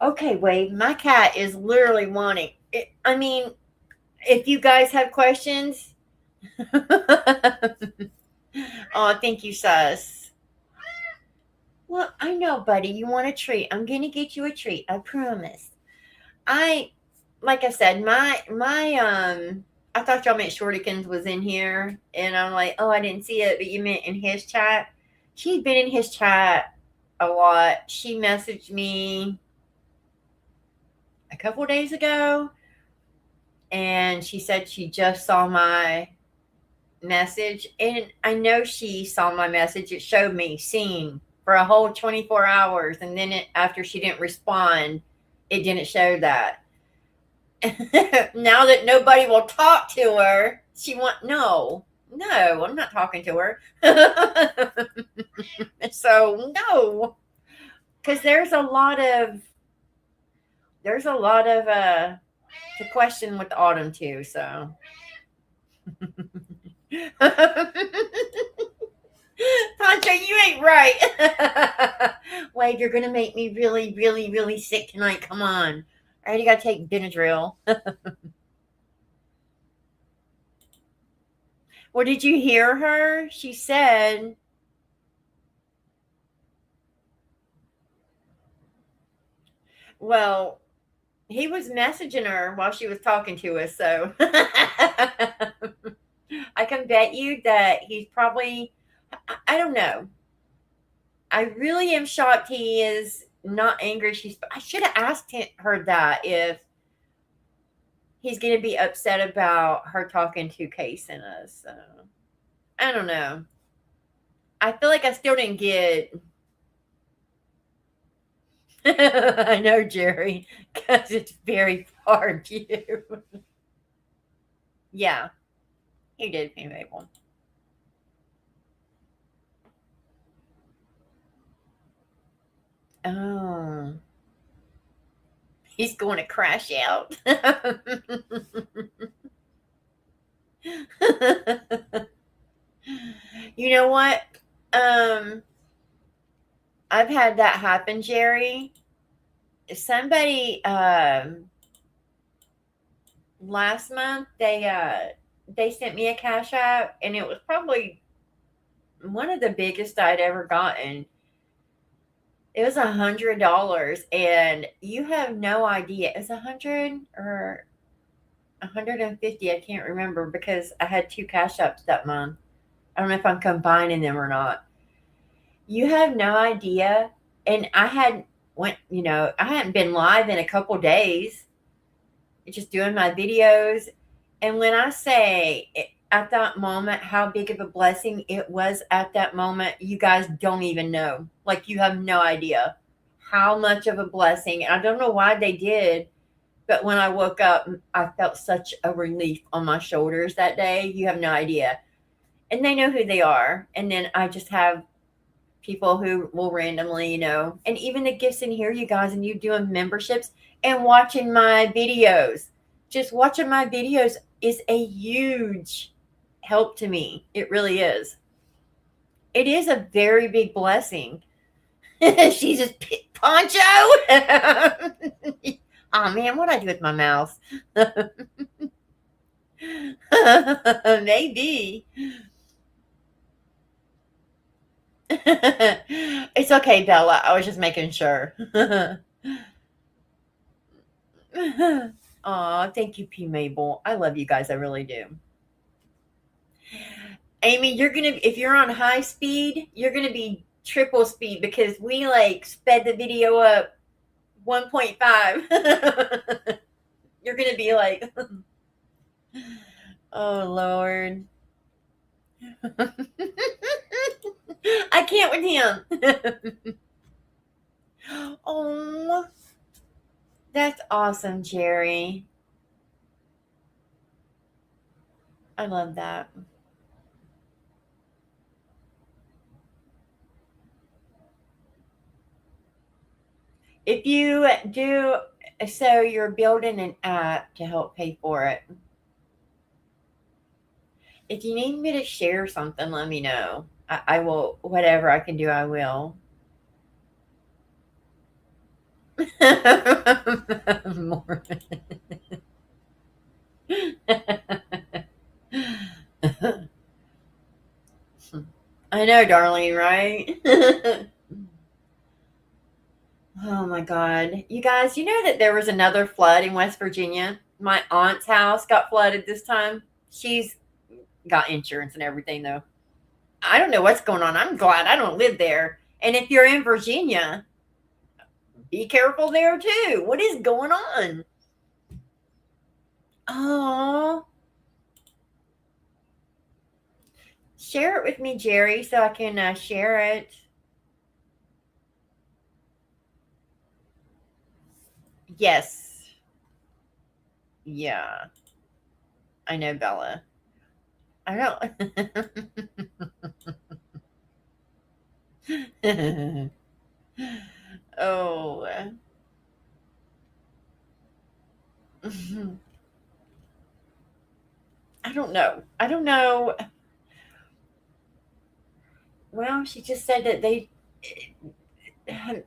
A: Okay, Wade. My cat is literally wanting it. I mean, if you guys have questions, oh, thank you, sus. Well, I know, buddy. You want a treat. I'm gonna get you a treat. I promise. Like I said, I thought y'all meant Shortikins was in here, and I'm like, oh, I didn't see it, but you meant in his chat. She'd been in his chat a lot. She messaged me a couple days ago, and she said she just saw my message, and I know she saw my message. It showed me seen for a whole 24 hours, and then after she didn't respond, it didn't show that. Now that nobody will talk to her, no, I'm not talking to her. So no, because there's a lot of to question with Autumn too. So. Pancho, you ain't right. Wade, you're gonna make me really, really, really sick tonight. Come on. I already gotta take Benadryl. Well, did you hear her? She said, well, he was messaging her while she was talking to us, so I can bet you that he's probably, I don't know. I really am shocked he is not angry. I should have asked her that if he's going to be upset about her talking to Case and us. So, I don't know. I feel like I still didn't get. I know, Jerry, because it's very far view. Yeah, he did pay Mabel. Oh. He's going to crash out. You know what? I've had that happen, Jerry. Somebody last month they sent me a cash app, and it was probably one of the biggest I'd ever gotten. It was $100, and you have no idea. It was 100 or 150. I can't remember because I had two cash apps that month. I don't know if I'm combining them or not. You have no idea. And I hadn't been live in a couple days, just doing my videos. And when I say at that moment how big of a blessing it was at that moment, you guys don't even know. Like, you have no idea how much of a blessing. I don't know why they did, but when I woke up, I felt such a relief on my shoulders that day. You have no idea. And they know who they are. And then I just have people who will randomly, and even the gifts in here, you guys, and you doing memberships and watching my videos. Just watching my videos is a huge help to me. It really is. It is a very big blessing. She's just Poncho. Oh man, what'd I do with my mouse? Maybe. It's okay, Bella. I was just making sure. Aw, thank you, P. Mabel. I love you guys. I really do. Amy, if you're on high speed, you're gonna be triple speed because we like sped the video up 1.5. You're gonna be like, oh Lord. I can't with him. Oh, that's awesome, Jerry. I love that. If you do, so you're building an app to help pay for it. If you need me to share something, let me know. I will, whatever I can do, I will. More. I know, darling, right? Oh my God. You guys, you know that there was another flood in West Virginia? My aunt's house got flooded this time. She's got insurance and everything, though. I don't know what's going on. I'm glad I don't live there. And if you're in Virginia, be careful there too. What is going on? Oh. Share it with me, Jerry, so I can share it. Yes. Yeah. I know, Bella. I don't. Oh. I don't know. I don't know. Well, she just said that they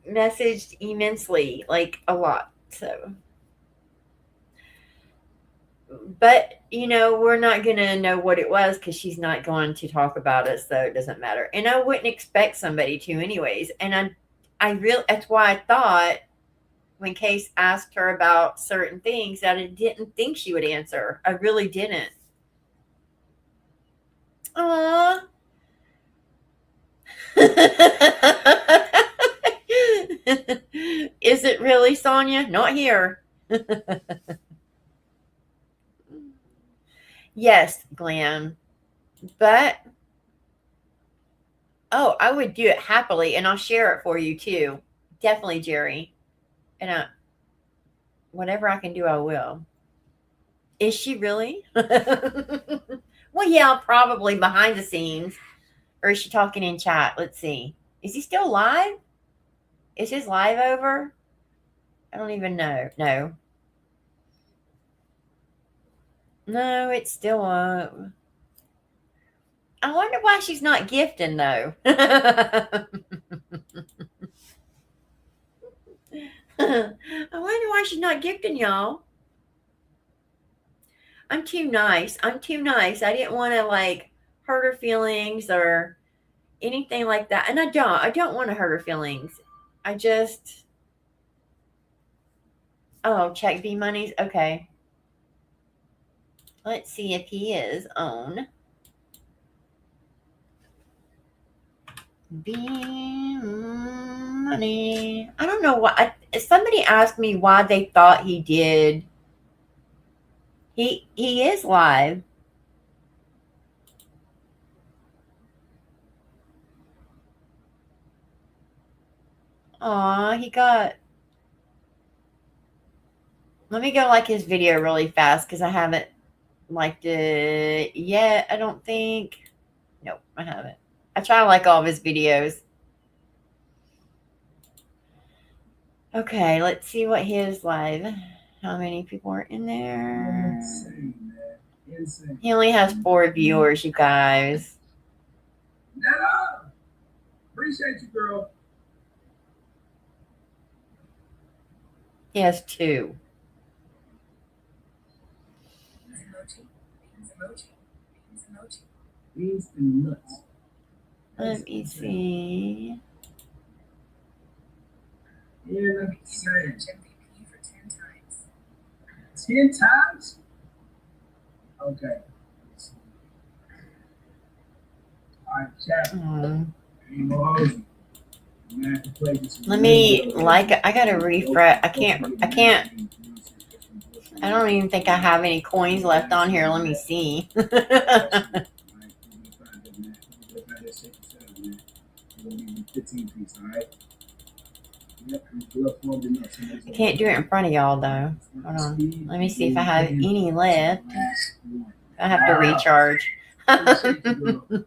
A: messaged immensely, like a lot. So, but you know, we're not gonna know what it was because she's not going to talk about it, so it doesn't matter. And I wouldn't expect somebody to, anyways. And I really, that's why I thought when Case asked her about certain things that I didn't think she would answer. I really didn't. Aww. Is it really, Sonia? Not here. Yes, Glenn. But oh, I would do it happily, and I'll share it for you too. Definitely, Jerry. And whatever I can do, I will. Is she really? Well, yeah, probably behind the scenes. Or is she talking in chat? Let's see. Is he still live? Is his live over? I don't even know. No. No, it's still up. I wonder why she's not gifting, though. I wonder why she's not gifting, y'all. I'm too nice. I'm too nice. I didn't want to, like, hurt her feelings or anything like that. And I don't want to hurt her feelings. I just, oh, check B monies. Okay. Let's see if he is on B money. I don't know why. Somebody asked me why they thought he did. He is live. Aw, he got. Let me go like his video really fast because I haven't liked it yet. I don't think. Nope, I haven't. I try to like all of his videos. Okay, let's see what his live. How many people are in there?
K: Insane, man. Insane.
A: He only has 4 viewers, you guys.
K: Netta! Appreciate you, girl.
A: He has 2.
K: Beans and nuts.
A: Let me see.
K: Yeah, let me see. 10 times? Okay. All right, chat. Ain't no hosing.
A: Let me I gotta refresh. I don't even think I have any coins left on here. Let me see. I can't do it in front of y'all though. Hold on. Let me see if I have any left. I have to recharge. Hold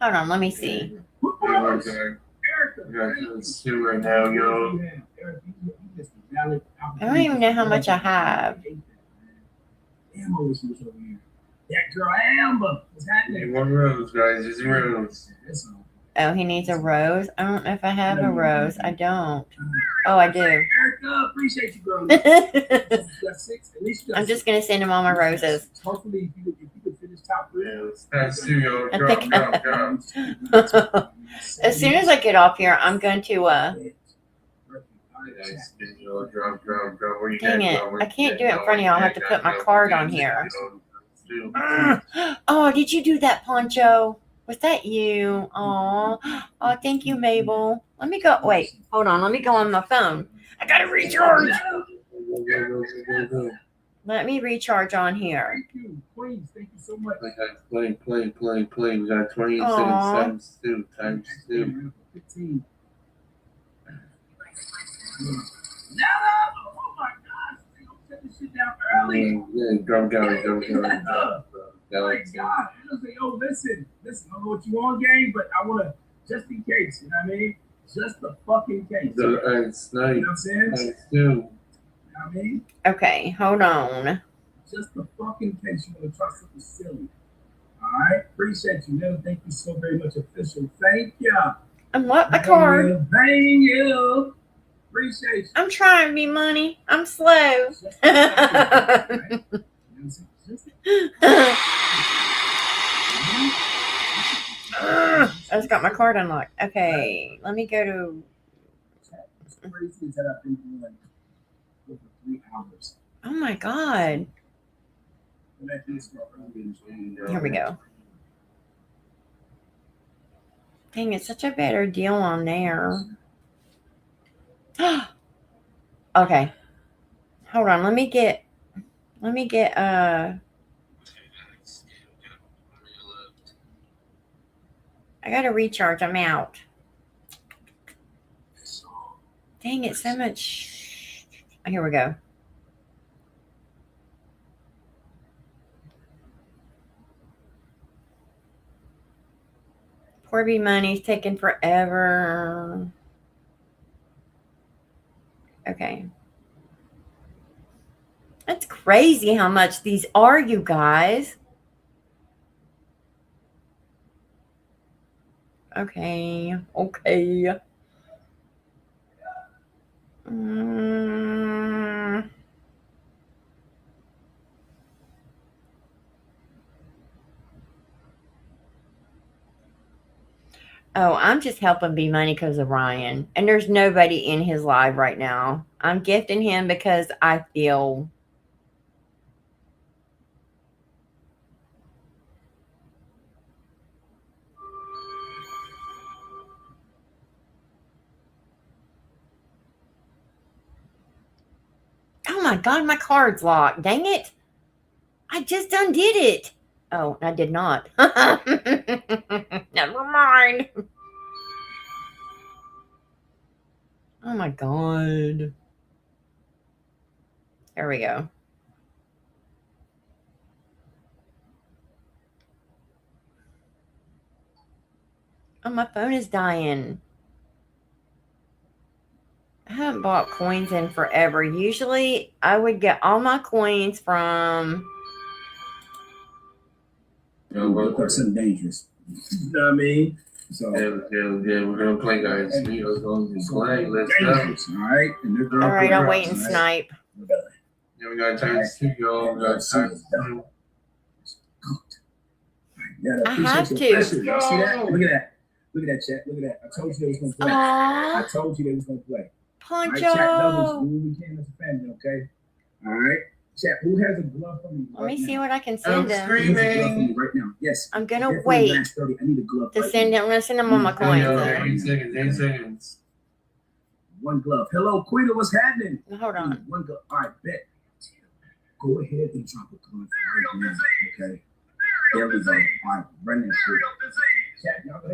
A: on, let me see.
H: Right now, yo.
A: I don't even know how much I have.
K: That girl Amber. What's happening?
H: One rose, guys. Just rose.
A: Oh, he needs a rose. I don't know if I have a rose. I don't. Oh, I do.
K: Erica, appreciate you, girl.
A: I'm just gonna send him all my roses.
K: Hopefully, if you could finish top three.
H: That's too, yo.
A: I
H: Drop,
A: think-
H: drop.
A: As soon as I get off here, I'm going to dang it. I can't do it in front of y'all. I have to put my card on here. Oh, did you do that, Poncho? Was that you? Oh, thank you, Mabel. Let me go. Wait, hold on. Let me go on my phone. I gotta recharge. Let me recharge on here.
K: Thank you, Queens. Thank you so much.
H: Play. We got 27
A: Aw.
H: times 2.
K: 15. No! Oh my gosh! They gonna set this shit down early.
H: Yeah, drop down.
K: Oh my God! I say, yo, listen. I don't know what you on, game, but I wanna just in case. You know what I mean? Just the fucking case.
H: It's nice.
K: You know what I'm saying?
H: Times 2.
K: You know what I mean?
A: Okay, hold on.
K: Just the fucking case you want to try something silly. Alright? Appreciate you, man. Thank you so very much, official. Thank you.
A: I'm what? My card.
K: Thank you. Appreciate you.
A: I'm trying to be money. I'm slow. I just got my card unlocked. Okay, let me go to.
K: What's crazy is that I've been doing over 3 hours.
A: Oh my God. Here we go. Dang, it's such a better deal on there. Okay. Hold on. Let me get I gotta recharge. I'm out. Dang it, so much. Here we go. Corby money's taking forever. Okay. That's crazy how much these are, you guys. Okay. Oh, I'm just helping B Money because of Ryan. And there's nobody in his live right now. I'm gifting him because I feel... Oh my God, my card's locked. Dang it. I just undid it. Oh, I did not. Never mind. Oh my God. There we go. Oh, my phone is dying. I haven't bought coins in forever. Usually, I would get all my coins from...
K: Look up something dangerous. You know what I mean? So,
H: Yeah, we're gonna play, guys. We're going to play. Let's go.
K: Alright?
A: All right, I'll wait and snipe.
H: Yeah, we got times 2, yo. We got times 2.
A: I have to.
K: Y'all see that? Look at that. Look at that, chat. Look at that. I told you they was gonna play.
A: Aww.
K: I told you they was gonna play.
A: Poncho.
K: Chat doubles. Do what we can as a family, okay? All right. Chat, who has a glove for me?
A: Let me see what I can
H: I'm
A: send him.
H: screaming.
K: Right now. Yes.
A: I'm gonna
K: Definitely
A: wait
K: last 30. I need a glove.
A: to
K: right
A: send
K: now.
A: him. I'm gonna send him on my
H: Oh,
A: coins.
H: yeah, 8 seconds, 8 seconds.
K: One glove. Hello, Quita, what's happening?
A: Hold on.
K: One glove. All right, bet. Go ahead and drop a glove right now. Okay. There we go. All right, run that shit. Chat, y'all go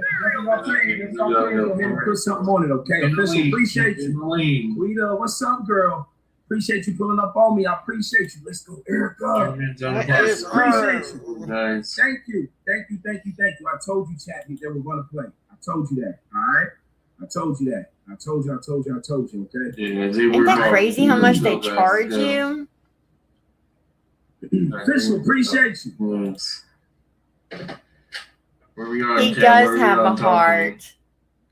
K: ahead and put something on it, okay? Official, appreciate you. Quita, what's up, girl? Appreciate you pulling up on me. I appreciate you. Let's go, Erica. Appreciate you.
H: Nice.
K: Thank you. Thank you. Thank you. Thank you. I told you, chat, they were going to play. I told you that. All right? I told you that. I told you, okay?
H: Yeah,
A: Isn't that crazy how much they charge you?
K: Official, appreciate you.
H: Yes. Where we are,
A: He
H: chat,
A: does
H: where we
A: have
H: are
A: a
H: talking.
A: heart.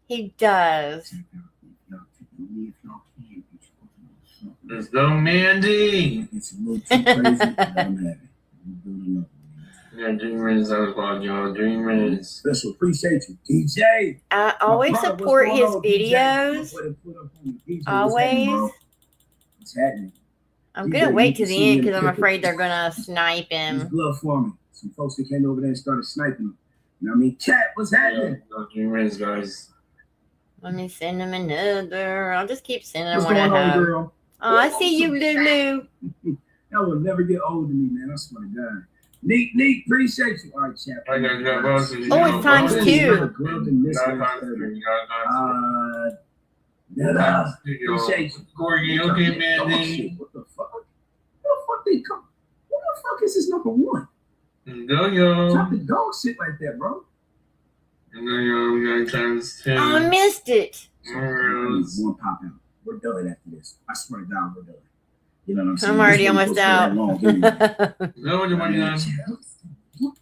A: He does.
H: Let's go, Mandy.
K: It's a little too crazy, but I'm happy.
H: Yeah, Dreamers, I was calling y'all Dreamers.
K: Special, appreciate you. DJ.
A: I always
K: My brother,
A: support
K: what's
A: his
K: going on, DJ?
A: videos.
K: DJ,
A: Always.
K: What's happening?
A: I'm
K: DJ,
A: gonna wait
K: you
A: to
K: can
A: the
K: see
A: end
K: me
A: because
K: in
A: I'm
K: the
A: afraid
K: picture.
A: they're gonna snipe
K: His
A: him.
K: glove for me. Some folks that came over there and started sniping him. You know what I mean? Chat, what's happening?
H: Yeah, Dreamers, guys.
A: Let me send him another. I'll just keep sending him
K: What's
A: what I
K: going on,
A: have.
K: girl?
A: Oh, I see you, Lulu.
K: That will never get old to me, man. I swear to God. Neat, appreciate you. All right, chat.
H: I got that boss.
A: Oh, it's times two.
K: Appreciate you.
H: Corgi, okay, Mandy.
K: What the fuck? What the fuck they come? What the fuck is this number one?
H: Yo.
K: Drop the dog shit like that, bro.
H: Yo, we got times 10.
A: Oh, I missed it.
K: One pop out. We're done after this. I swear to God, we're done. You know what I'm saying?
A: I'm already almost out.
H: No, what the money on?
K: What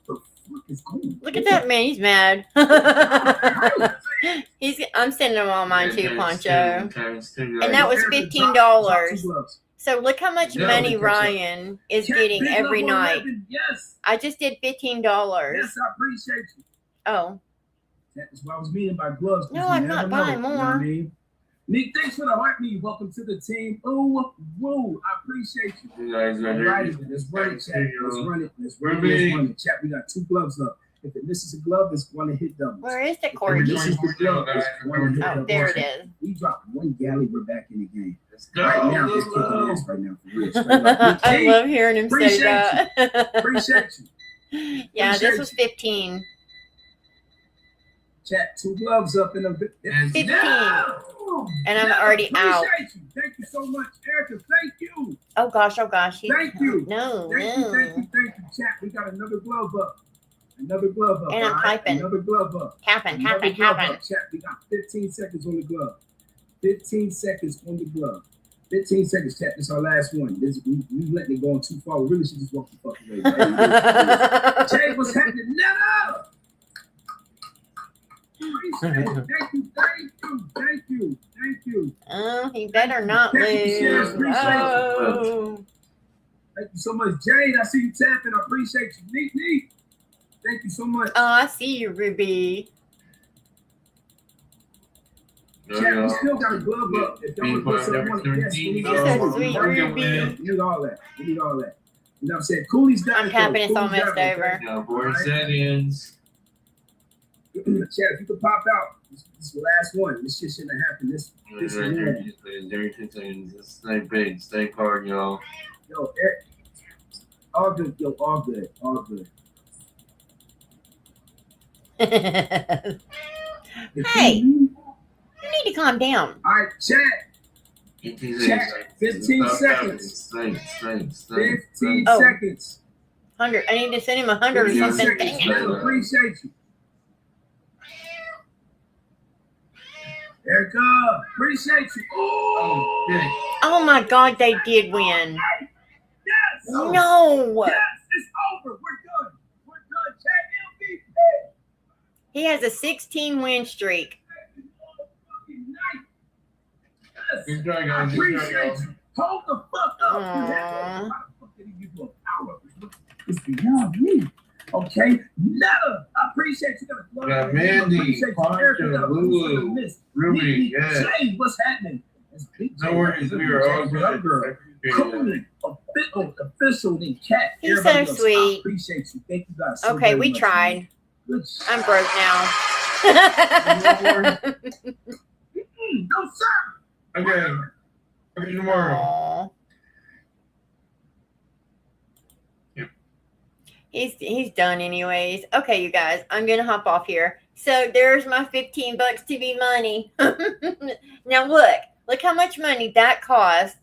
K: the fuck is going on?
A: Look at that man. He's mad. I'm sending him all mine too, Poncho. And that was $15. So look how much money Ryan is getting every night.
K: Yes.
A: I just did $15.
K: Yes, I appreciate you.
A: Oh.
K: That's what I was meaning by gloves.
A: No, I'm not buying more.
K: You know what I mean? Nick, thanks for the heartbeat. Welcome to the team. Ooh, woo. I appreciate you.
H: You guys got
K: Alrighty, let's run it, chat. Let's run it. Chat, we got 2 gloves up. If it misses a glove, it's going to hit doubles.
A: Where is the
K: If it
A: corgi?
K: misses the glove, it's going to hit
A: Oh,
K: doubles.
A: there it is.
K: We dropped 1 galley. We're back in the game.
H: Let's go.
K: Right now, it's kicking ass right now. For real. Straight up.
A: I love hearing him say
K: Appreciate
A: that.
K: Appreciate you.
A: Yeah, this
K: Appreciate
A: was
K: you.
A: 15.
K: Chat, 2 gloves up in a
A: 15.
K: No!
A: And I'm already out.
K: Appreciate you. Thank you so much, Erica. Thank you.
A: Oh gosh, oh gosh.
K: Thank you.
A: No,
K: Thank
A: no.
K: you. Chat, we got another glove up. Another glove up.
A: And I'm
K: all right?
A: typing.
K: Another glove up.
A: Happen.
K: Another glove up. Chat, we got 15 seconds on the glove. 15 seconds on the glove. 15 seconds, chat. This is our last one. We letting it go on too far. We really should just walk the fuck away. Jay, what's happening? No! Thank you.
A: Oh, he better not
K: Thank you, Sharon.
A: lose.
K: Appreciate
A: Oh.
K: Thank you so much, Jade. I see you tapping. I appreciate you. Neat. Thank you so much.
A: Oh, I see you, Ruby.
K: Chat, we still got a glove up. If y'all want to put something on it, yes, we need
A: You're so sweet, Ruby.
K: We need all that. You know what I'm saying? Cooley's got
A: I'm
K: it.
A: happy
K: though.
A: it's
K: Cooley's
A: almost
K: got it,
A: over.
H: Now, 4 seconds.
K: Chat, if you could pop out, this is the last one. This shit shouldn't have happened. This is one.
H: 32 seconds. Stay big. Stay hard, y'all.
K: Yo, Eric. All good. Yo, all good. All good.
A: Hey, you need to calm down.
K: All right, chat.
H: 15
K: Chat.
H: seconds.
K: 15 seconds. 15 seconds.
A: 100. I need to send him 100 or
K: 15
A: something.
K: seconds.
A: Dang it.
K: Appreciate you. Erica, appreciate you. Oh,
A: Oh my God, they did win.
K: yes.
A: No.
K: Yes, it's over. We're done. We're done. Chat MVP.
A: He has a 16 win streak.
K: Yes.
H: Good try,
K: I
H: guys. Good try,
K: appreciate
H: y'all.
K: you. Hold the fuck up.
A: Aww.
K: How the fuck did he give you a power? It's beyond me. Okay? Never. I appreciate you.
H: We got Mandy, Poncho, Lulu, Ruby, yeah.
K: Jay, what's happening?
H: No worries, we are all good.
K: Cooley. official than cat.
A: He's
K: Everybody
A: so
K: else,
A: sweet.
K: I appreciate you. Thank you guys. So
A: Okay,
K: very
A: we
K: much,
A: tried.
K: man. Good.
A: I'm broke now.
K: Go, sir.
H: Okay. Okay, tomorrow.
A: Aw.
H: Yep.
A: He's done anyways. Okay, you guys, I'm gonna hop off here. So there's my $15 to be money. Now look how much money that cost,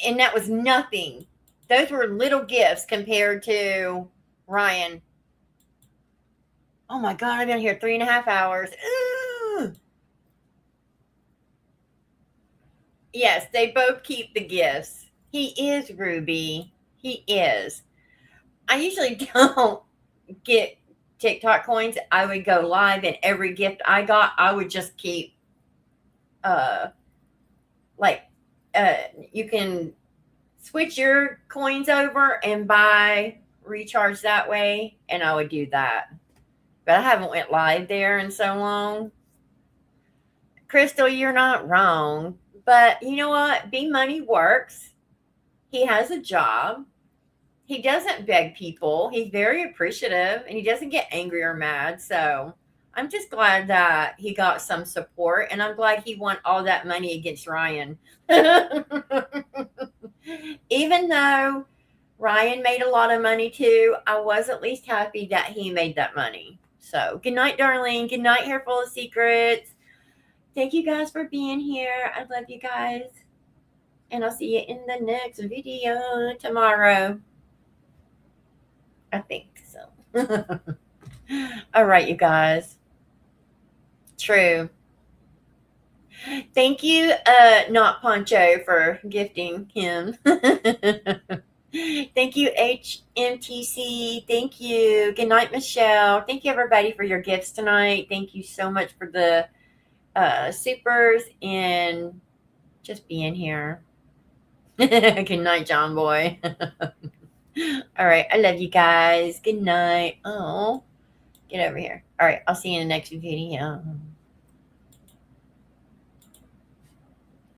A: and that was nothing. Those were little gifts compared to Ryan. Oh my God, I've been here 3.5 hours. Ooh. Yes, they both keep the gifts. He is Ruby. He is. I usually don't get TikTok coins. I would go live, and every gift I got, I would just keep. You can switch your coins over and buy recharge that way, and I would do that. But I haven't went live there in so long. Crystal, you're not wrong. But you know what? B Money works. He has a job. He doesn't beg people. He's very appreciative, and he doesn't get angry or mad. So I'm just glad that he got some support, and I'm glad he won all that money against Ryan. Even though Ryan made a lot of money too, I was at least happy that he made that money. So good night, darling. Good night, Hair Full of Secrets. Thank you guys for being here. I love you guys. And I'll see you in the next video tomorrow. I think so. All right, you guys. True. Thank you, not Poncho, for gifting him. Thank you, HMTC. Thank you. Good night, Michelle. Thank you, everybody, for your gifts tonight. Thank you so much for the supers and just being here. Good night, John Boy. All right. I love you guys. Good night. Oh, get over here. All right. I'll see you in the next video.